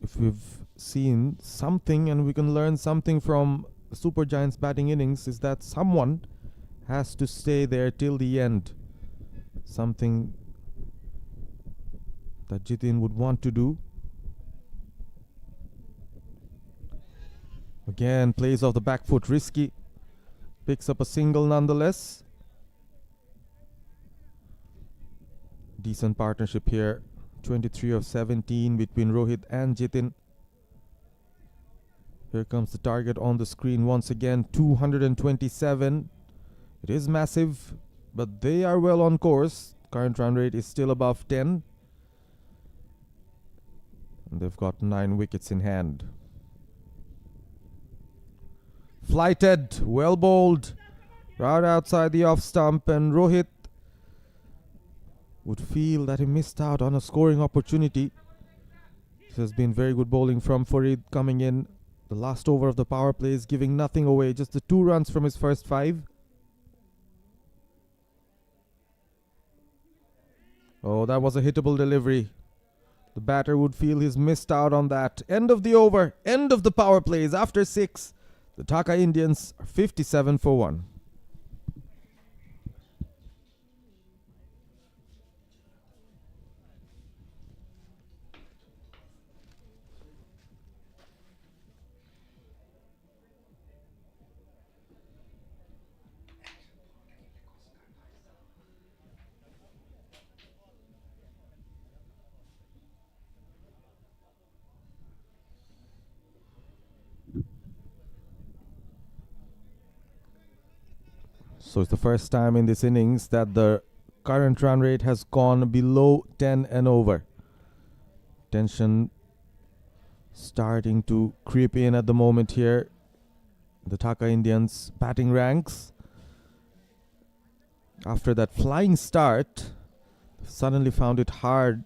If we've seen something and we can learn something from Super Giants batting innings, is that someone has to stay there till the end. Something that Jitin would want to do. Again, plays off the back foot, risky. Picks up a single nonetheless. Decent partnership here. 23 of 17 between Rohit and Jitin. Here comes the target on the screen once again. 227. It is massive, but they are well on course. Current run rate is still above 10. And they've got 9 wickets in hand. Flighted, well bowled, right outside the off stump, and Rohit would feel that he missed out on a scoring opportunity. This has been very good bowling from Farid coming in. The last over of the power play is giving nothing away, just the 2 runs from his first 5. Oh, that was a hittable delivery. The batter would feel he's missed out on that. End of the over, end of the power plays after 6. The Dhaka Indians are 57 for 1. So it's the first time in this innings that the current run rate has gone below 10 and over. Tension starting to creep in at the moment here. The Dhaka Indians batting ranks. After that flying start, suddenly found it hard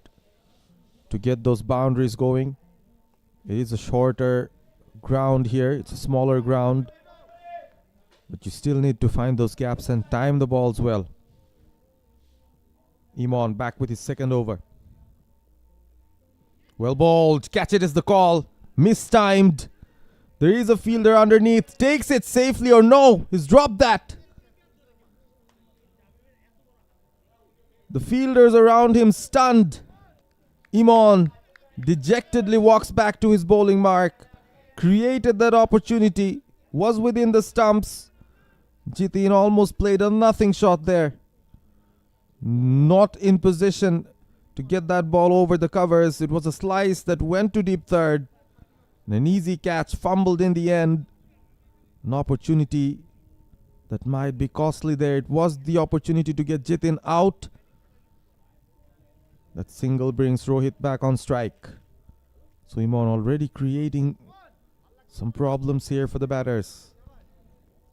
to get those boundaries going. It is a shorter ground here. It's a smaller ground. But you still need to find those gaps and time the balls well. Imon back with his second over. Well bowled. Catch it is the call. Mistimed. There is a fielder underneath. Takes it safely or no. He's dropped that. The fielders around him stunned. Imon dejectedly walks back to his bowling mark. Created that opportunity. Was within the stumps. Jitin almost played a nothing shot there. Not in position to get that ball over the covers. It was a slice that went to deep third. And an easy catch, fumbled in the end. An opportunity that might be costly there. It was the opportunity to get Jitin out. That single brings Rohit back on strike. So Imon already creating some problems here for the batters.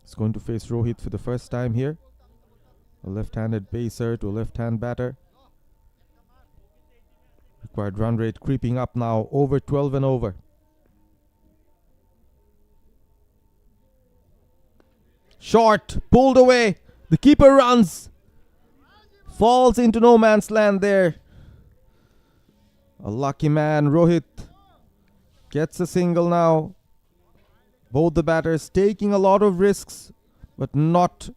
He's going to face Rohit for the first time here. A left-handed pacer to a left-hand batter. Required run rate creeping up now, over 12 and over. Short, pulled away. The keeper runs. Falls into no man's land there. A lucky man, Rohit, gets a single now. Both the batters taking a lot of risks, but not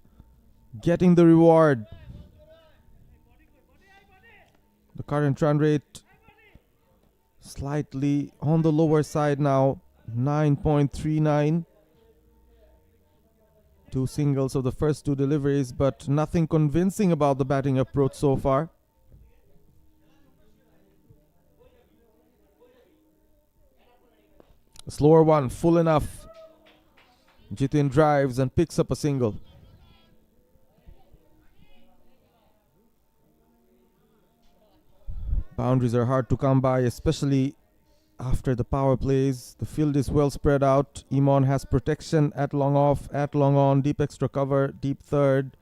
getting the reward. The current run rate slightly on the lower side now, 9.39. 2 singles of the first 2 deliveries, but nothing convincing about the batting approach so far. A slower one, full enough. Jitin drives and picks up a single. Boundaries are hard to come by, especially after the power plays. The field is well spread out. Imon has protection at long off, at long on, deep extra cover, deep third,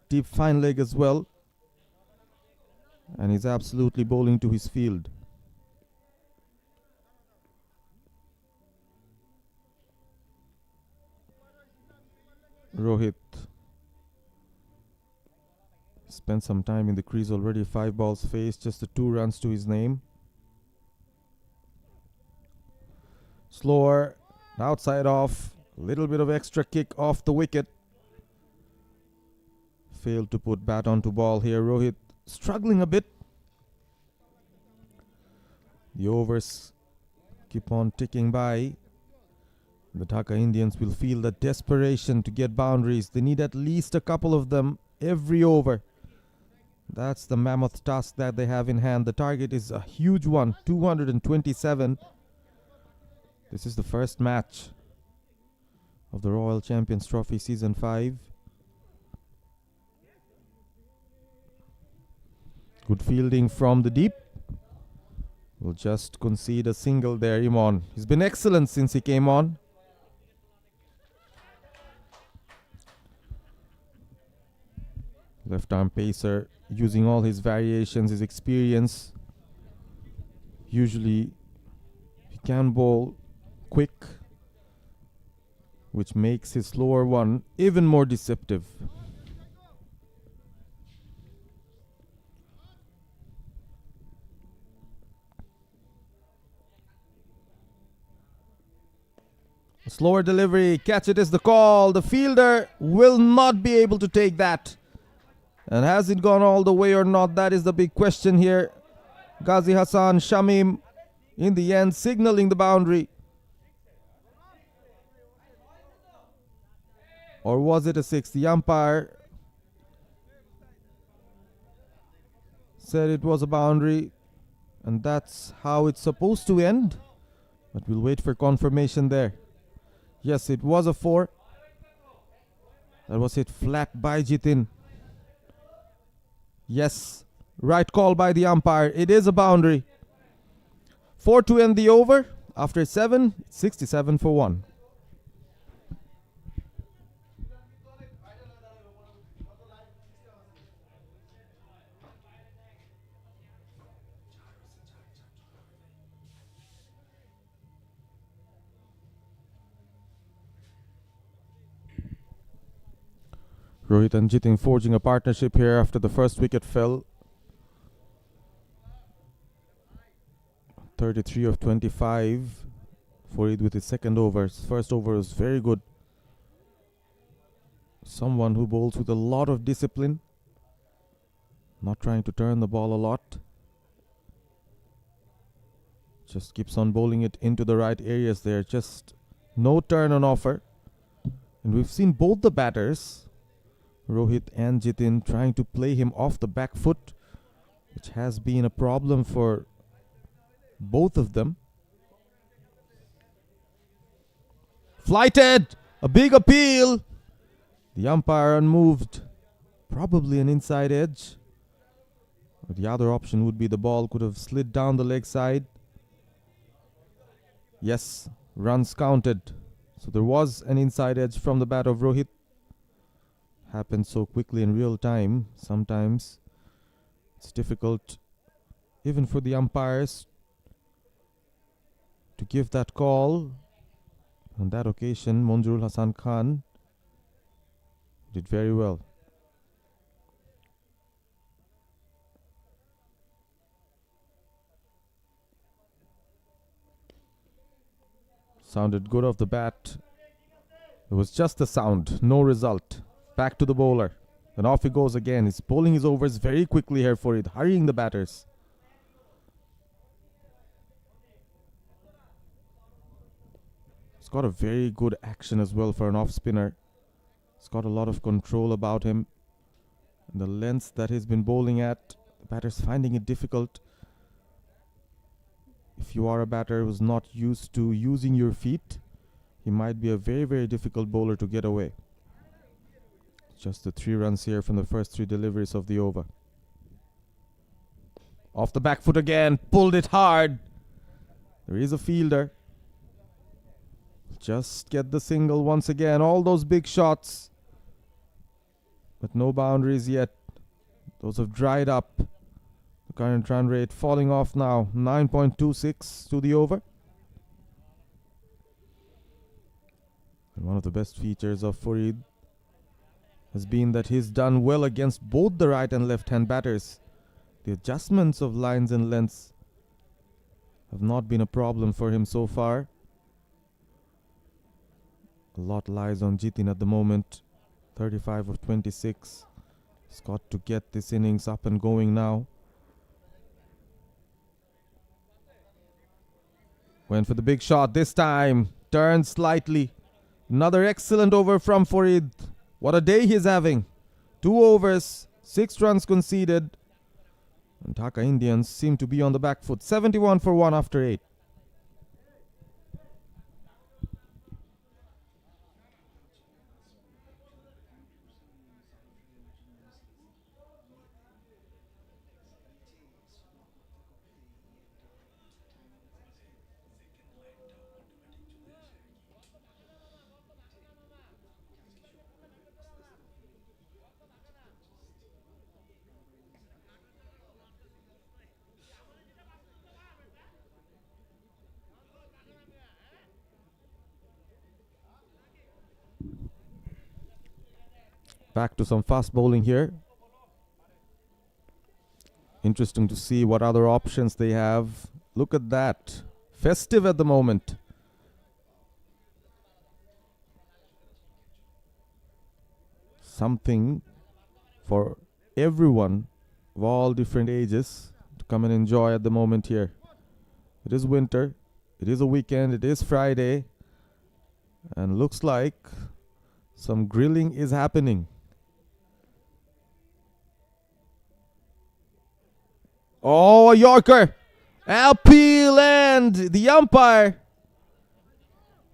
deep fine leg as well. And he's absolutely bowling to his field. Rohit spent some time in the crease already. 5 balls faced, just the 2 runs to his name. Slower, outside off, a little bit of extra kick off the wicket. Failed to put bat onto ball here. Rohit struggling a bit. The overs keep on ticking by. The Dhaka Indians will feel the desperation to get boundaries. They need at least a couple of them every over. That's the mammoth task that they have in hand. The target is a huge one, 227. This is the first match of the Royal Champions Trophy Season 5. Good fielding from the deep. Will just concede a single there, Imon. He's been excellent since he came on. Left arm pacer, using all his variations, his experience. Usually he can bowl quick, which makes his slower one even more deceptive. A slower delivery, catch it is the call. The fielder will not be able to take that. And has it gone all the way or not? That is the big question here. Ghazi Hassan Shamim in the end signaling the boundary. Or was it a 6? The umpire said it was a boundary, and that's how it's supposed to end. But we'll wait for confirmation there. Yes, it was a 4. That was hit flat by Jitin. Yes, right call by the umpire. It is a boundary. 4 to end the over. After 7, 67 for 1. Rohit and Jitin forging a partnership here after the first wicket fell. 33 of 25. Farid with his second over. His first over was very good. Someone who bowls with a lot of discipline. Not trying to turn the ball a lot. Just keeps on bowling it into the right areas there. Just no turn on offer. And we've seen both the batters, Rohit and Jitin, trying to play him off the back foot, which has been a problem for both of them. Flighted! A big appeal! The umpire unmoved. Probably an inside edge. But the other option would be the ball could have slid down the leg side. Yes, runs counted. So there was an inside edge from the bat of Rohit. Happens so quickly in real time. Sometimes it's difficult even for the umpires to give that call. On that occasion, Monjurul Hassan Khan Did very well. Sounded good off the bat. It was just a sound, no result. Back to the bowler. And off he goes again. He's bowling his overs very quickly here for it, hurrying the batters. He's got a very good action as well for an off spinner. He's got a lot of control about him. And the lengths that he's been bowling at, the batter's finding it difficult. If you are a batter who's not used to using your feet, he might be a very, very difficult bowler to get away. Just the 3 runs here from the first 3 deliveries of the over. Off the back foot again, pulled it hard. There is a fielder. Just get the single once again. All those big shots, but no boundaries yet. Those have dried up. The current run rate falling off now. 9.26 to the over. And one of the best features of Farid has been that he's done well against both the right and left hand batters. The adjustments of lines and lengths have not been a problem for him so far. A lot lies on Jitin at the moment. 35 of 26. He's got to get this innings up and going now. Went for the big shot this time. Turned slightly. Another excellent over from Farid. What a day he's having. 2 overs, 6 runs conceded. And Dhaka Indians seem to be on the back foot. 71 for 1 after 8. Back to some fast bowling here. Interesting to see what other options they have. Look at that. Festive at the moment. Something for everyone of all different ages to come and enjoy at the moment here. It is winter. It is a weekend. It is Friday. And looks like some grilling is happening. Oh, a Yorker. Appeal, and the umpire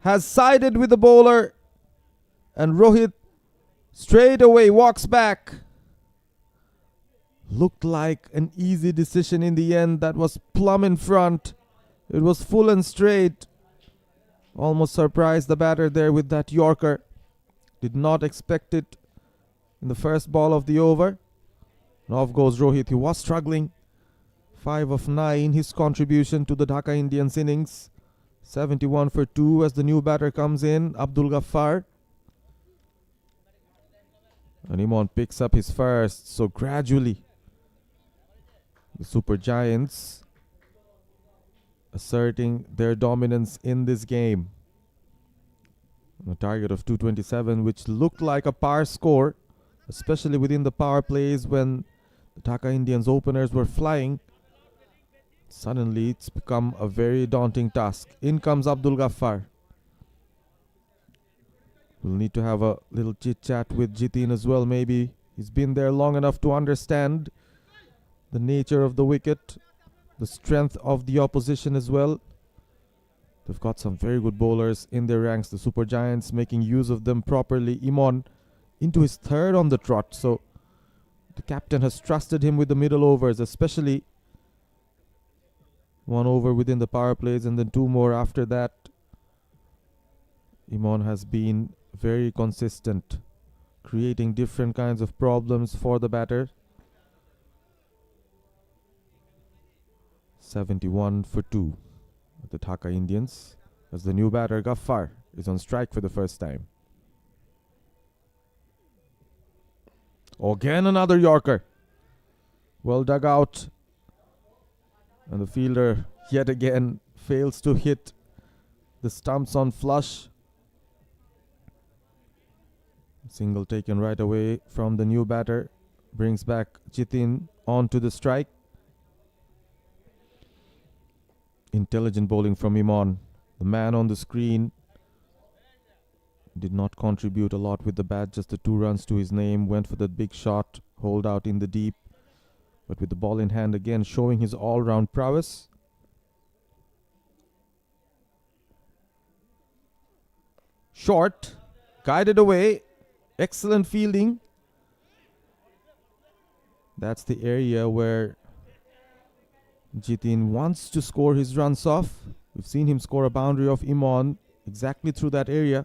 has sided with the bowler. And Rohit straight away walks back. Looked like an easy decision in the end. That was plumb in front. It was full and straight. Almost surprised the batter there with that Yorker. Did not expect it in the first ball of the over. And off goes Rohit. He was struggling. 5 of 9, his contribution to the Dhaka Indians innings. 71 for 2 as the new batter comes in, Abdul Ghaffar. And Imon picks up his first. So gradually, the Super Giants asserting their dominance in this game. A target of 227, which looked like a par score, especially within the power plays when the Dhaka Indians openers were flying. Suddenly, it's become a very daunting task. In comes Abdul Ghaffar. We'll need to have a little chit-chat with Jitin as well, maybe. He's been there long enough to understand the nature of the wicket, the strength of the opposition as well. They've got some very good bowlers in their ranks. The Super Giants making use of them properly. Imon into his 3rd on the trot. So the captain has trusted him with the middle overs, especially 1 over within the power plays and then 2 more after that. Imon has been very consistent, creating different kinds of problems for the batter. 71 for 2 at the Dhaka Indians as the new batter Ghaffar is on strike for the first time. Again another Yorker. Well dug out. And the fielder yet again fails to hit the stumps on flush. Single taken right away from the new batter. Brings back Jitin onto the strike. Intelligent bowling from Imon. The man on the screen did not contribute a lot with the bat. Just the 2 runs to his name. Went for that big shot. Hold out in the deep. But with the ball in hand again, showing his all-round prowess. Short. Guided away. Excellent fielding. That's the area where Jitin wants to score his runs off. We've seen him score a boundary of Imon exactly through that area.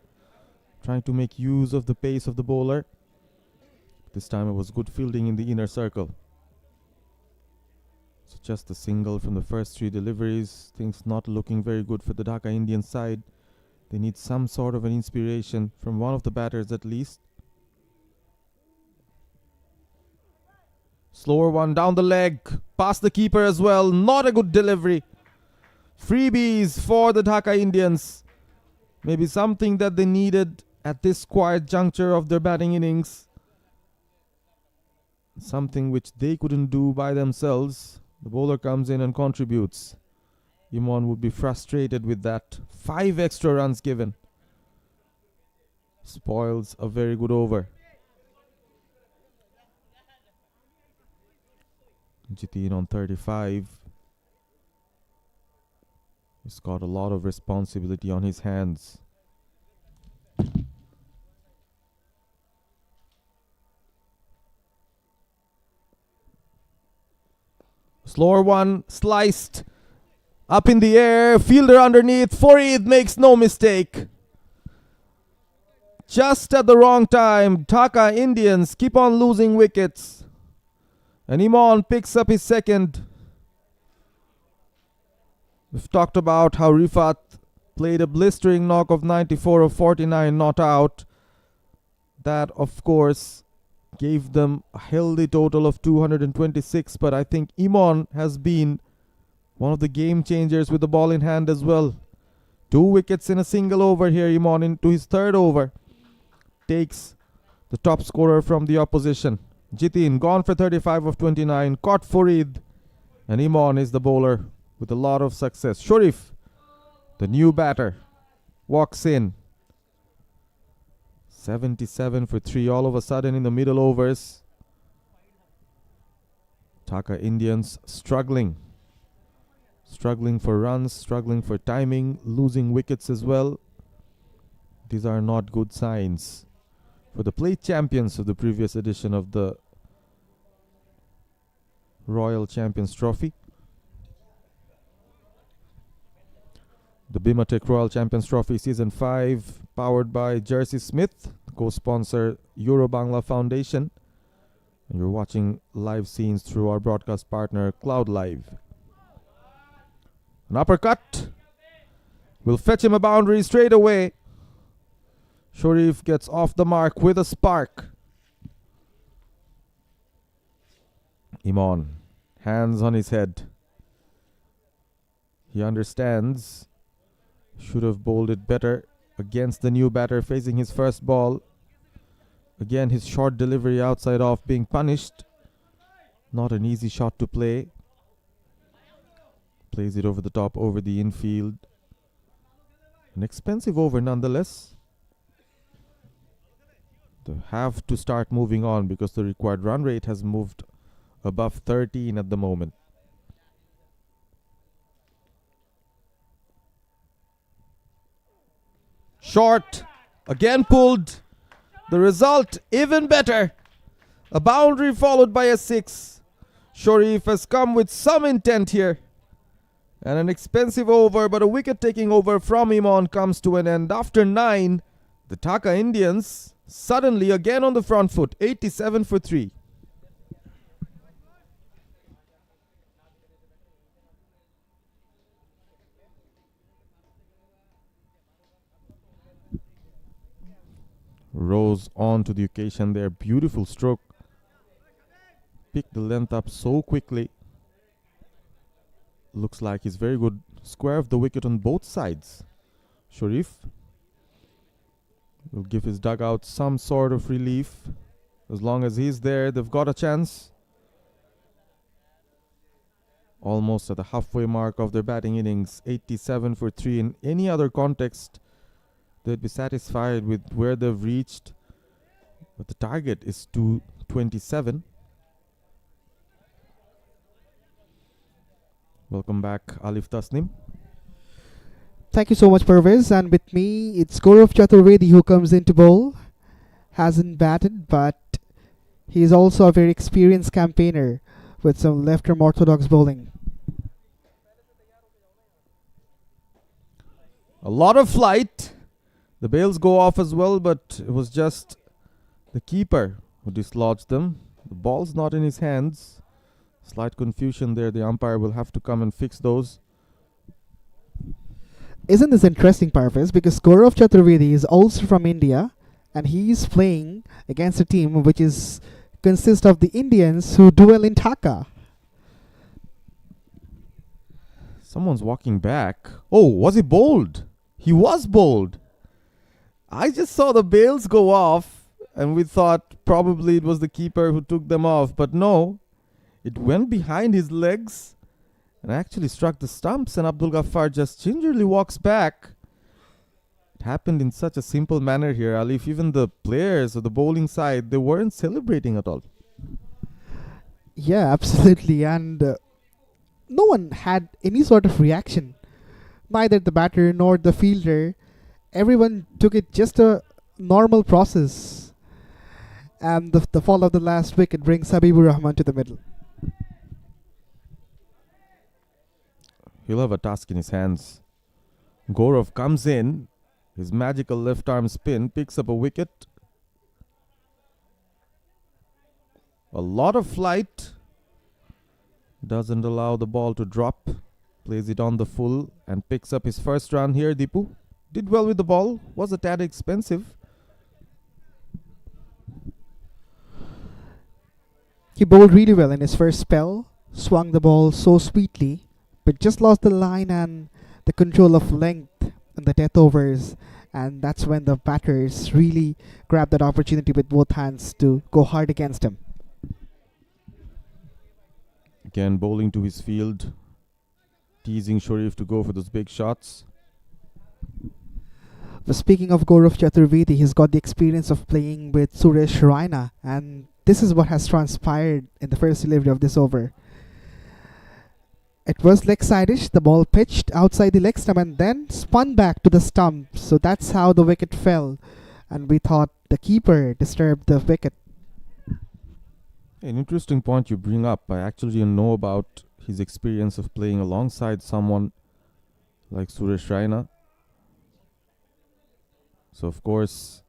Trying to make use of the pace of the bowler. This time it was good fielding in the inner circle. So just a single from the first 3 deliveries. Things not looking very good for the Dhaka Indian side. They need some sort of an inspiration from one of the batters at least. Slower one down the leg. Past the keeper as well. Not a good delivery. Freebies for the Dhaka Indians. Maybe something that they needed at this quiet juncture of their batting innings. Something which they couldn't do by themselves. The bowler comes in and contributes. Imon would be frustrated with that. 5 extra runs given. Spoils a very good over. Jitin on 35. He's got a lot of responsibility on his hands. Slower one, sliced. Up in the air, fielder underneath. Farid makes no mistake. Just at the wrong time, Dhaka Indians keep on losing wickets. And Imon picks up his second. We've talked about how Rifat played a blistering knock of 94 of 49 not out. That, of course, gave them a healthy total of 226. But I think Imon has been one of the game changers with the ball in hand as well. 2 wickets in a single over here. Imon into his 3rd over. Takes the top scorer from the opposition. Jitin gone for 35 of 29. Caught Farid. And Imon is the bowler with a lot of success. Sharif, the new batter, walks in. 77 for 3 all of a sudden in the middle overs. Dhaka Indians struggling. Struggling for runs, struggling for timing, losing wickets as well. These are not good signs for the plate champions of the previous edition of the Royal Champions Trophy. The BIMATECH Royal Champions Trophy Season 5, powered by JERSEYSMITH, co-sponsor Euro Bangla Foundation. And you're watching live scenes through our broadcast partner Cloud Live. An uppercut will fetch him a boundary straight away. Sharif gets off the mark with a spark. Imon, hands on his head. He understands. Should have bowled it better against the new batter facing his first ball. Again, his short delivery outside off being punished. Not an easy shot to play. Plays it over the top, over the infield. An expensive over nonetheless. They have to start moving on because the required run rate has moved above 13 at the moment. Short, again pulled. The result even better. A boundary followed by a 6. Sharif has come with some intent here. And an expensive over, but a wicket-taking over from Imon comes to an end. After 9, the Dhaka Indians suddenly again on the front foot, 87 for 3. Rose on to the occasion there. Beautiful stroke picked the length up so quickly. Looks like he's very good. Square of the wicket on both sides. Sharif will give his dugout some sort of relief. As long as he's there, they've got a chance. Almost at the halfway mark of their batting innings. 87 for 3. In any other context, they'd be satisfied with where they've reached. But the target is 227. Welcome back, Alif Tasnim. Thank you so much, Pervez. And with me, it's Gaurav Chaturvedi who comes in to bowl. Hasn't batted, but he's also a very experienced campaigner with some left-arm orthodox bowling. A lot of flight. The bails go off as well, but it was just the keeper who dislodged them. The ball's not in his hands. Slight confusion there. The umpire will have to come and fix those. Isn't this interesting, Parvez? Because Gaurav Chaturvedi is also from India, and he is playing against a team which consists of the Indians who dwell in Dhaka. Someone's walking back. Oh, was he bowled? He was bowled. I just saw the bails go off, and we thought probably it was the keeper who took them off. But no, it went behind his legs and actually struck the stumps, and Abdul Ghaffar just gingerly walks back. It happened in such a simple manner here, Alif. Even the players of the bowling side, they weren't celebrating at all. Yeah, absolutely. And no one had any sort of reaction. Neither the batter nor the fielder. Everyone took it just a normal process. And the fall of the last wicket brings Habibur Rahman to the middle. He'll have a task in his hands. Gaurav comes in. His magical left arm spin picks up a wicket. A lot of flight. Doesn't allow the ball to drop. Plays it on the full and picks up his first run here, Deepu. Did well with the ball. Was a tad expensive. He bowled really well in his first spell. Swung the ball so sweetly, but just lost the line and the control of length in the death overs, and that's when the batters really grabbed that opportunity with both hands to go hard against him. Again, bowling to his field, teasing Sharif to go for those big shots. But speaking of Gaurav Chaturvedi, he's got the experience of playing with Suresh Raina, and this is what has transpired in the first delivery of this over. It was leg side-ish. The ball pitched outside the leg stump and then spun back to the stump. So that's how the wicket fell. And we thought the keeper disturbed the wicket. An interesting point you bring up. I actually didn't know about his experience of playing alongside someone like Suresh Raina. So of course,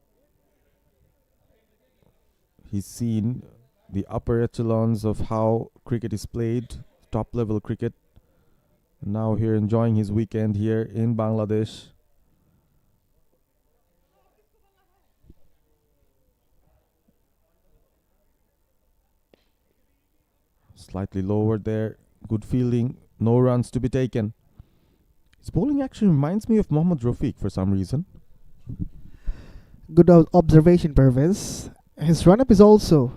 he's seen the upper echelons of how cricket is played, top level cricket. Now here enjoying his weekend here in Bangladesh. Slightly lower there. Good fielding. No runs to be taken. His bowling actually reminds me of Mohammad Rafiq for some reason. Good observation, Pervez. His run-up is also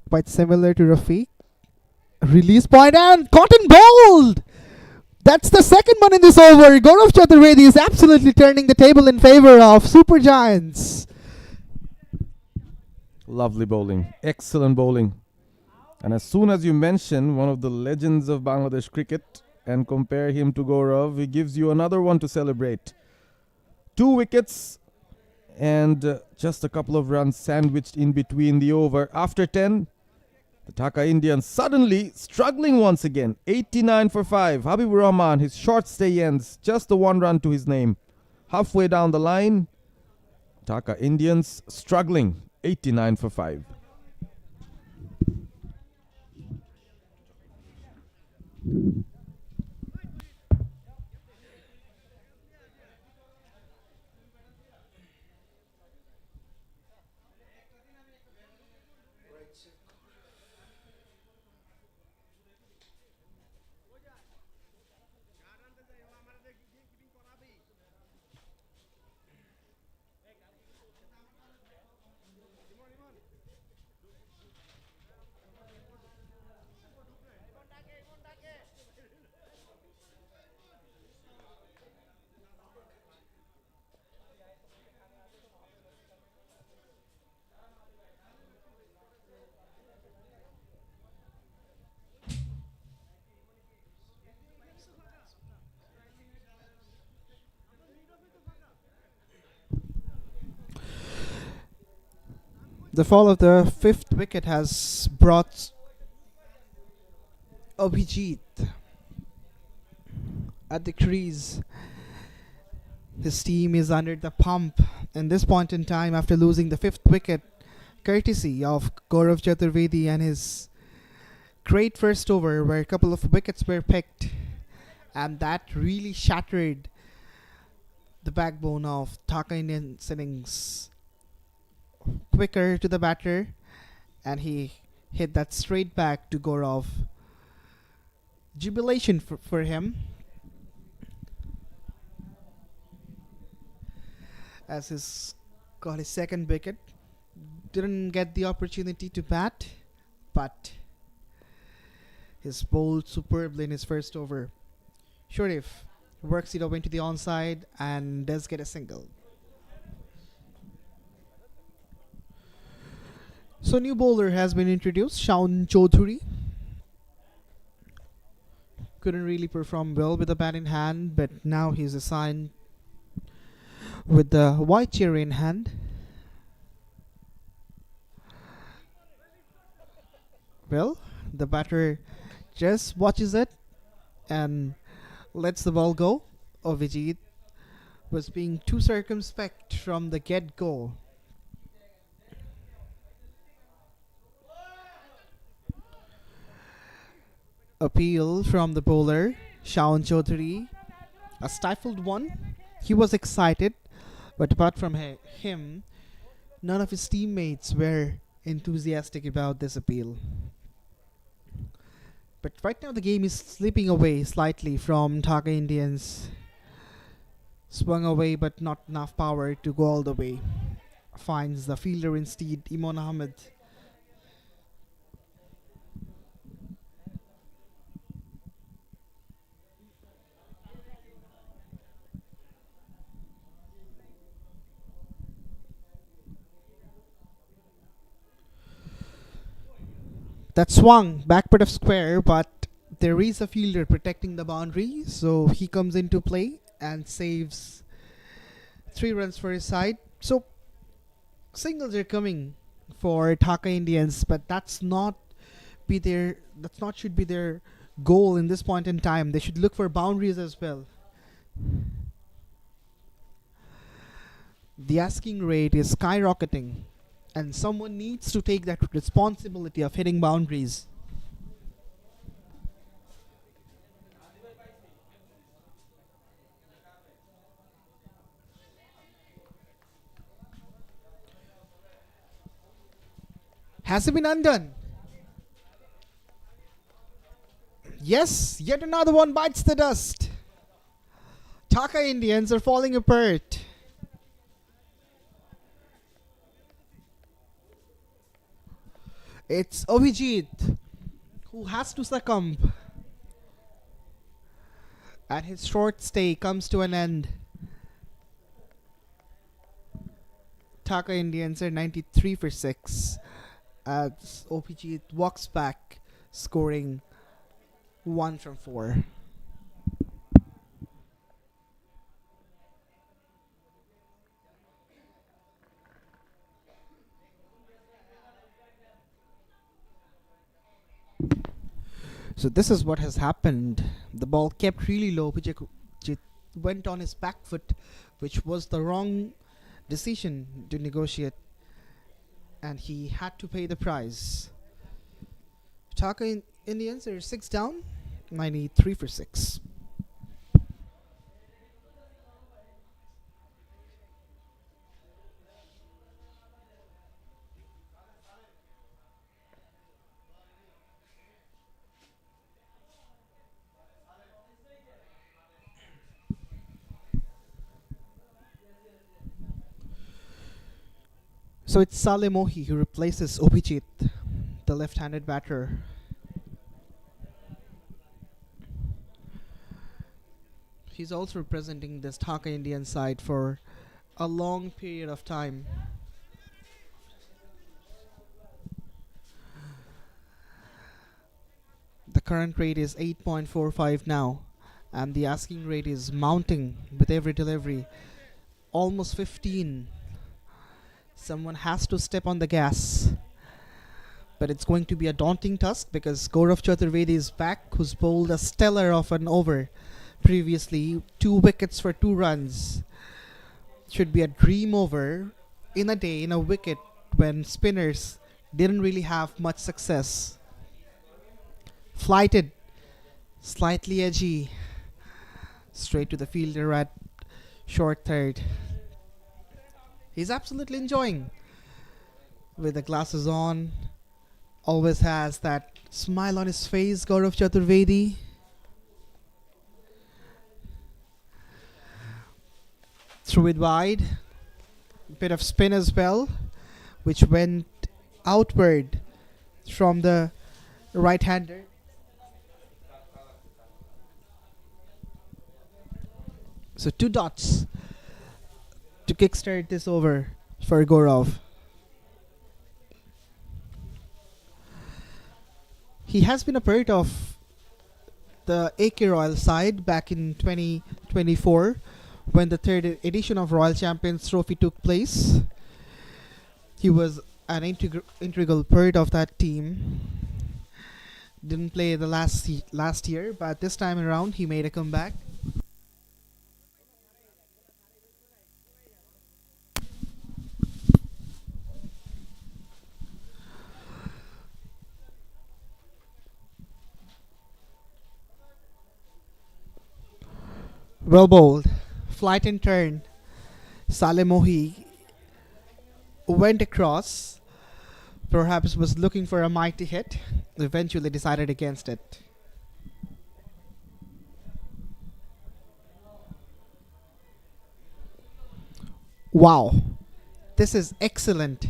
quite similar to Rafiq. Release point and caught and bowled! That's the second one in this over. Gaurav Chaturvedi is absolutely turning the table in favor of Super Giants. Lovely bowling. Excellent bowling. And as soon as you mention one of the legends of Bangladesh cricket and compare him to Gaurav, he gives you another one to celebrate. 2 wickets and just a couple of runs sandwiched in between the over. After 10, the Dhaka Indians suddenly struggling once again. 89 for 5. Habibur Rahman, his short stay ends. Just the 1 run to his name. Halfway down the line, Dhaka Indians struggling. 89 for 5. The fall of the fifth wicket has brought Abhijit at the crease. His team is under the pump in this point in time after losing the fifth wicket, courtesy of Gaurav Chaturvedi and his great first over where a couple of wickets were picked, and that really shattered the backbone of Dhaka Indians innings. Quicker to the batter, and he hit that straight back to Gaurav. Jubilation for him, as he's got his second wicket. Didn't get the opportunity to bat, but he's bowled superbly in his first over. Sharif works it over into the onside and does get a single. So new bowler has been introduced, Shaun Chaudhary. Couldn't really perform well with the bat in hand, but now he's assigned with the white cherry in hand. Well, the batter just watches it and lets the ball go. Avijit was being too circumspect from the get-go. Appeal from the bowler, Shaun Chaudhary. A stifled one. He was excited, but apart from him, none of his teammates were enthusiastic about this appeal. But right now the game is slipping away slightly from Dhaka Indians. Swung away but not enough power to go all the way. Finds the fielder instead, Imran Ahmed. That swung back bit of square, but there is a fielder protecting the boundary, so he comes into play and saves 3 runs for his side. So singles are coming for Dhaka Indians, but that's not should be their goal in this point in time. They should look for boundaries as well. The asking rate is skyrocketing, and someone needs to take that responsibility of hitting boundaries. Has it been undone? Yes, yet another one bites the dust. Dhaka Indians are falling apart. It's Avijit who has to succumb, and his short stay comes to an end. Dhaka Indians are 93 for 6 as Avijit walks back, scoring 1 from 4. So this is what has happened. The ball kept really low. Avijit went on his back foot, which was the wrong decision to negotiate, and he had to pay the price. Dhaka Indians are 6 down, 93 for 6. So it's Saleh Mohi who replaces Abhijit, the left-handed batter. He's also representing this Dhaka Indian side for a long period of time. The current rate is 8.45 now, and the asking rate is mounting with every delivery. Almost 15. Someone has to step on the gas. But it's going to be a daunting task because Gaurav Chaturvedi is back, who's bowled a stellar of an over previously. 2 wickets for 2 runs. Should be a dream over in a day, in a wicket, when spinners didn't really have much success. Flighted, slightly edgy, straight to the fielder at short third. He's absolutely enjoying with the glasses on. Always has that smile on his face, Gaurav Chaturvedi. Threw it wide. Bit of spin as well, which went outward from the right-hander. So 2 dots to kickstart this over for Gaurav. He has been a part of the AK Royal side back in 2024 when the 3rd edition of Royal Champions Trophy took place. He was an integral part of that team. Didn't play the last year, but this time around he made a comeback. Well bowled. Flight and turn. Saleh Mohi went across. Perhaps was looking for a mighty hit. Eventually decided against it. Wow. This is excellent.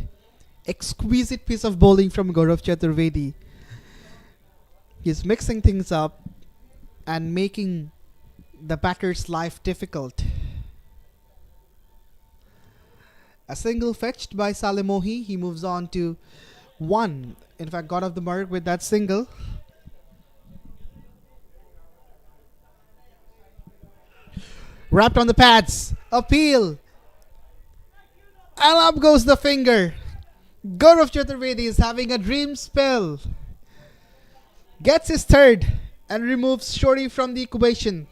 Exquisite piece of bowling from Gaurav Chaturvedi. He's mixing things up and making the batter's life difficult. A single fetched by Saleh Mohi. He moves on to 1. In fact, got off the mark with that single. Wrapped on the pads. Appeal. And up goes the finger. Gaurav Chaturvedi is having a dream spell. Gets his 3rd and removes Shori from the equation.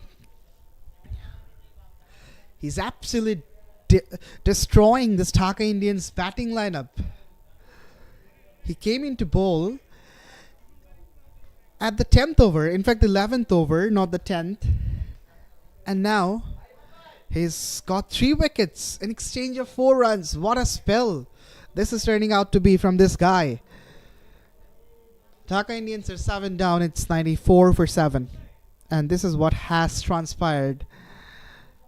He's absolutely destroying this Dhaka Indians batting lineup. He came into bowl at the 10th over, in fact the 11th over, not the 10th. And now he's got 3 wickets in exchange of 4 runs. What a spell this is turning out to be from this guy. Dhaka Indians are 7 down. It's 94 for 7. And this is what has transpired.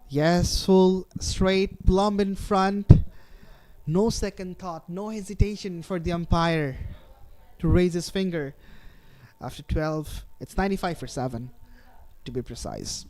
Yes, full, straight, plumb in front. No second thought, no hesitation for the umpire to raise his finger. After 12, it's 95 for 7, to be precise.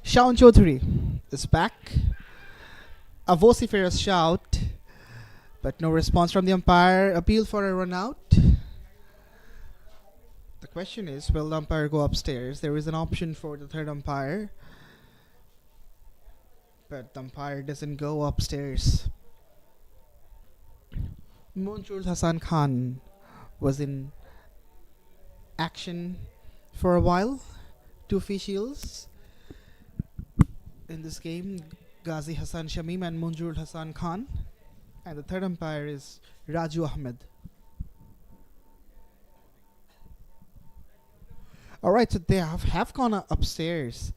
Shaun Chaudhary is back. A vociferous shout, but no response from the umpire. Appeal for a run out. The question is, will the umpire go upstairs? There is an option for the 3rd umpire, but the umpire doesn't go upstairs. Munshur Hassan Khan was in action for a while. 2 officials in this game, Ghazi Hassan Shamim and Munjul Hassan Khan. And the third umpire is Raju Ahmed. Alright, so they have gone upstairs.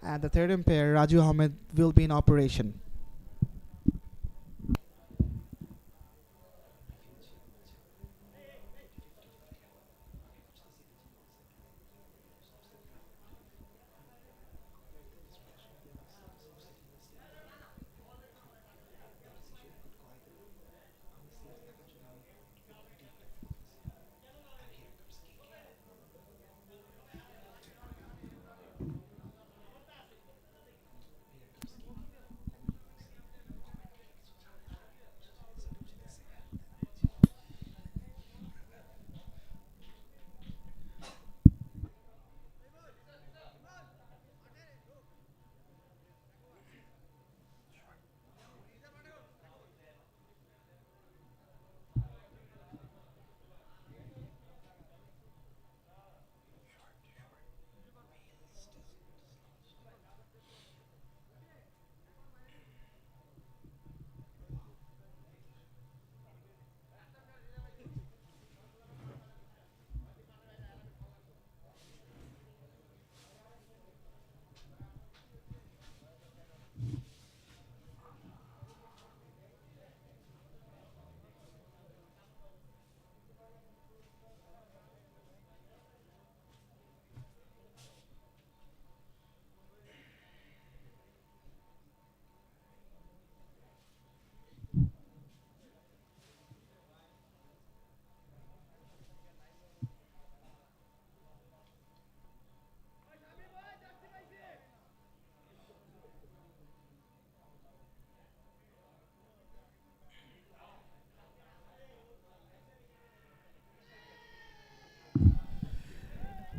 And the third umpire, Raju Ahmed, will be in operation.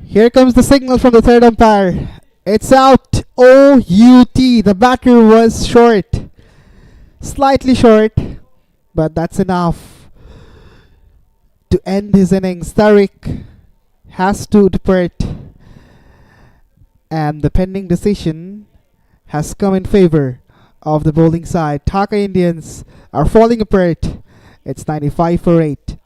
Here comes the signal from the third umpire. It's out. O-U-T. The batter was short. Slightly short. But that's enough to end his innings. Tariq has to depart. And the pending decision has come in favor of the bowling side. Dhaka Indians are falling apart. It's 95 for 8.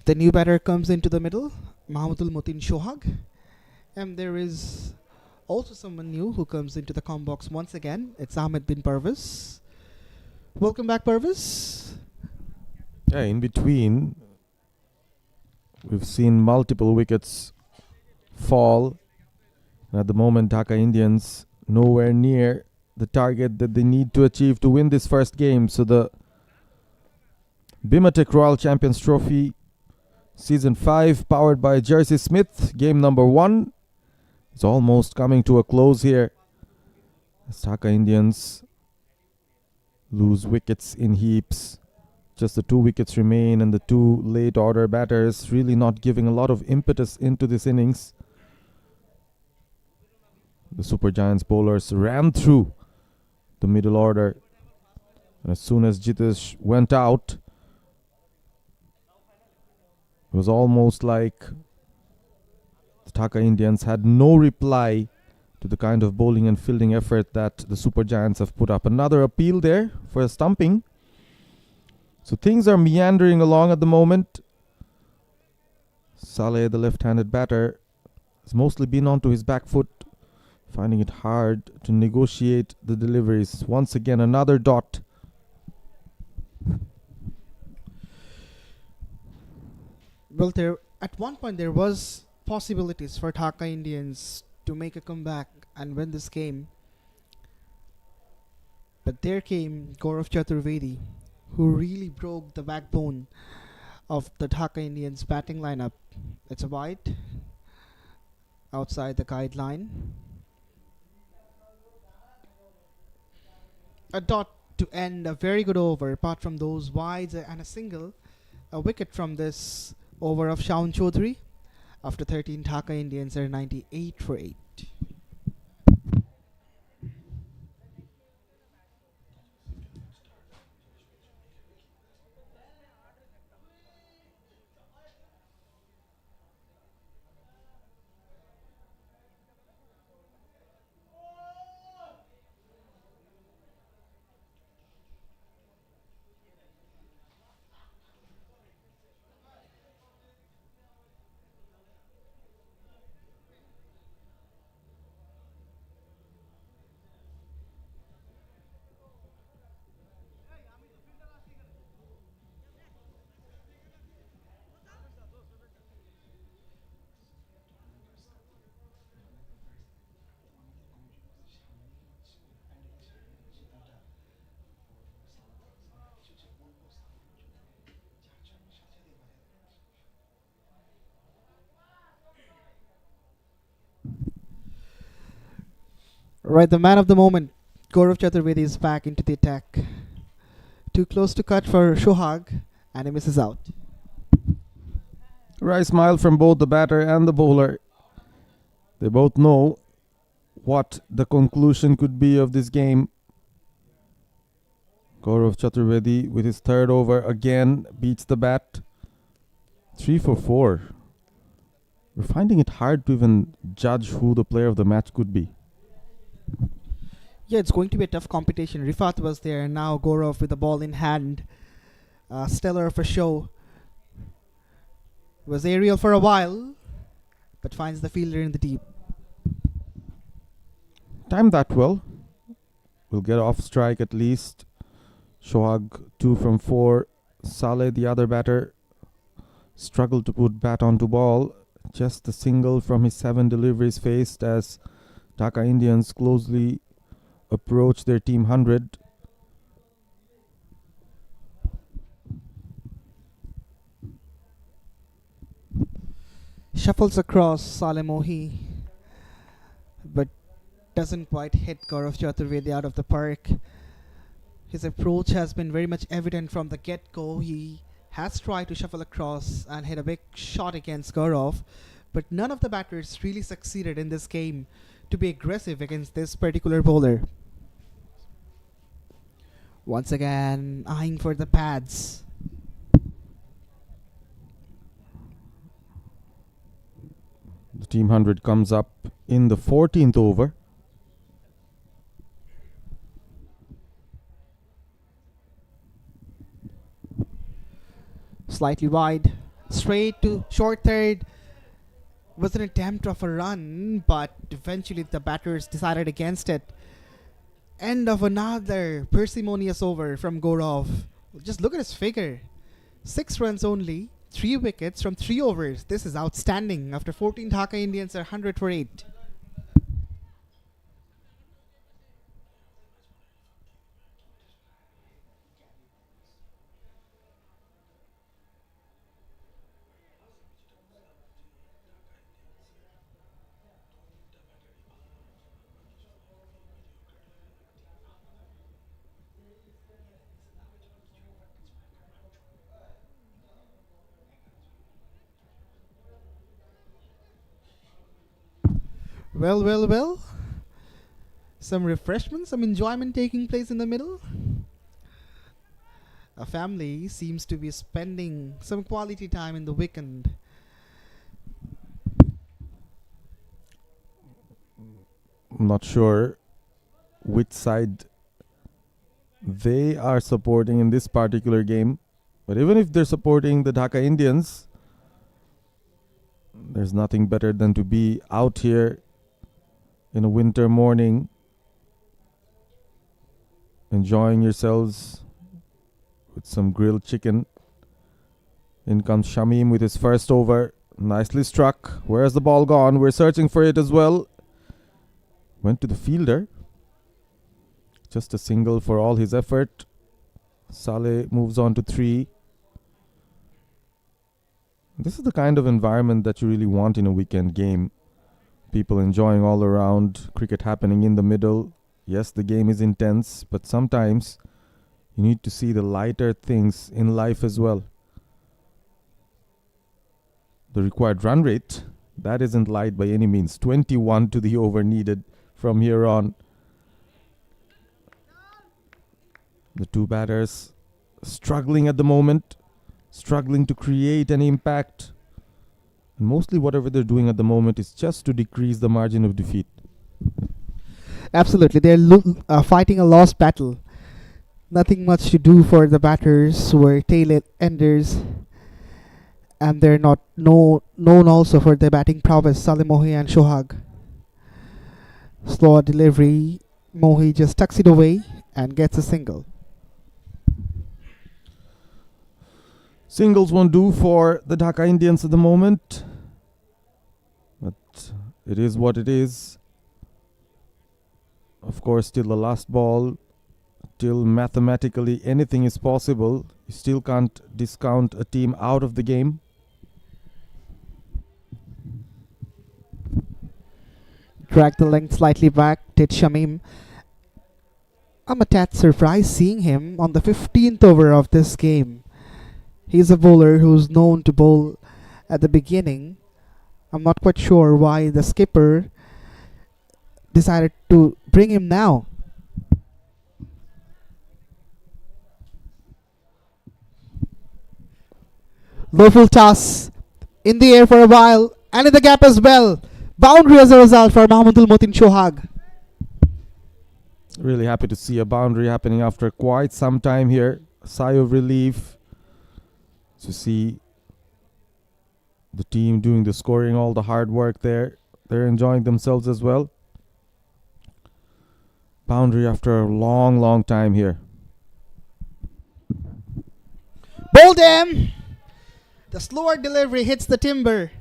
The new batter comes into the middle, Mahmudul Mutin Shohag. And there is also someone new who comes into the comm box once again. It's Ahmed bin Parvez. Welcome back, Parvez. Yeah, in between, we've seen multiple wickets fall. And at the moment, Dhaka Indians nowhere near the target that they need to achieve to win this first game. So the BIMATECH Royal Champions Trophy Season 5, powered by JERSEYSMITH, game number 1 is almost coming to a close here. As Dhaka Indians lose wickets in heaps. Just the 2 wickets remain, and the 2 late order batters really not giving a lot of impetus into this innings. The Super Giants bowlers ran through the middle order. And as soon as Jitesh went out, it was almost like the Dhaka Indians had no reply to the kind of bowling and fielding effort that the Super Giants have put up. Another appeal there for a stumping. So things are meandering along at the moment. Saleh, the left-handed batter, has mostly been onto his back foot, finding it hard to negotiate the deliveries. Once again, another dot. Well, at one point there was possibilities for Dhaka Indians to make a comeback and win this game. But there came Gaurav Chaturvedi, who really broke the backbone of the Dhaka Indians batting lineup. It's a wide outside the guideline. A dot to end a very good over. Apart from those wides and a single, a wicket from this over of Shaun Chaudhary. After 13, Dhaka Indians are 98 for 8. Right, the man of the moment, Gaurav Chaturvedi, is back into the attack. Too close to cut for Shohag, and he misses out. Wry smile from both the batter and the bowler. They both know what the conclusion could be of this game. Gaurav Chaturvedi with his third over again beats the bat. 3 for 4. We're finding it hard to even judge who the player of the match could be. Yeah, it's going to be a tough competition. Rifat was there, and now Gaurav with the ball in hand. Stellar of a show. Was aerial for a while, but finds the fielder in the deep. Timed that well. We'll get off strike at least. Shohag 2 from 4. Saleh, the other batter, struggled to put bat onto ball. Just a single from his 7 deliveries faced as Dhaka Indians closely approach their team 100. Shuffles across Saleh Mohi, but doesn't quite hit Gaurav Chaturvedi out of the park. His approach has been very much evident from the get-go. He has tried to shuffle across and hit a big shot against Gaurav, but none of the batters really succeeded in this game to be aggressive against this particular bowler. Once again, eyeing for the pads. The team 100 comes up in the 14th over. Slightly wide, straight to short third. Was an attempt of a run, but eventually the batters decided against it. End of another parsimonious over from Gaurav. Just look at his figure. 6 runs only, 3 wickets from 3 overs. This is outstanding. After 14, Dhaka Indians are 100 for 8. Well, well, well. Some refreshment, some enjoyment taking place in the middle. A family seems to be spending some quality time in the weekend. I'm not sure which side they are supporting in this particular game, but even if they're supporting the Dhaka Indians, there's nothing better than to be out here in a winter morning, enjoying yourselves with some grilled chicken. In comes Shamim with his first over. Nicely struck. Where's the ball gone? We're searching for it as well. Went to the fielder. Just a single for all his effort. Saleh moves on to 3. This is the kind of environment that you really want in a weekend game. People enjoying all around, cricket happening in the middle. Yes, the game is intense, but sometimes you need to see the lighter things in life as well. The required run rate, that isn't light by any means. 21 to the over needed from here on. The two batters struggling at the moment, struggling to create an impact. And mostly whatever they're doing at the moment is just to decrease the margin of defeat. Absolutely, they're fighting a lost battle. Nothing much to do for the batters who are tail enders, and they're not known also for their batting prowess. Saleh Mohi and Shohag. Slow delivery. Mohi just tucks it away and gets a single. Singles won't do for the Dhaka Indians at the moment, but it is what it is. Of course, till the last ball, till mathematically anything is possible, you still can't discount a team out of the game. Drag the length slightly back, did Shamim. I'm a tad surprised seeing him on the 15th over of this game. He's a bowler who's known to bowl at the beginning. I'm not quite sure why the skipper decided to bring him now. Low full toss in the air for a while and in the gap as well. Boundary as a result for Mahmudul Motin Shohag. Really happy to see a boundary happening after quite some time here. A sigh of relief to see the team doing the scoring, all the hard work there. They're enjoying themselves as well. Boundary after a long time here. Bowled him! The slower delivery hits the timber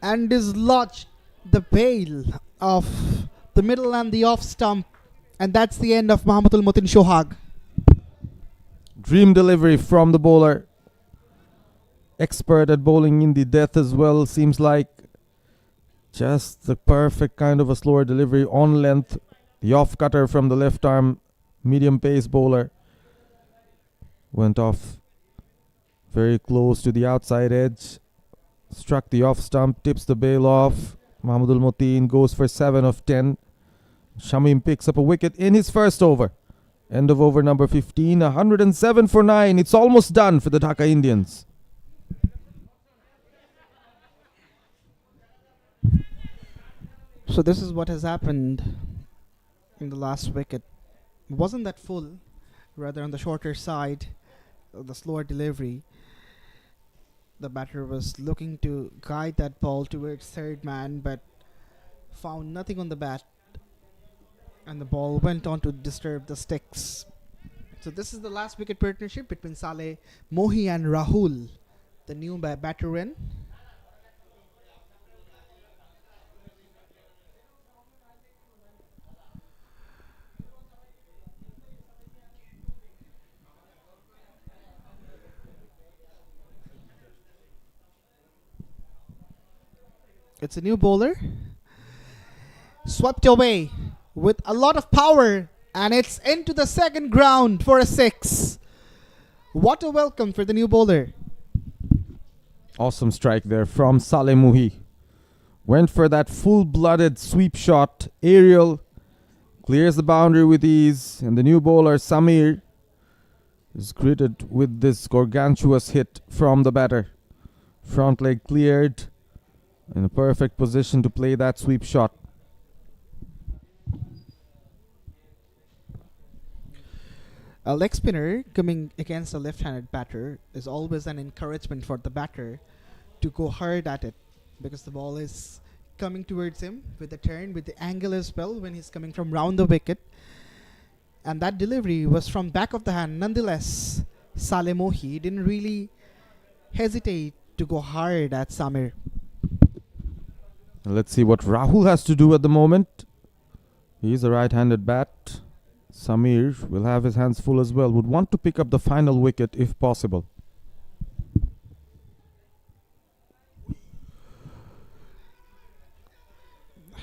and dislodged the bail of the middle and the off stump. And that's the end of Mahmudul Motin Shohag. Dream delivery from the bowler. Expert at bowling in the death as well, seems like. Just the perfect kind of a slower delivery on length. The off cutter from the left arm medium pace bowler went off very close to the outside edge. Struck the off stump, tips the bail off. Mahmudul Motin goes for 7 of 10. Shamim picks up a wicket in his first over. End of over number 15, 107 for 9. It's almost done for the Dhaka Indians. So this is what has happened in the last wicket. It wasn't that full, rather on the shorter side of the slower delivery. The batter was looking to guide that ball towards third man, but found nothing on the bat, and the ball went on to disturb the sticks. So this is the last wicket partnership between Saleh Mohi and Rahul, the new batter in. It's a new bowler. Swept away with a lot of power, and it's into the second ground for a 6. What a welcome for the new bowler. Awesome strike there from Saleh Mohi. Went for that full-blooded sweep shot. Aerial. Clears the boundary with ease. And the new bowler, Samir, is greeted with this gargantuous hit from the batter. Front leg cleared. In a perfect position to play that sweep shot. A leg spinner coming against a left-handed batter is always an encouragement for the batter to go hard at it, because the ball is coming towards him with the turn, with the angle as well when he's coming from round the wicket. And that delivery was from back of the hand. Nonetheless, Saleh Mohi didn't really hesitate to go hard at Samir. Let's see what Rahul has to do at the moment. He's a right-handed bat. Samir will have his hands full as well. Would want to pick up the final wicket if possible.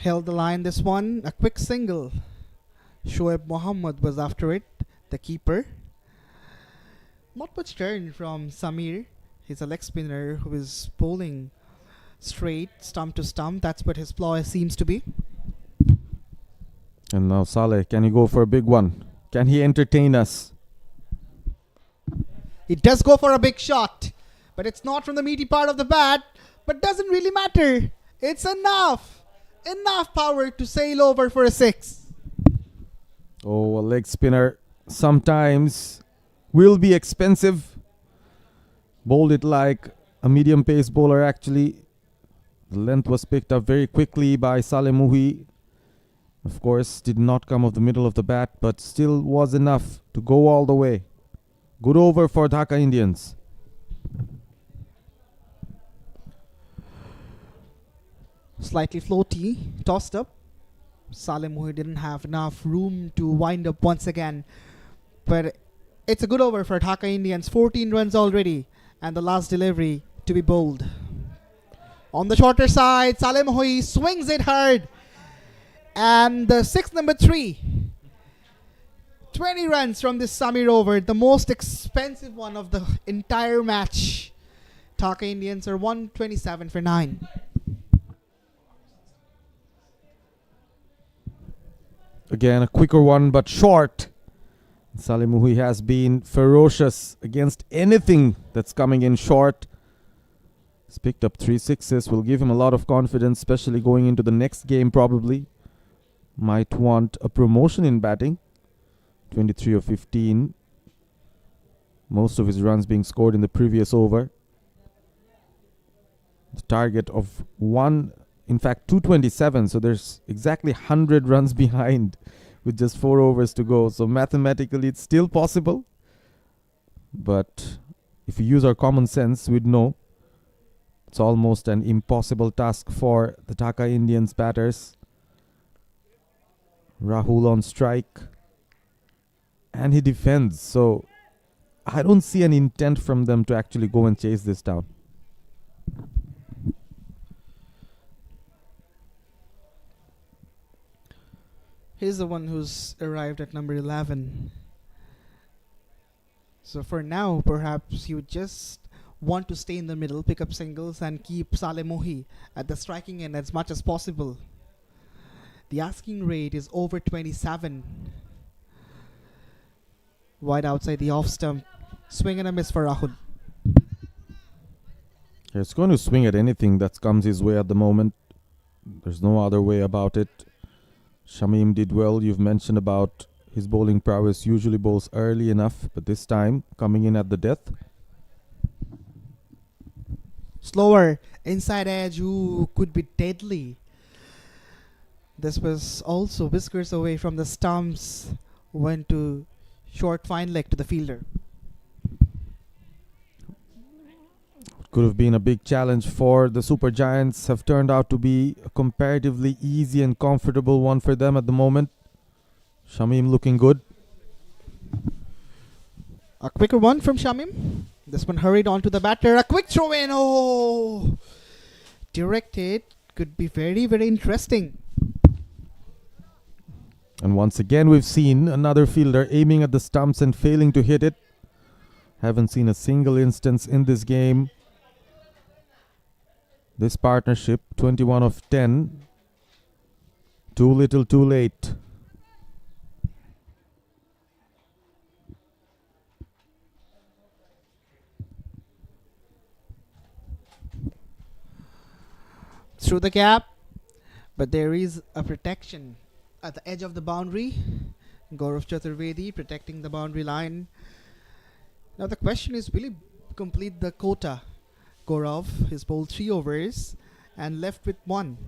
Held the line this one. A quick single Shoaib Mohammed was after it, the keeper. Not much turn from Samir. He's a leg spinner who is bowling straight, stump to stump. That's what his ploy seems to be. And now Saleh, can he go for a big one? Can he entertain us? He does go for a big shot, but it's not from the meaty part of the bat, but doesn't really matter. It's enough power to sail over for a 6. Oh, a leg spinner sometimes will be expensive. Bowled it like a medium pace bowler actually. The length was picked up very quickly by Saleh Muhi. Of course, did not come off the middle of the bat, but still was enough to go all the way. Good over for Dhaka Indians. Slightly floaty, tossed up. Saleh Muhi didn't have enough room to wind up once again. But it's a good over for Dhaka Indians. 14 runs already. And the last delivery to be bowled. On the shorter side, Saleh Muhi swings it hard. And the 6th number 3. 20 runs from this Samir over. The most expensive one of the entire match. Dhaka Indians are 127 for 9. Again, a quicker one, but short. Saleh Muhi has been ferocious against anything that's coming in short. He's picked up 3 sixes. Will give him a lot of confidence, especially going into the next game probably. Might want a promotion in batting. 23 of 15. Most of his runs being scored in the previous over. The target of 227. So there's exactly 100 runs behind with just 4 overs to go. So mathematically it's still possible. But if we use our common sense, we'd know it's almost an impossible task for the Dhaka Indians batters. Rahul on strike. And he defends. So I don't see an intent from them to actually go and chase this down. He's the one who's arrived at number 11. So for now, perhaps he would just want to stay in the middle, pick up singles and keep Saleh Muhi at the striking end as much as possible. The asking rate is over 27. Wide outside the off stump. Swing and a miss for Rahul. He's going to swing at anything that comes his way at the moment. There's no other way about it. Shamim did well. You've mentioned about his bowling prowess. Usually bowls early enough, but this time coming in at the death. Slower. Inside edge. Ooh, could be deadly. This was also whiskers away from the stumps. Went to short fine leg to the fielder. Could have been a big challenge for the Super Giants. Have turned out to be a comparatively easy and comfortable one for them at the moment. Shamim looking good. A quicker one from Shamim. This one hurried on to the batter. A quick throw in. Oh! Directed. Could be very, very interesting. And once again we've seen another fielder aiming at the stumps and failing to hit it. Haven't seen a single instance in this game. This partnership, 21 of 10. Too little, too late. Through the gap. But there is a protection at the edge of the boundary. Gaurav Chaturvedi protecting the boundary line. Now the question is, will he complete the quota? Gaurav has bowled 3 overs and left with 1.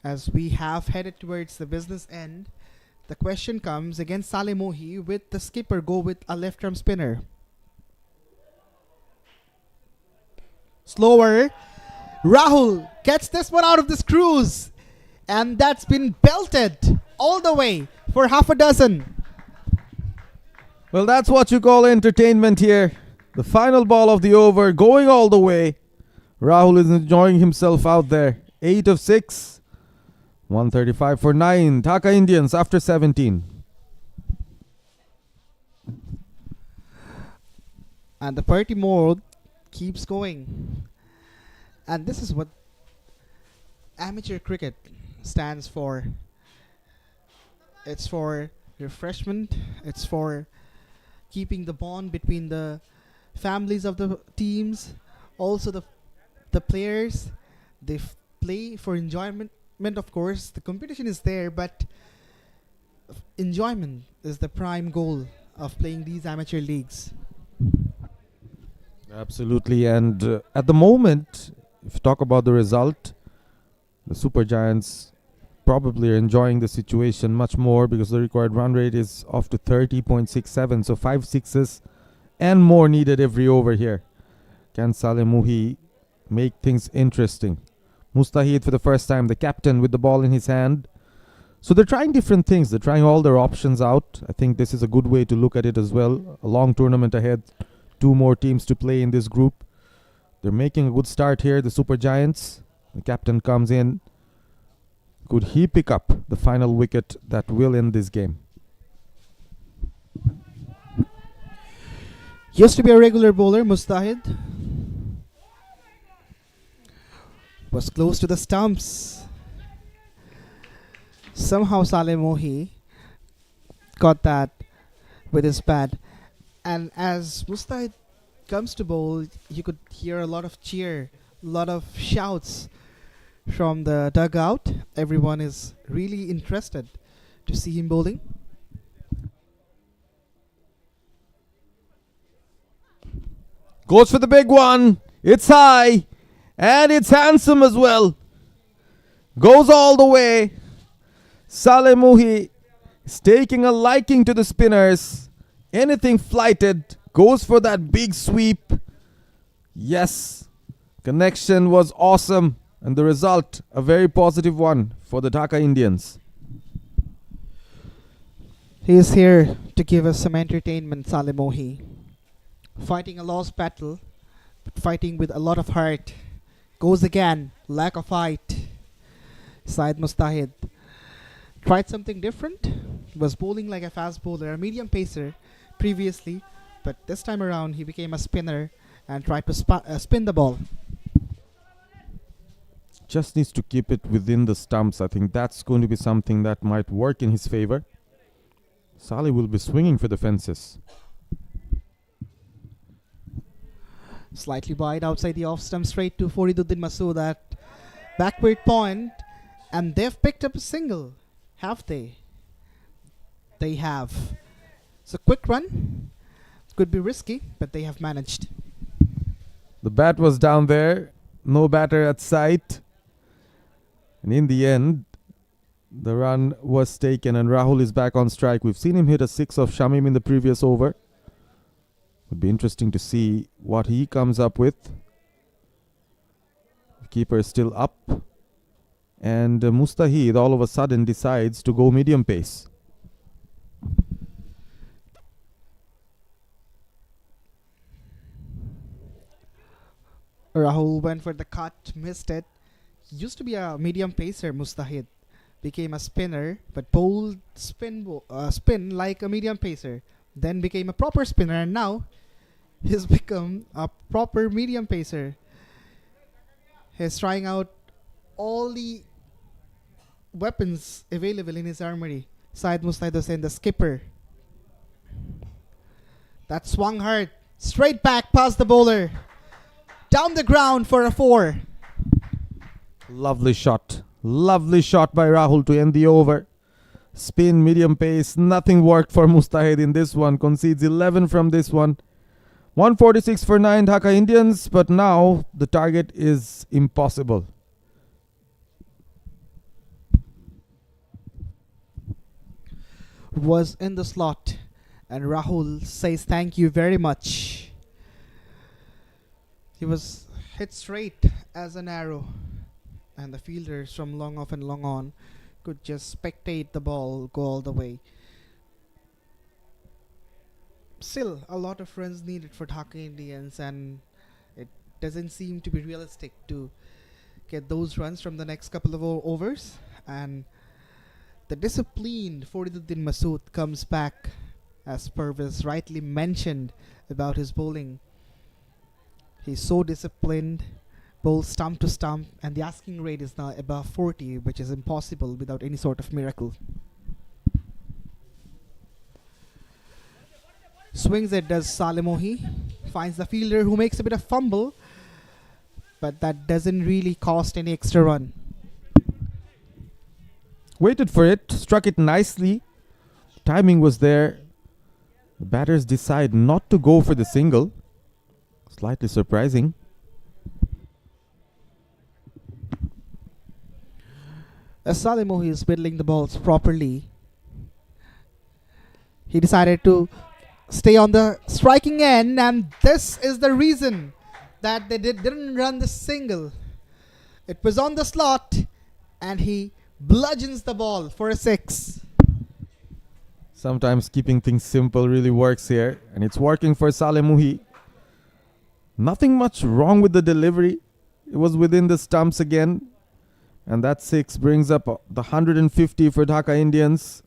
As we have headed towards the business end, the question comes against Saleh Muhi. With the skipper go with a left arm spinner. Slower. Rahul gets this one out of the screws. And that's been belted all the way for half a dozen. Well, that's what you call entertainment here. The final ball of the over going all the way. Rahul is enjoying himself out there. 8 of 6. 135 for 9. Dhaka Indians after 17. And the party mode keeps going. And this is what amateur cricket stands for. It's for refreshment, it's for keeping the bond between the families of the teams, also the players. They play for enjoyment, of course. The competition is there, but enjoyment is the prime goal of playing these amateur leagues. Absolutely. And at the moment, if you talk about the result, the Super Giants probably are enjoying the situation much more because the required run rate is off to 30.67. So 5 sixes and more needed every over here. Can Saleh Muhi make things interesting? Mustahid for the first time, the captain with the ball in his hand. So they're trying different things. They're trying all their options out. I think this is a good way to look at it as well. A long tournament ahead. 2 more teams to play in this group. They're making a good start here, the Super Giants. The captain comes in. Could he pick up the final wicket that will end this game? Used to be a regular bowler, Mustahid. Was close to the stumps. Somehow Saleh Mohi got that with his bat. And as Mustahid comes to bowl, you could hear a lot of cheer, a lot of shouts from the dugout. Everyone is really interested to see him bowling. Goes for the big one. It's high. And it's handsome as well. Goes all the way. Saleh Muhi is taking a liking to the spinners. Anything flighted goes for that big sweep. Yes. Connection was awesome. And the result, a very positive one for the Dhaka Indians. He is here to give us some entertainment, Saleh Mohi. Fighting a lost battle, but fighting with a lot of heart. Goes again, lack of height. Syed Mustahid tried something different. Was bowling like a fast bowler, a medium pacer previously, but this time around he became a spinner and tried to spin the ball. Just needs to keep it within the stumps. I think that's going to be something that might work in his favor. Saleh will be swinging for the fences. Slightly wide outside the off stump, straight to Fariduddin Masood at backward point, and they've picked up a single. Have they? They have. It's a quick run. Could be risky, but they have managed. The bat was down there. No batter at sight. And in the end, the run was taken and Rahul is back on strike. We've seen him hit a 6 of Shamim in the previous over. Would be interesting to see what he comes up with. The keeper is still up. And Mustahid all of a sudden decides to go medium pace. Rahul went for the cut, missed it. He used to be a medium pacer, Mustahid. Became a spinner, but bowled spin like a medium pacer. Then became a proper spinner, and now he's become a proper medium pacer. He's trying out all the weapons available in his armory. Syed Mustahid Hussain, the skipper. That swung hard. Straight back past the bowler. Down the ground for a 4. Lovely shot. Lovely shot by Rahul to end the over. Spin, medium pace. Nothing worked for Mustahid in this one. Concedes 11 from this one. 146 for 9 Dhaka Indians. But now the target is impossible. Was in the slot. And Rahul says thank you very much. He was hit straight as an arrow. And the fielders from long off and long on could just spectate the ball go all the way. Still, a lot of runs needed for Dhaka Indians, and it doesn't seem to be realistic to get those runs from the next couple of overs. And the disciplined Fariduddin Masood comes back, as Purvis rightly mentioned about his bowling. He's so disciplined, bowls stump to stump, and the asking rate is now above 40, which is impossible without any sort of miracle. Swings it does Salemohi, finds the fielder who makes a bit of fumble, but that doesn't really cost any extra run. Waited for it, struck it nicely. Timing was there. The batters decide not to go for the single. Slightly surprising. As Salemohi is whittling the balls properly, he decided to stay on the striking end, and this is the reason that they didn't run the single. It was on the slot, and he bludgeons the ball for a 6. Sometimes keeping things simple really works here, and it's working for Salemohi. Nothing much wrong with the delivery. It was within the stumps again, and that 6 brings up the 150 for Dhaka Indians.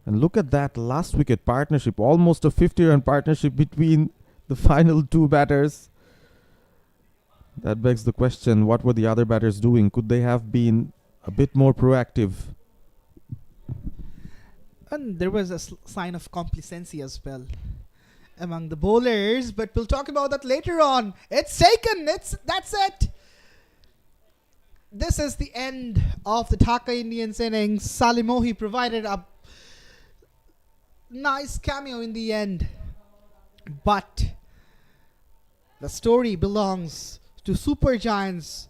And look at that last wicket partnership, almost a 50-run partnership between the final two batters. That begs the question, what were the other batters doing? Could they have been a bit more proactive? And there was a sign of complacency as well among the bowlers, but we'll talk about that later on. It's taken. That's it. This is the end of the Dhaka Indians innings. Salemohi provided a nice cameo in the end, but the story belongs to Super Giants,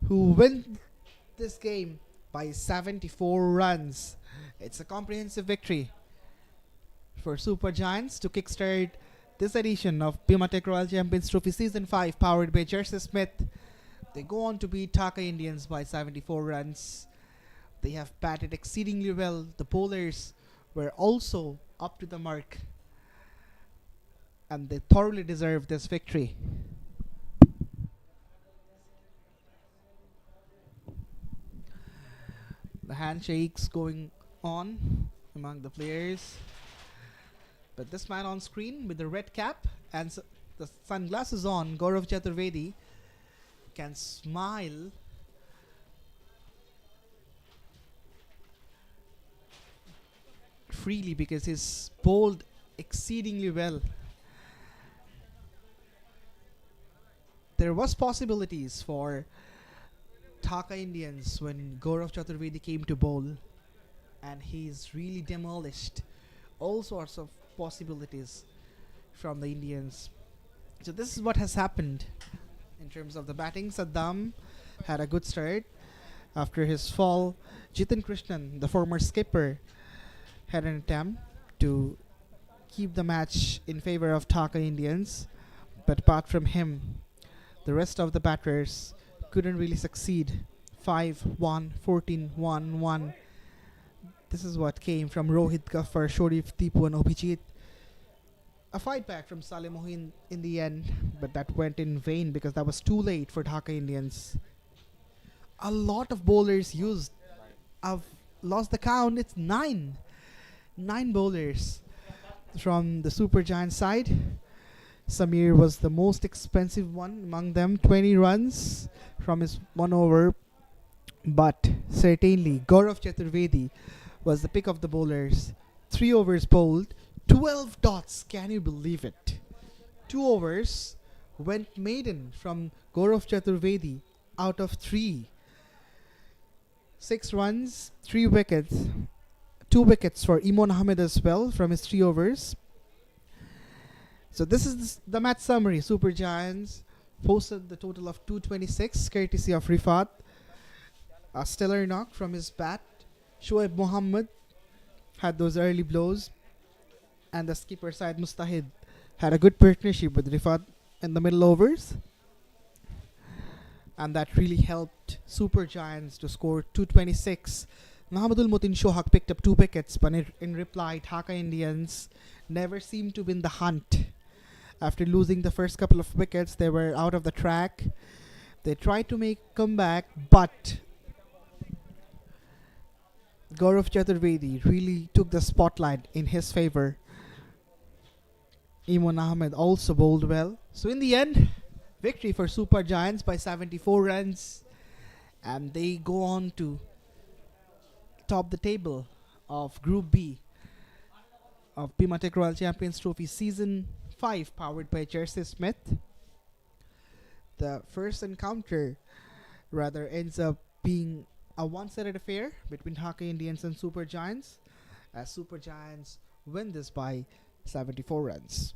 who win this game by 74 runs. It's a comprehensive victory for Super Giants to kickstart this edition of BIMATECH Royal Champions Trophy Season 5, powered by JERSEYSMITH. They go on to beat Dhaka Indians by 74 runs. They have batted exceedingly well. The bowlers were also up to the mark, and they thoroughly deserve this victory. The handshakes going on among the players, but this man on screen with the red cap and the sunglasses on, Gaurav Chaturvedi, can smile freely because he's bowled exceedingly well. There was possibilities for Dhaka Indians when Gaurav Chaturvedi came to bowl, and he's really demolished all sorts of possibilities from the Indians. So this is what has happened in terms of the batting. Saddam had a good start. After his fall, Jitin Krishnan, the former skipper, had an attempt to keep the match in favor of Dhaka Indians, but apart from him, the rest of the batters couldn't really succeed. 5-1, 14-1-1. This is what came from Rohit Gaffar, Sharif Tipu and Abhijit. A fight back from Salemohi in the end, but that went in vain because that was too late for Dhaka Indians. A lot of bowlers used. I've lost the count. It's 9 bowlers from the Super Giant side. Samir was the most expensive one among them, 20 runs from his 1 over. But certainly Gaurav Chaturvedi was the pick of the bowlers. 3 overs bowled, 12 dots. Can you believe it? 2 overs went maiden from Gaurav Chaturvedi out of 3. 6 runs, 3 wickets. 2 wickets for Imon Ahmed as well from his 3 overs. So this is the match summary. Super Giants posted the total of 226, courtesy of Rifat. A stellar knock from his bat. Shoaib Mohammed had those early blows, and the skipper Syed Mustahid had a good partnership with Rifat in the middle overs, and that really helped Super Giants to score 226. Mahamadul Mutin Shohak picked up 2 wickets, but in reply, Dhaka Indians never seemed to win the hunt. After losing the first couple of wickets, they were out of the track. They tried to make a comeback, but Gaurav Chaturvedi really took the spotlight in his favor. Imon Ahmed also bowled well. So in the end, victory for Super Giants by 74 runs, and they go on to top the table of Group B of BIMATECH Royal Champions Trophy Season 5, powered by JERSEYSMITH. The first encounter rather ends up being a one-sided affair between Dhaka Indians and Super Giants, as Super Giants win this by 74 runs.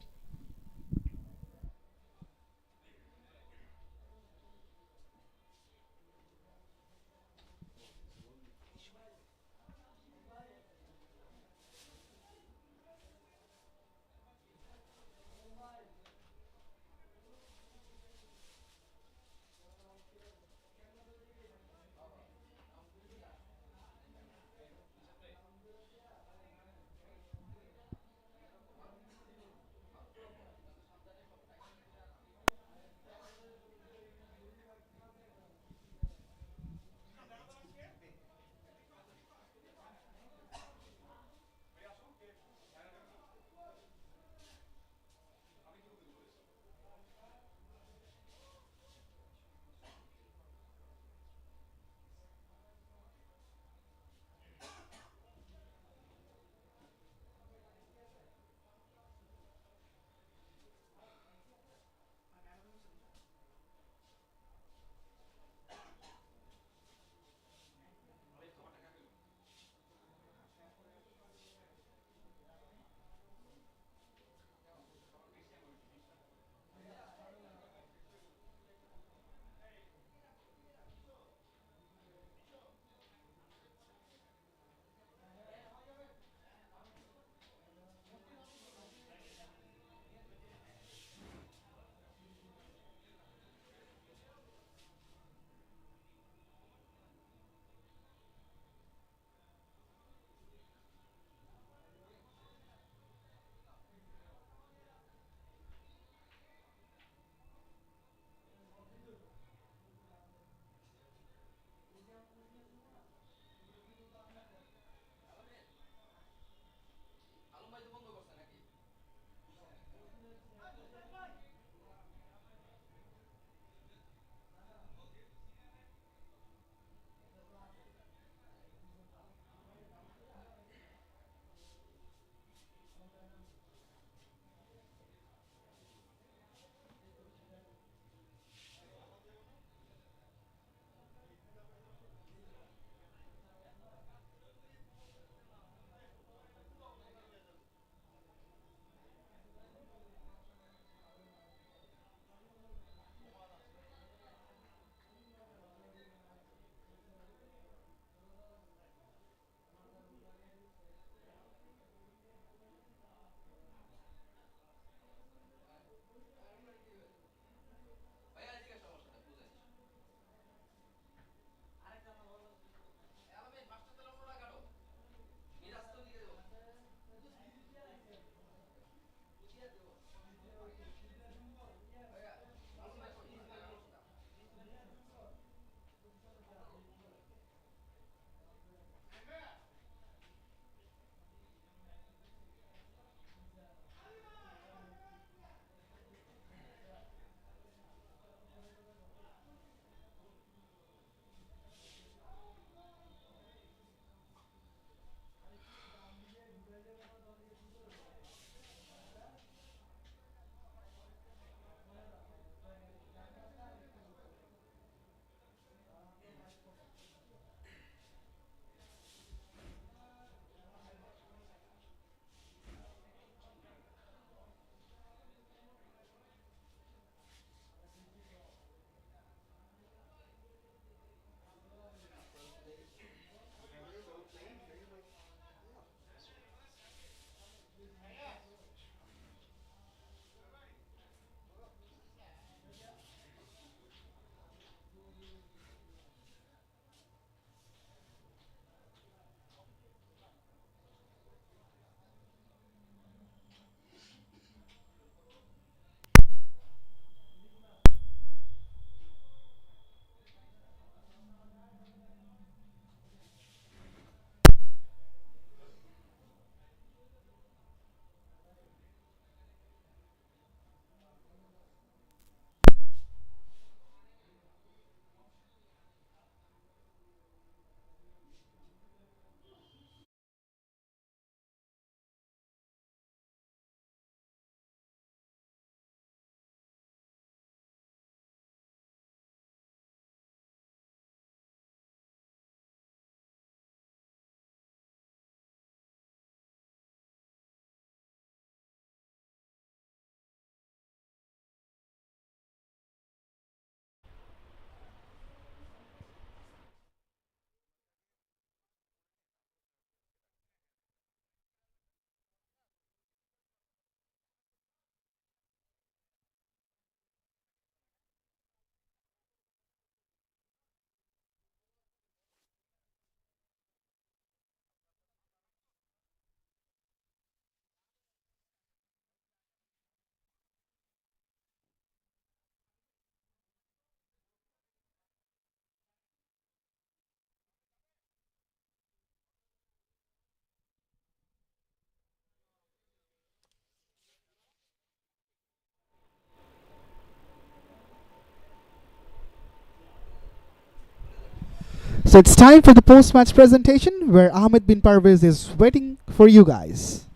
So it's time for the post-match presentation where Ahmed bin Parvez is waiting for you guys.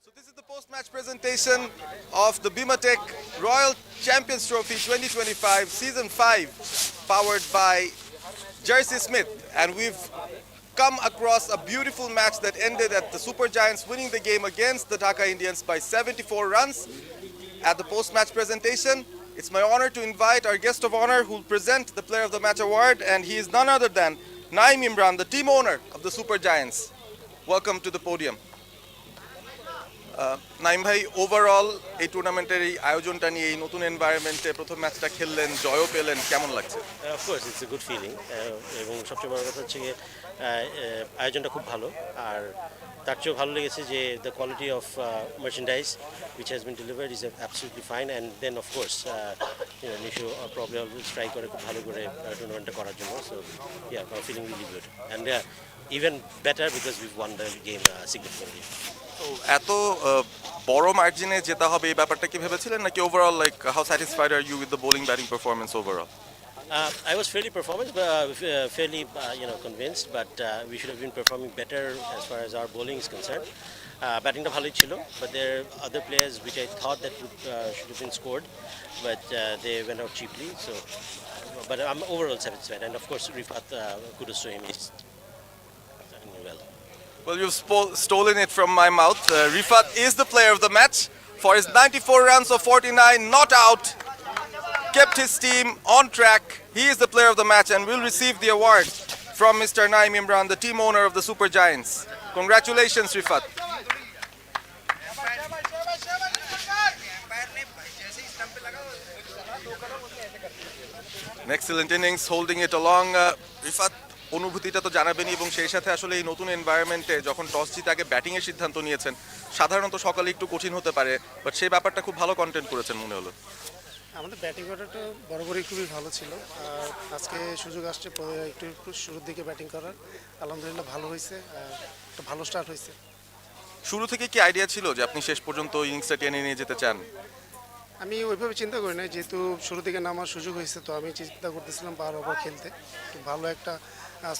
So this is the post-match presentation of the BIMATECH Royal Champions Trophy 2025 Season 5, powered by JERSEYSMITH, and we've come across a beautiful match that ended at the Super Giants winning the game against the Dhaka Indians by 74 runs. At the post-match presentation, it's my honor to invite our guest of honor who will present the Player of the Match award, and he is none other than Naim Imran, the team owner of the Super Giants. Welcome to the podium. Naim ভাই overall এই টুর্নামেন্টের এই আয়োজনটা নিয়ে এই নতুন এনভায়রনমেন্টে প্রথম ম্যাচটা খেললেন, জয়ও পেলেন, কেমন লাগছে? Of course it's a good feeling এবং সবচেয়ে বড় কথা হচ্ছে গিয়ে আয়োজনটা খুব ভালো, আর তার চেয়েও ভালো লেগেছে যে the quality of merchandise which has been delivered is absolutely fine, and then of course Nisho probably always try করে খুব ভালো করে টুর্নামেন্টটা করার জন্য। So yeah feeling really good and even better because we've won the game significantly. তো এত বড় মার্জিনে জেতা হবে এই ব্যাপারটা কি ভেবেছিলেন, নাকি overall like how satisfied are you with the bowling batting performance overall? I was fairly convinced, but we should have been performing better as far as our bowling is concerned. Batting the bhaloi chilo, but there are other players which I thought that should have been scored, but they went out cheaply. So, but I'm overall satisfied, and of course, Rifat, kudos to him. He's done well. Well, you've stolen it from my mouth. Rifat is the player of the match for his 94 runs of 49, not out, kept his team on track. He is the player of the match and will receive the award from Mr. Naim Imran, the team owner of the Super Giants. Congratulations, Rifat. An excellent innings, holding it along. Rifat, অনুভূতিটা তো জানাবেনই, এবং সেই সাথে আসলে এই নতুন এনভায়রনমেন্টে যখন toss জিতে আগে ব্যাটিংয়ের সিদ্ধান্ত নিয়েছেন, সাধারণত সকালে একটু কঠিন হতে পারে, বাট সেই ব্যাপারটা খুব ভালো কন্টেন্ট করেছেন মনে হলো। আমাদের ব্যাটিং অর্ডারটা বরাবরই খুবই ভালো ছিল, আর আজকে সুযোগ আসছে একটু শুরুর দিকে ব্যাটিং করার। আলহামদুলিল্লাহ ভালো হয়েছে, একটা ভালো স্টার্ট হয়েছে। শুরু থেকে কি আইডিয়া ছিল যে আপনি শেষ পর্যন্ত ইনিংসটা টেনে নিয়ে যেতে চান? আমি ওইভাবে চিন্তা করি না, যেহেতু শুরু দিকে নামার সুযোগ হয়েছে, তো আমি চিন্তা করতেছিলাম 12 ওভার খেলতে, একটু ভালো একটা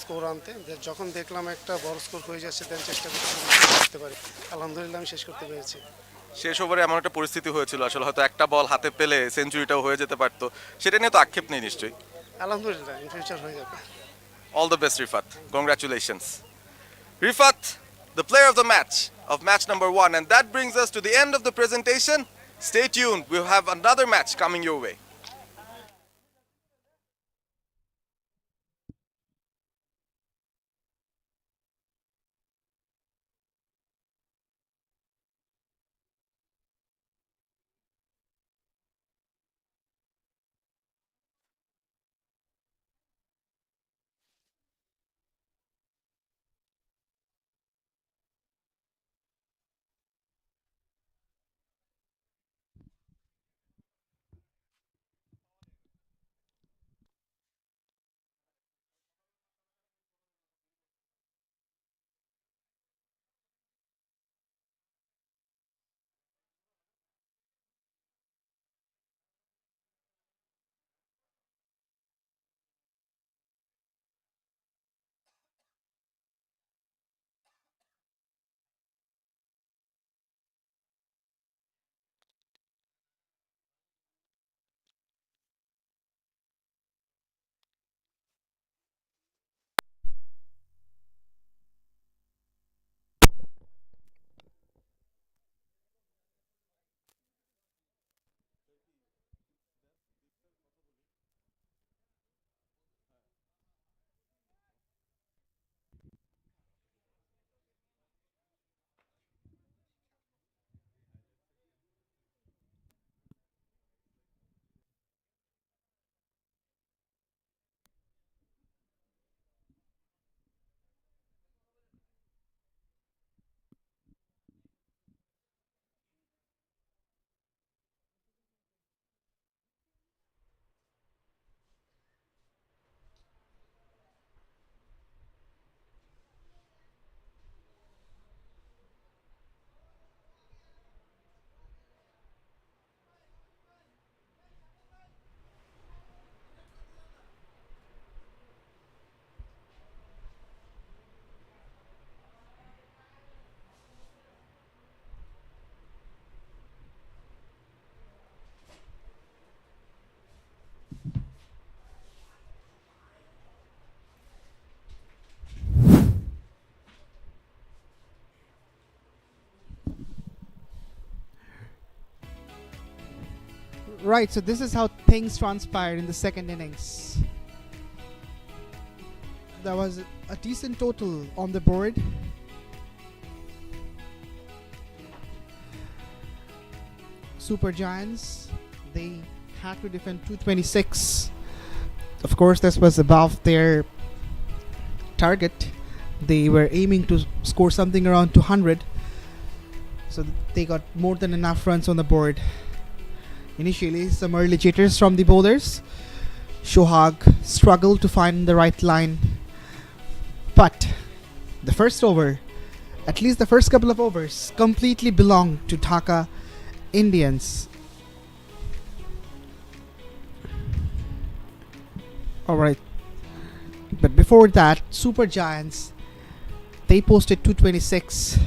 স্কোর আনতে। যখন দেখলাম একটা বড় স্কোর হয়ে যাচ্ছে, দেন চেষ্টা করতে পারি। আলহামদুলিল্লাহ আমি শেষ করতে পেরেছি। শেষ ওভারে এমন একটা পরিস্থিতি হয়েছিল আসলে হয়তো একটা বল হাতে পেলে সেঞ্চুরিটাও হয়ে যেতে পারতো, সেটা নিয়ে তো আক্ষেপ নেই নিশ্চয়ই? আলহামদুলিল্লাহ, ইন ফিউচার হয়ে যাবে। All the best, Rifat. Congratulations. Rifat, the player of the match of match number 1. And that brings us to the end of the presentation. Stay tuned. We'll have another match coming your way. Right, so this is how things transpired in the second innings. There was a decent total on the board. Super Giants, they had to defend 226. Of course, this was above their target. They were aiming to score something around 200. So they got more than enough runs on the board. Initially, some early jitters from the bowlers. Shohag struggled to find the right line. But the first over, at least the first couple of overs, completely belonged to Dhaka Indians. Alright. But before that, Super Giants, they posted 226.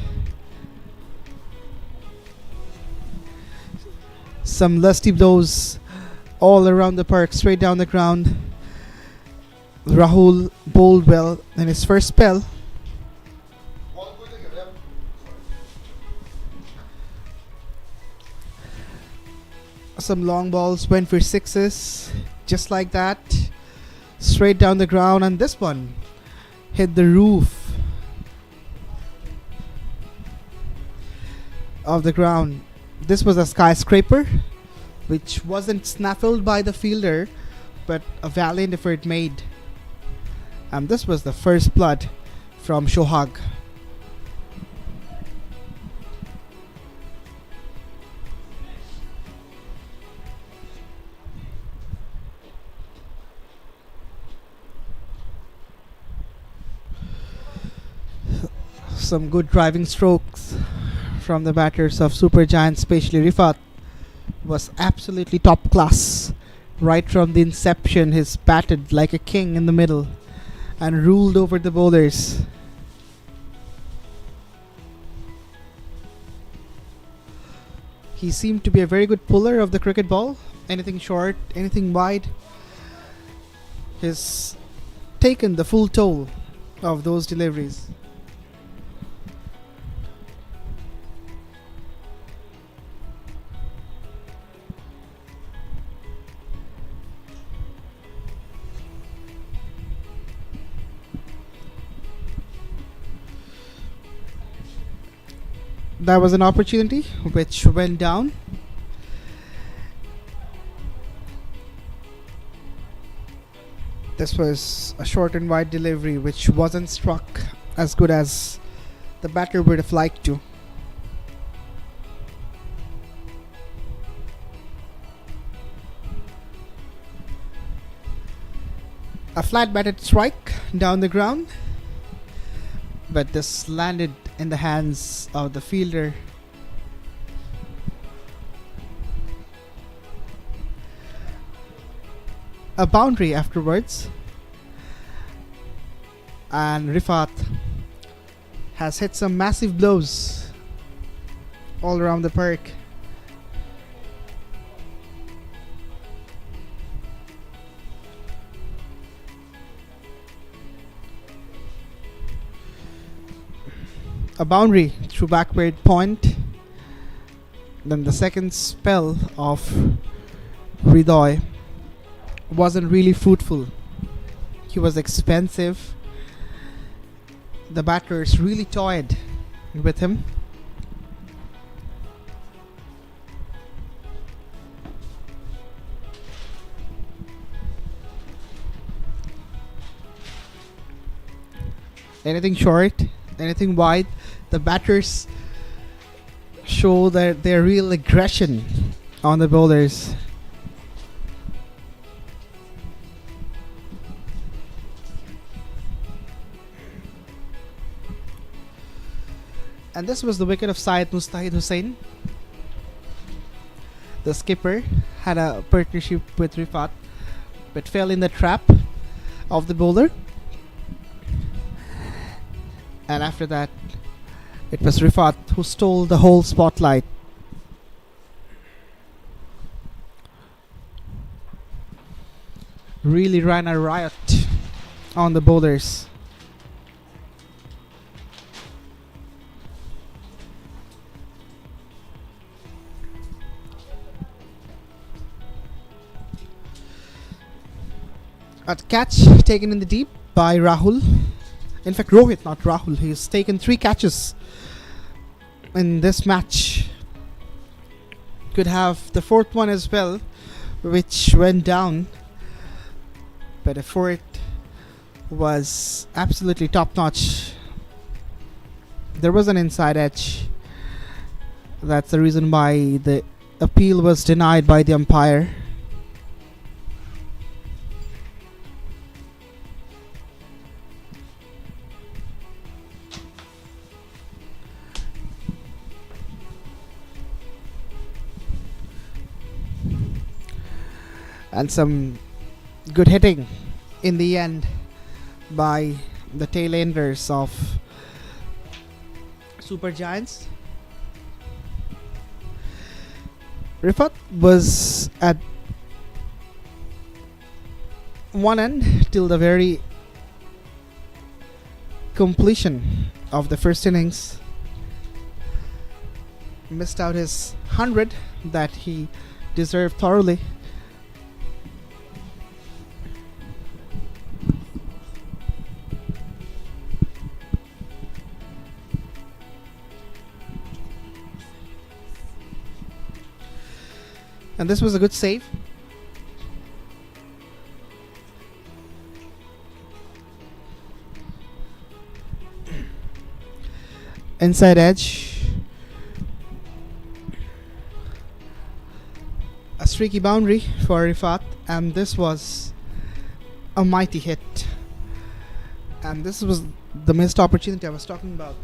Some lusty blows all around the park, straight down the ground. Rahul bowled well in his first spell. Some long balls went for sixes, just like that, straight down the ground, and this one hit the roof of the ground. This was a skyscraper, which wasn't snaffled by the fielder, but a valiant effort made. And this was the first blood from Shohag. Some good driving strokes from the batters of Super Giants, especially Rifat, was absolutely top class. Right from the inception, he's batted like a king in the middle and ruled over the bowlers. He seemed to be a very good puller of the cricket ball. Anything short, anything wide, he's taken the full toll of those deliveries. That was an opportunity which went down. This was a short and wide delivery which wasn't struck as good as the batter would have liked to. A flat batted strike down the ground, but this landed in the hands of the fielder. A boundary afterwards, and Rifat has hit some massive blows all around the park. A boundary through backward point. Then the second spell of Hridoy wasn't really fruitful. He was expensive. The batters really toyed with him. Anything short, anything wide, the batters show their real aggression on the bowlers. And this was the wicket of Syed Mustahid Hussain. The skipper had a partnership with Rifat, but fell in the trap of the bowler. And after that, it was Rifat who stole the whole spotlight. Really ran a riot on the bowlers. A catch taken in the deep by Rahul. In fact, Rohit, not Rahul. He's taken 3 catches in this match. Could have the 4th one as well, which went down. But the 4th was absolutely top notch. There was an inside edge. That's the reason why the appeal was denied by the umpire. And some good hitting in the end by the tail enders of Super Giants. Rifat was at one end till the very completion of the first innings. Missed out his 100 that he deserved thoroughly. And this was a good save. Inside edge. A streaky boundary for Rifat, and this was a mighty hit. And this was the missed opportunity I was talking about.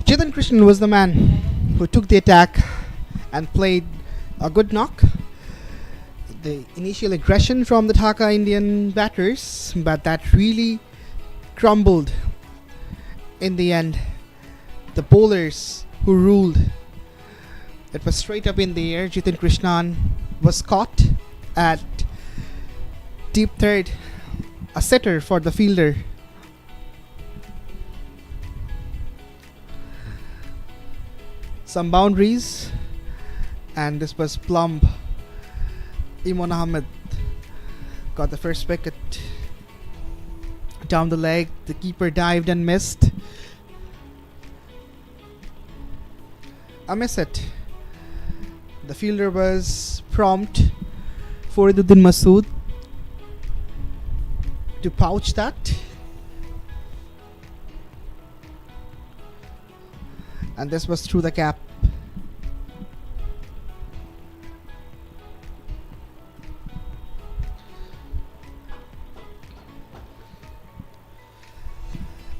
Chetan Krishnan was the man who took the attack and played a good knock. The initial aggression from the Dhaka Indian batters, but that really crumbled in the end. The bowlers who ruled. It was straight up in the air. Chetan Krishnan was caught at deep third, a setter for the fielder. Some boundaries, and this was plumb. Imran Ahmed got the first wicket down the leg. The keeper dived and missed. A miss it. The fielder was prompt. Fariduddin Masood to pouch that. And this was through the cap.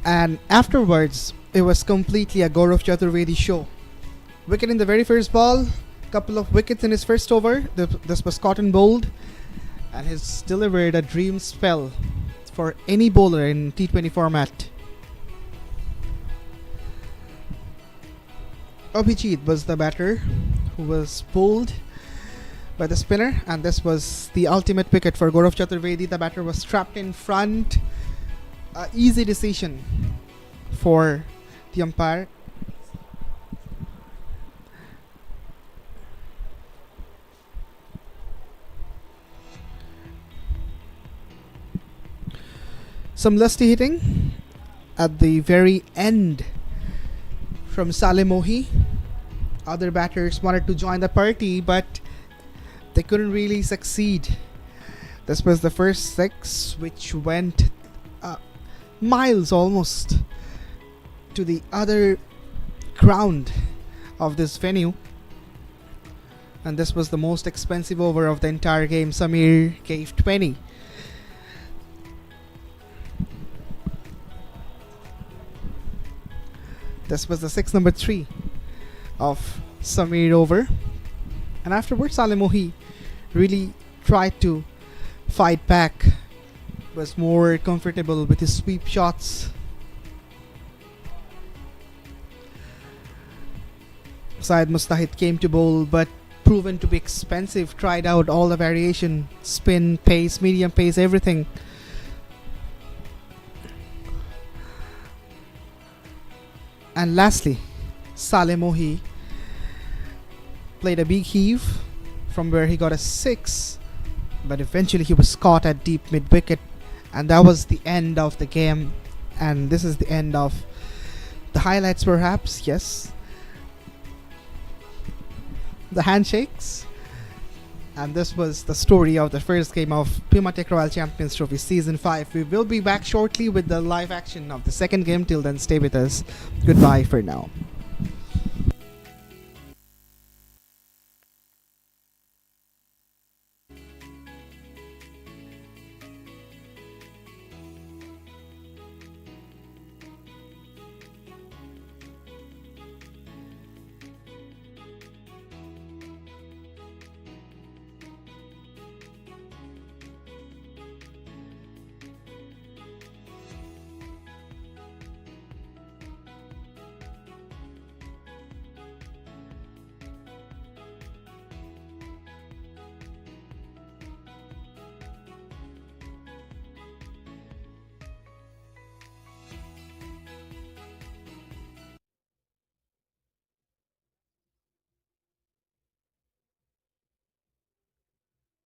And afterwards, it was completely a Gaurav Chaturvedi show. Wicket in the very first ball, couple of wickets in his first over. This was caught and bowled, and he's delivered a dream spell for any bowler in T20 format. Abhijit was the batter who was bowled by the spinner, and this was the ultimate wicket for Gaurav Chaturvedi. The batter was trapped in front. Easy decision for the umpire. Some lusty hitting at the very end from Saleh Mohi. Other batters wanted to join the party, but they couldn't really succeed. This was the first six, which went miles almost to the other ground of this venue. And this was the most expensive over of the entire game. Samir gave 20. This was the six number 3 of Samir over. And afterwards, Saleh Mohi really tried to fight back. Was more comfortable with his sweep shots. Syed Mustahid came to bowl, but proven to be expensive. Tried out all the variation, spin, pace, medium pace, everything. And lastly, Saleh Mohi played a big heave from where he got a 6, but eventually he was caught at deep mid wicket, and that was the end of the game. And this is the end of the highlights, perhaps. Yes, the handshakes. And this was the story of the first game of BIMATECH Royal Champions Trophy Season 5. We will be back shortly with the live action of the second game. Till then, stay with us. Goodbye for now.